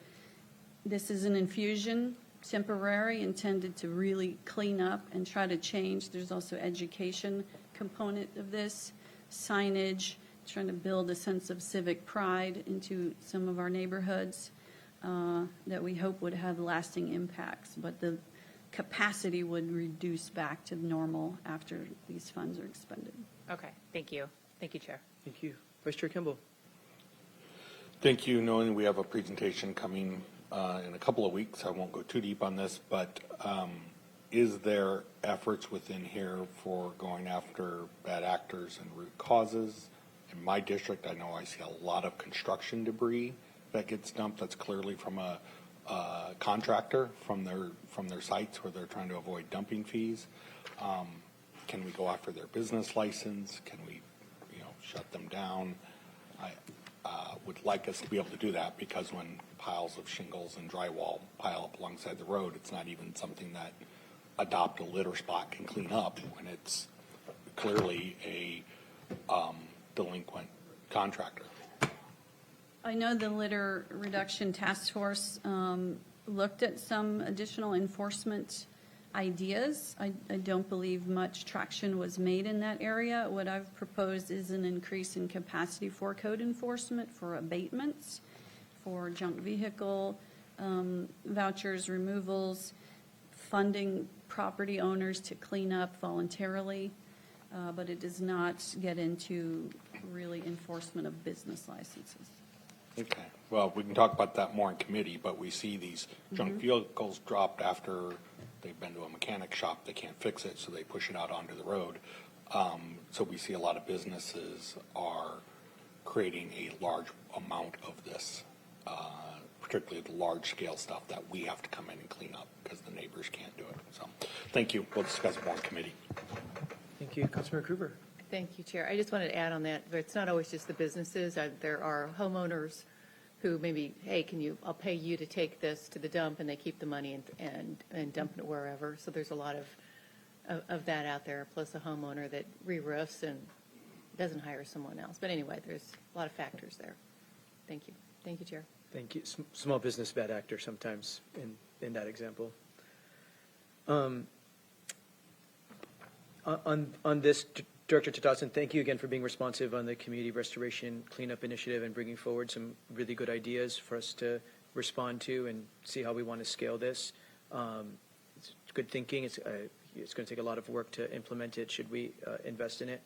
this is an infusion, temporary, intended to really clean up and try to change. There's also education component of this, signage, trying to build a sense of civic pride into some of our neighborhoods that we hope would have lasting impacts. But the capacity would reduce back to normal after these funds are expended. Okay, thank you. Thank you, Chair. Thank you. Vice Chair Kimball. Thank you. Knowing we have a presentation coming in a couple of weeks, I won't go too deep on this, but is there efforts within here for going after bad actors and root causes? In my district, I know I see a lot of construction debris that gets dumped that's clearly from a contractor from their sites where they're trying to avoid dumping fees. Can we go after their business license? Can we, shut them down? I would like us to be able to do that, because when piles of shingles and drywall pile up alongside the road, it's not even something that Adopt a Litter Spot can clean up when it's clearly a delinquent contractor. I know the litter reduction task force looked at some additional enforcement ideas. I don't believe much traction was made in that area. What I've proposed is an increase in capacity for code enforcement, for abatements, for junk vehicle vouchers, removals, funding property owners to clean up voluntarily, but it does not get into really enforcement of business licenses. Okay, well, we can talk about that more in committee, but we see these junk vehicles dropped after they've been to a mechanic shop, they can't fix it, so they push it out onto the road. So we see a lot of businesses are creating a large amount of this, particularly the large scale stuff that we have to come in and clean up because the neighbors can't do it. So, thank you, we'll discuss it more in committee. Thank you. Councilmember Krueger. Thank you, Chair. I just wanted to add on that, but it's not always just the businesses. There are homeowners who maybe, hey, I'll pay you to take this to the dump, and they keep the money and dump it wherever. So there's a lot of that out there, plus a homeowner that re-roofs and doesn't hire someone else. But anyway, there's a lot of factors there. Thank you. Thank you, Chair. Thank you. Small business bad actor sometimes in that example. On this, Director Tadotson, thank you again for being responsive on the community restoration cleanup initiative and bringing forward some really good ideas for us to respond to and see how we want to scale this. It's good thinking. It's going to take a lot of work to implement it should we invest in it.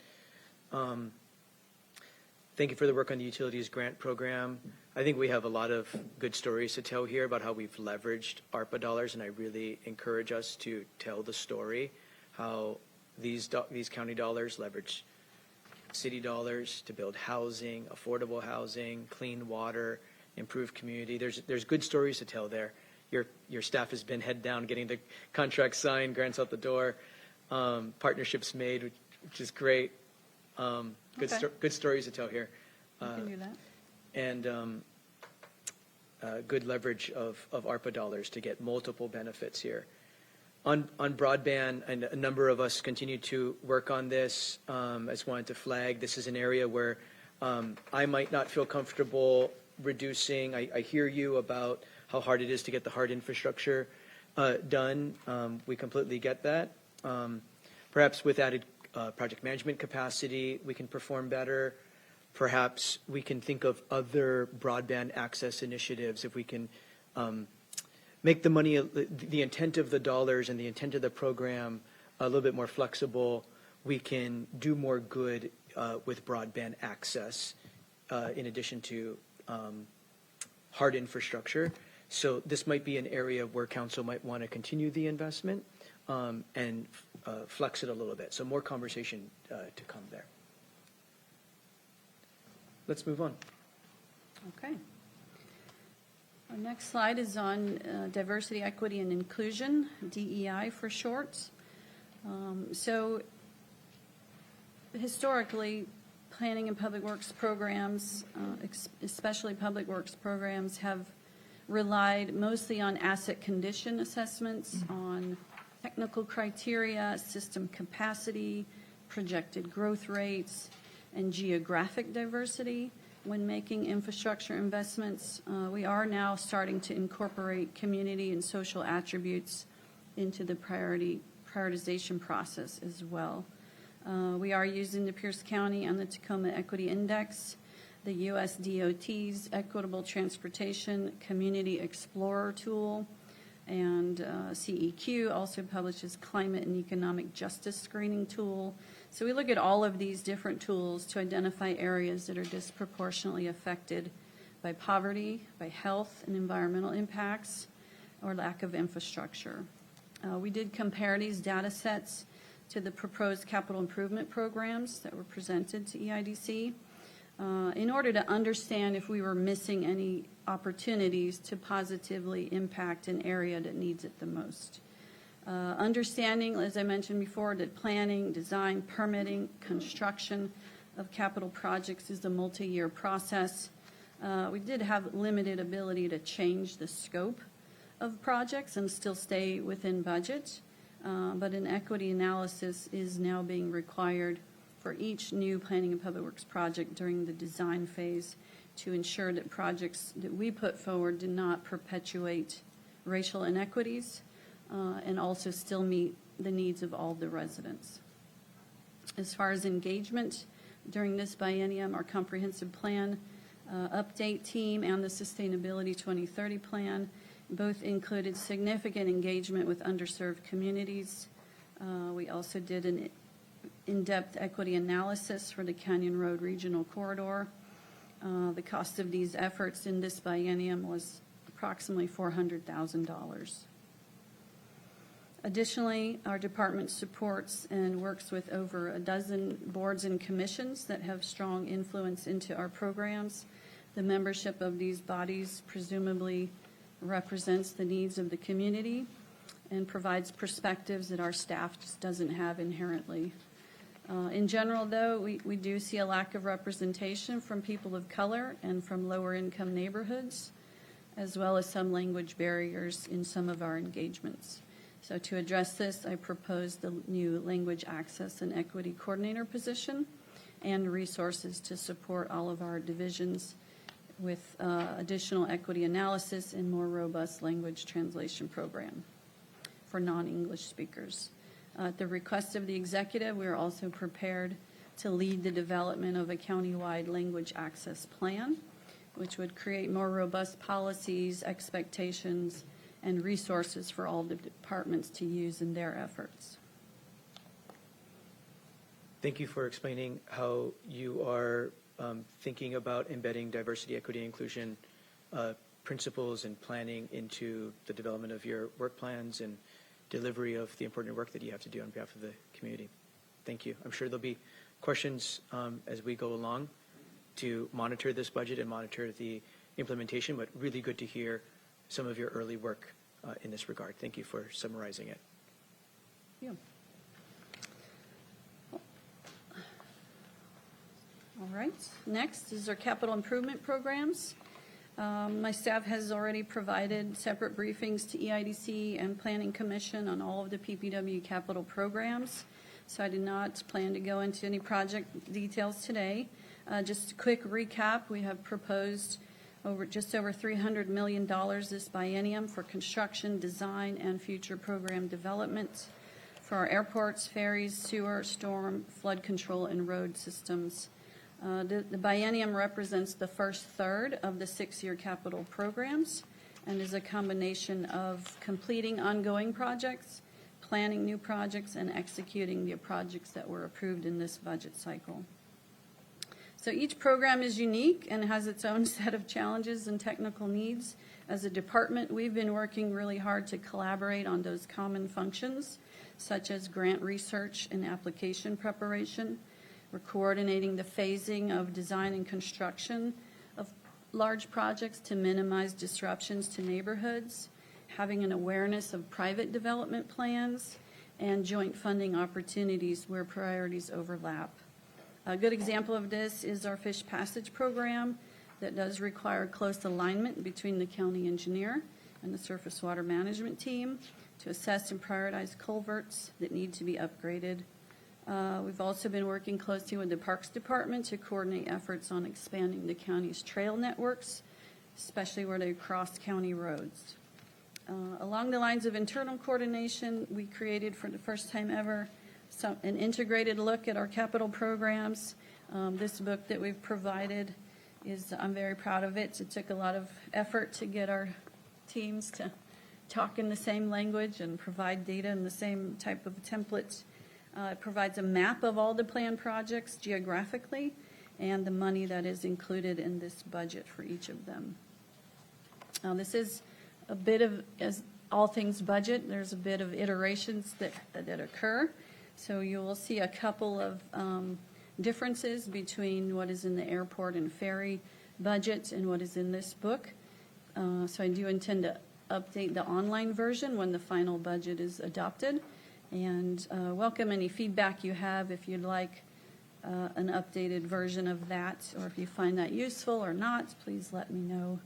Thank you for the work on the utilities grant program. I think we have a lot of good stories to tell here about how we've leveraged ARPA dollars, and I really encourage us to tell the story, how these county dollars leverage city dollars to build housing, affordable housing, clean water, improve community. There's good stories to tell there. Your staff has been head down getting the contracts signed, grants out the door, partnerships made, which is great. Okay. Good stories to tell here. We can do that. And good leverage of ARPA dollars to get multiple benefits here. On broadband, and a number of us continue to work on this. I just wanted to flag, this is an area where I might not feel comfortable reducing. I hear you about how hard it is to get the hard infrastructure done. We completely get that. Perhaps with added project management capacity, we can perform better. Perhaps we can think of other broadband access initiatives if we can make the money, the intent of the dollars and the intent of the program a little bit more flexible. We can do more good with broadband access in addition to hard infrastructure. So this might be an area where council might want to continue the investment and flex it a little bit. So more conversation to come there. Let's move on. Okay. Our next slide is on diversity, equity, and inclusion, DEI for short. So historically, planning and public works programs, especially public works programs, have relied mostly on asset condition assessments, on technical criteria, system capacity, projected growth rates, and geographic diversity when making infrastructure investments. We are now starting to incorporate community and social attributes into the prioritization process as well. We are using the Pierce County and the Tacoma Equity Index, the U.S. DOT's Equitable Transportation Community Explorer tool, and CEQ also publishes Climate and Economic Justice Screening tool. So we look at all of these different tools to identify areas that are disproportionately affected by poverty, by health and environmental impacts, or lack of infrastructure. We did compare these data sets to the proposed capital improvement programs that were presented to EIDC in order to understand if we were missing any opportunities to positively impact an area that needs it the most. Understanding, as I mentioned before, that planning, design, permitting, construction of capital projects is a multi-year process. We did have limited ability to change the scope of projects and still stay within budget, but an equity analysis is now being required for each new planning and public works project during the design phase to ensure that projects that we put forward do not perpetuate racial inequities and also still meet the needs of all the residents. As far as engagement, during this biennium, our comprehensive plan update team and the Sustainability 2030 plan both included significant engagement with underserved communities. We also did an in-depth equity analysis for the Canyon Road Regional Corridor. The cost of these efforts in this biennium was approximately $400,000. Additionally, our department supports and works with over a dozen boards and commissions that have strong influence into our programs. The membership of these bodies presumably represents the needs of the community and provides perspectives that our staff just doesn't have inherently. In general, though, we do see a lack of representation from people of color and from lower income neighborhoods, as well as some language barriers in some of our engagements. So to address this, I proposed the new Language Access and Equity Coordinator position and resources to support all of our divisions with additional equity analysis and more robust language translation program for non-English speakers. At the request of the executive, we are also prepared to lead the development of a countywide language access plan, which would create more robust policies, expectations, and resources for all the departments to use in their efforts. Thank you for explaining how you are thinking about embedding diversity, equity, inclusion principles and planning into the development of your work plans and delivery of the important work that you have to do on behalf of the community. Thank you. I'm sure there'll be questions as we go along to monitor this budget and monitor the implementation, but really good to hear some of your early work in this regard. Thank you for summarizing it. Yeah. All right, next is our capital improvement programs. My staff has already provided separate briefings to EIDC and Planning Commission on all of the PPW capital programs, so I do not plan to go into any project details today. Just a quick recap, we have proposed just over $300 million this biennium for construction, design, and future program development for our airports, ferries, sewer, storm, flood control, and road systems. The biennium represents the first third of the 6-year capital programs and is a combination of completing ongoing projects, planning new projects, and executing the projects that were approved in this budget cycle. So each program is unique and has its own set of challenges and technical needs. As a department, we've been working really hard to collaborate on those common functions, such as grant research and application preparation. We're coordinating the phasing of design and construction of large projects to minimize disruptions to neighborhoods, having an awareness of private development plans, and joint funding opportunities where priorities overlap. A good example of this is our Fish Passage program that does require close alignment between the county engineer and the surface water management team to assess and prioritize culverts that need to be upgraded. We've also been working closely with the Parks Department to coordinate efforts on expanding the county's trail networks, especially where they cross county roads. Along the lines of internal coordination, we created for the first time ever an integrated look at our capital programs. This book that we've provided I'm very proud of it. It took a lot of effort to get our teams to talk in the same language and provide data in the same type of templates. It provides a map of all the planned projects geographically and the money that is included in this budget for each of them. This is a bit of, as all things budget, there's a bit of iterations that occur. So you will see a couple of differences between what is in the airport and ferry budgets and what is in this book. So I do intend to update the online version when the final budget is adopted, and welcome any feedback you have if you'd like an updated version of that, or if you find that useful or not, please let me know.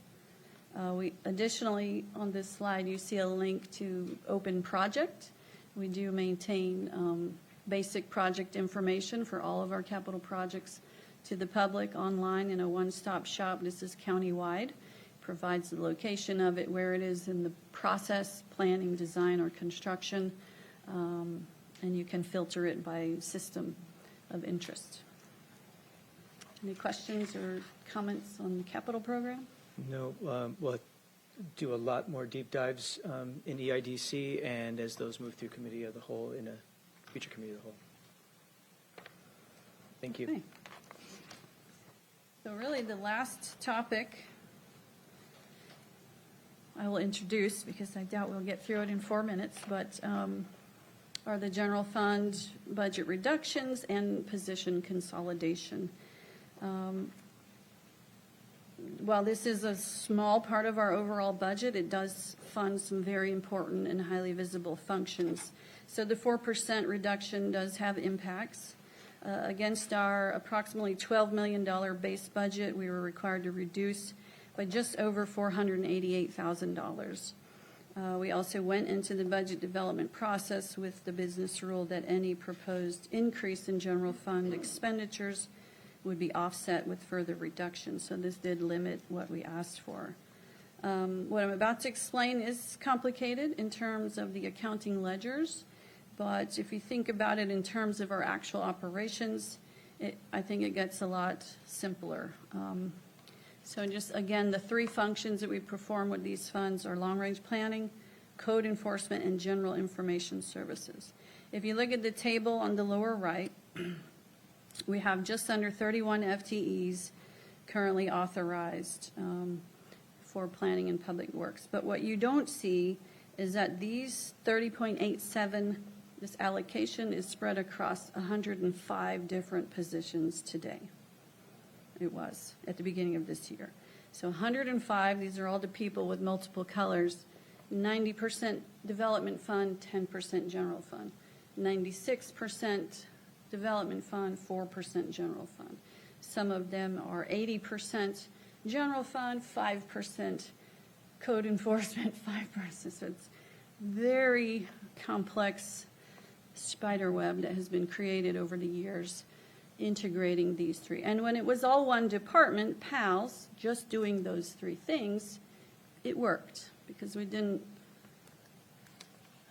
Additionally, on this slide, you see a link to Open Project. We do maintain basic project information for all of our capital projects to the public online in a one-stop shop. This is countywide. Provides the location of it, where it is in the process, planning, design, or construction, and you can filter it by system of interest. Any questions or comments on the capital program? No, we'll do a lot more deep dives in EIDC and as those move through committee of the whole in a future committee of the whole. Thank you. Okay. So really the last topic I will introduce, because I doubt we'll get through it in 4 minutes, but are the general fund budget reductions and position consolidation. While this is a small part of our overall budget, it does fund some very important and highly visible functions. So the 4% reduction does have impacts. Against our approximately $12 million base budget, we were required to reduce by just over $488,000. We also went into the budget development process with the business rule that any proposed increase in general fund expenditures would be offset with further reductions. So this did limit what we asked for. What I'm about to explain is complicated in terms of the accounting ledgers, but if you think about it in terms of our actual operations, I think it gets a lot simpler. So just, again, the 3 functions that we perform with these funds are long-range planning, code enforcement, and general information services. If you look at the table on the lower right, We have just under 31 FTEs currently authorized for planning and public works. But what you don't see is that these 30.87, this allocation is spread across 105 different positions today. It was at the beginning of this year. So 105, these are all the people with multiple colors. 90% development fund, 10% general fund. 96% development fund, 4% general fund. Some of them are 80% general fund, 5% code enforcement, 5%. So it's very complex spider web that has been created over the years integrating these three. And when it was all one department, PALS, just doing those three things, it worked because we didn't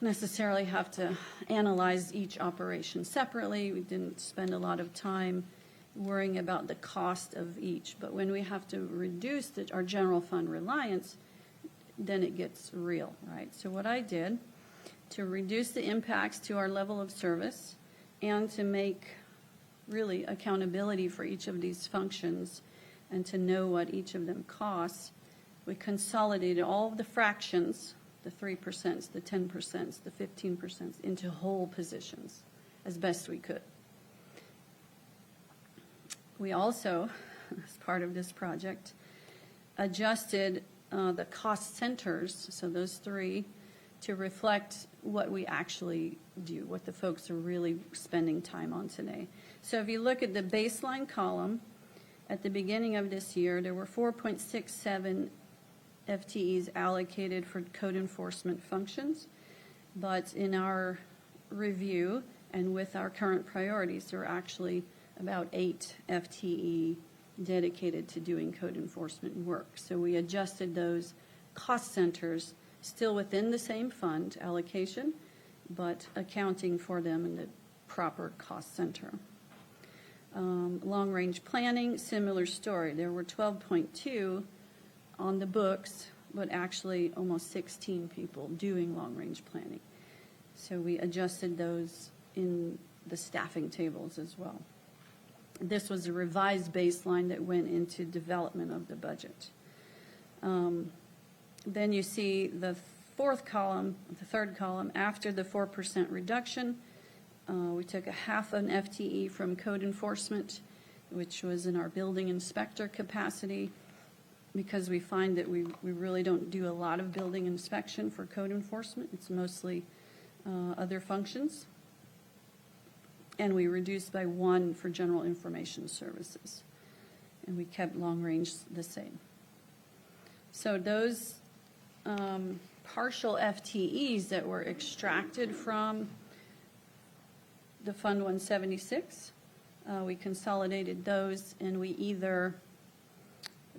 necessarily have to analyze each operation separately. We didn't spend a lot of time worrying about the cost of each. But when we have to reduce our general fund reliance, then it gets real, right? So what I did to reduce the impacts to our level of service and to make really accountability for each of these functions and to know what each of them costs, we consolidated all of the fractions, the 3%, the 10%, the 15% into whole positions as best we could. We also, as part of this project, adjusted the cost centers, so those three, to reflect what we actually do, what the folks are really spending time on today. So if you look at the baseline column, at the beginning of this year, there were 4.67 FTEs allocated for code enforcement functions, but in our review and with our current priorities, there are actually about 8 FTE dedicated to doing code enforcement work. So we adjusted those cost centers still within the same fund allocation, but accounting for them in the proper cost center. Long-range planning, similar story. There were 12.2 on the books, but actually almost 16 people doing long-range planning. So we adjusted those in the staffing tables as well. This was a revised baseline that went into development of the budget. Then you see the third column, after the 4% reduction, we took a half an FTE from code enforcement, which was in our building inspector capacity, because we find that we really don't do a lot of building inspection for code enforcement. It's mostly other functions. And we reduced by 1 for general information services. And we kept long range the same. So those partial FTEs that were extracted from the Fund 176, we consolidated those and we either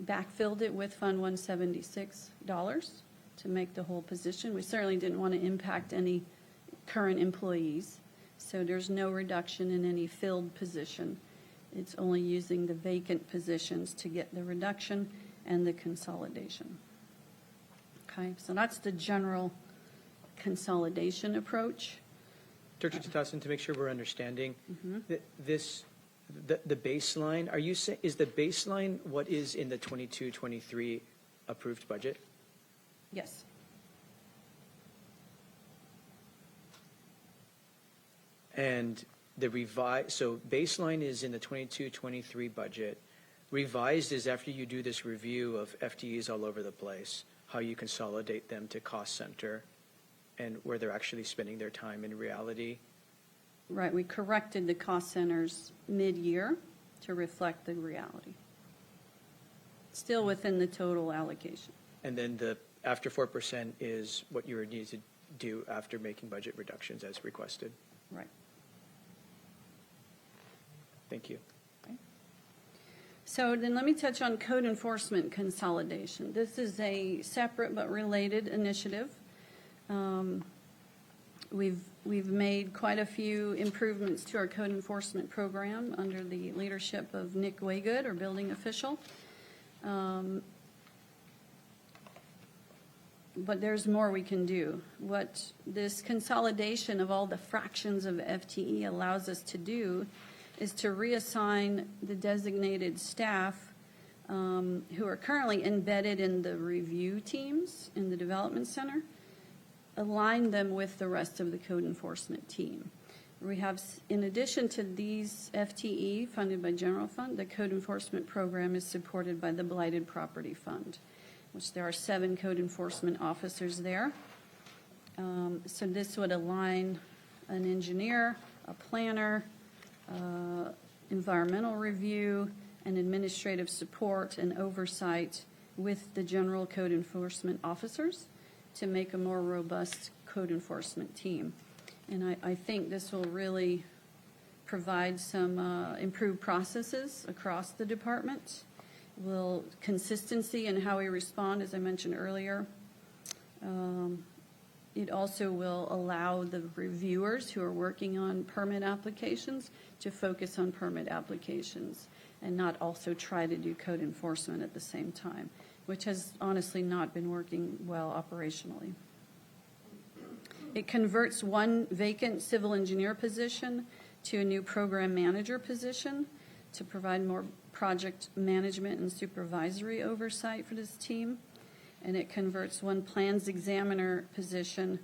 backfilled it with Fund 176 dollars to make the whole position. We certainly didn't want to impact any current employees, so there's no reduction in any filled position. It's only using the vacant positions to get the reduction and the consolidation. Okay, so that's the general consolidation approach. Dr. Tathasan, to make sure we're understanding, the baseline, are you saying, is the baseline what is in the 22-23 approved budget? Yes. And so baseline is in the 22-23 budget. Revised is after you do this review of FTEs all over the place, how you consolidate them to cost center and where they're actually spending their time in reality. Right, we corrected the cost centers mid-year to reflect the reality. Still within the total allocation. And then the after 4% is what you would need to do after making budget reductions as requested. Right. Thank you. So then let me touch on code enforcement consolidation. This is a separate but related initiative. We've made quite a few improvements to our code enforcement program under the leadership of Nick Waygood, our building official. But there's more we can do. What this consolidation of all the fractions of FTE allows us to do is to reassign the designated staff who are currently embedded in the review teams in the Development Center, align them with the rest of the code enforcement team. We have, in addition to these FTE funded by general fund, the code enforcement program is supported by the Blighted Property Fund, which there are 7 code enforcement officers there. So this would align an engineer, a planner, environmental review, and administrative support and oversight with the general code enforcement officers to make a more robust code enforcement team. And I think this will really provide some improved processes across the department, will consistency in how we respond, as I mentioned earlier. It also will allow the reviewers who are working on permit applications to focus on permit applications and not also try to do code enforcement at the same time, which has honestly not been working well operationally. It converts one vacant civil engineer position to a new program manager position to provide more project management and supervisory oversight for this team. And it converts one plans examiner position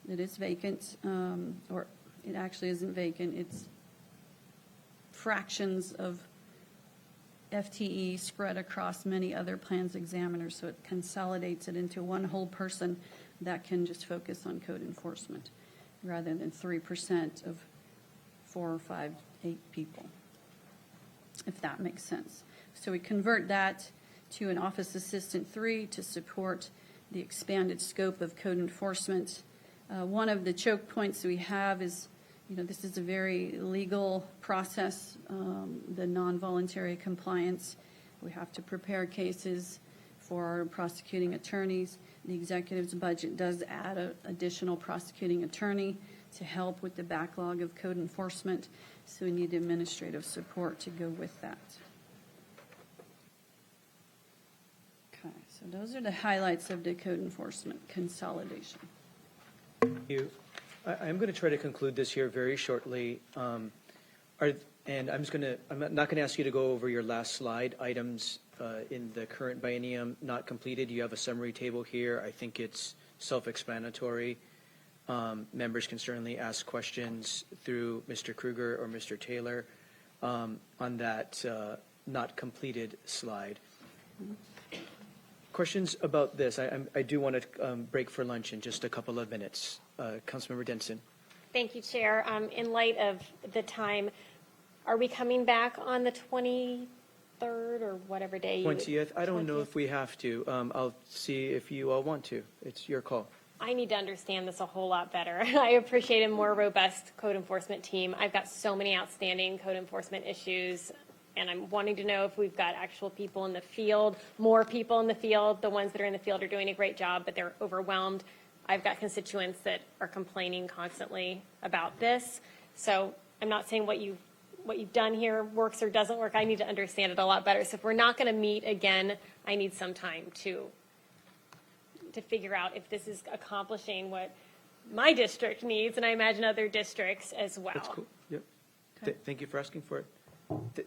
that is vacant, or it actually isn't vacant, it's fractions of FTE spread across many other plans examiners, so it consolidates it into one whole person that can just focus on code enforcement rather than 3% of 4 or 5, 8 people, if that makes sense. So we convert that to an office assistant 3 to support the expanded scope of code enforcement. One of the choke points we have is, this is a very legal process, the non-voluntary compliance. We have to prepare cases for our prosecuting attorneys. The executive's budget does add an additional prosecuting attorney to help with the backlog of code enforcement, so we need administrative support to go with that. Okay, so those are the highlights of the code enforcement consolidation. Thank you. I'm going to try to conclude this here very shortly. And I'm not going to ask you to go over your last slide items in the current biennium not completed. You have a summary table here. I think it's self-explanatory. Members can certainly ask questions through Mr. Kruger or Mr. Taylor on that not completed slide. Questions about this? I do want to break for lunch in just a couple of minutes. Councilmember Denson. Thank you, Chair. In light of the time, are we coming back on the 23rd or whatever day? 20th? I don't know if we have to. I'll see if you all want to. It's your call. I need to understand this a whole lot better. I appreciate a more robust code enforcement team. I've got so many outstanding code enforcement issues, and I'm wanting to know if we've got actual people in the field, more people in the field. The ones that are in the field are doing a great job, but they're overwhelmed. I've got constituents that are complaining constantly about this. So I'm not saying what you've done here works or doesn't work. I need to understand it a lot better. So if we're not going to meet again, I need some time to figure out if this is accomplishing what my district needs, and I imagine other districts as well. That's cool. Yep. Thank you for asking for it.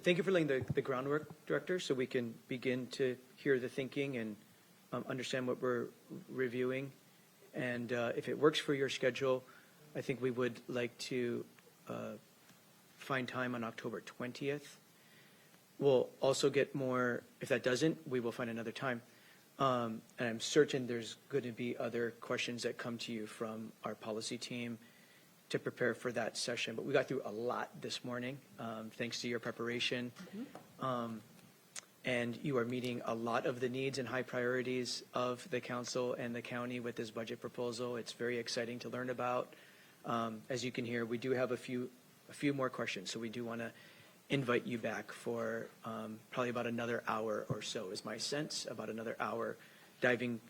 Thank you for laying the groundwork, Director, so we can begin to hear the thinking and understand what we're reviewing. And if it works for your schedule, I think we would like to find time on October 20th. We'll also get more, if that doesn't, we will find another time. And I'm certain there's going to be other questions that come to you from our policy team to prepare for that session. But we got through a lot this morning, thanks to your preparation. And you are meeting a lot of the needs and high priorities of the council and the county with this budget proposal. It's very exciting to learn about. As you can hear, we do have a few more questions, so we do want to invite you back for probably about another hour or so, is my sense, about another hour, making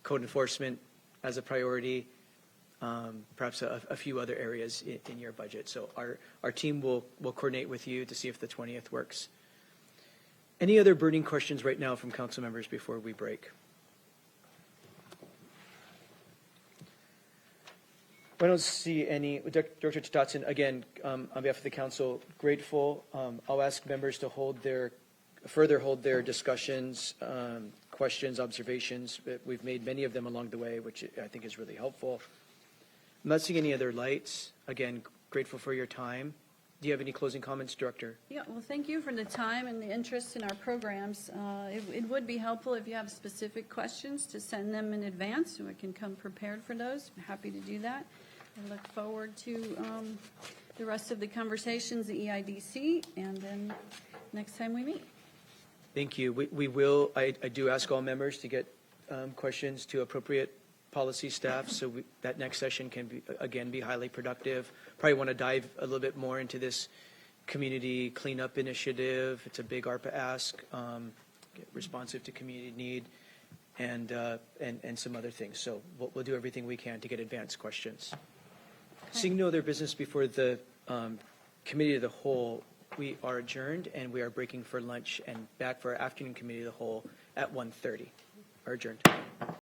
code enforcement as a priority, perhaps a few other areas in your budget. So our team will coordinate with you to see if the 20th works. Any other burning questions right now from council members before we break? I don't see any, Director Dotson, again, on behalf of the council, grateful. I'll ask members to further hold their discussions, questions, observations. We've made many of them along the way, which I think is really helpful. I'm not seeing any other lights. Again, grateful for your time. Do you have any closing comments, Director? Yeah, well, thank you for the time and the interest in our programs. It would be helpful if you have specific questions to send them in advance, so we can come prepared for those. I'm happy to do that. I look forward to the rest of the conversations, the EIDC, and then next time we meet. Thank you. We will, I do ask all members to get questions to appropriate policy staff, so that next session can be, again, be highly productive. Probably want to dive a little bit more into this community cleanup initiative. It's a big ARPA ask, responsive to community need, and some other things. So we'll do everything we can to get advanced questions. Seeing no other business before the committee of the whole, we are adjourned, and we are breaking for lunch and back for our afternoon committee of the whole at 1:30. Are adjourned.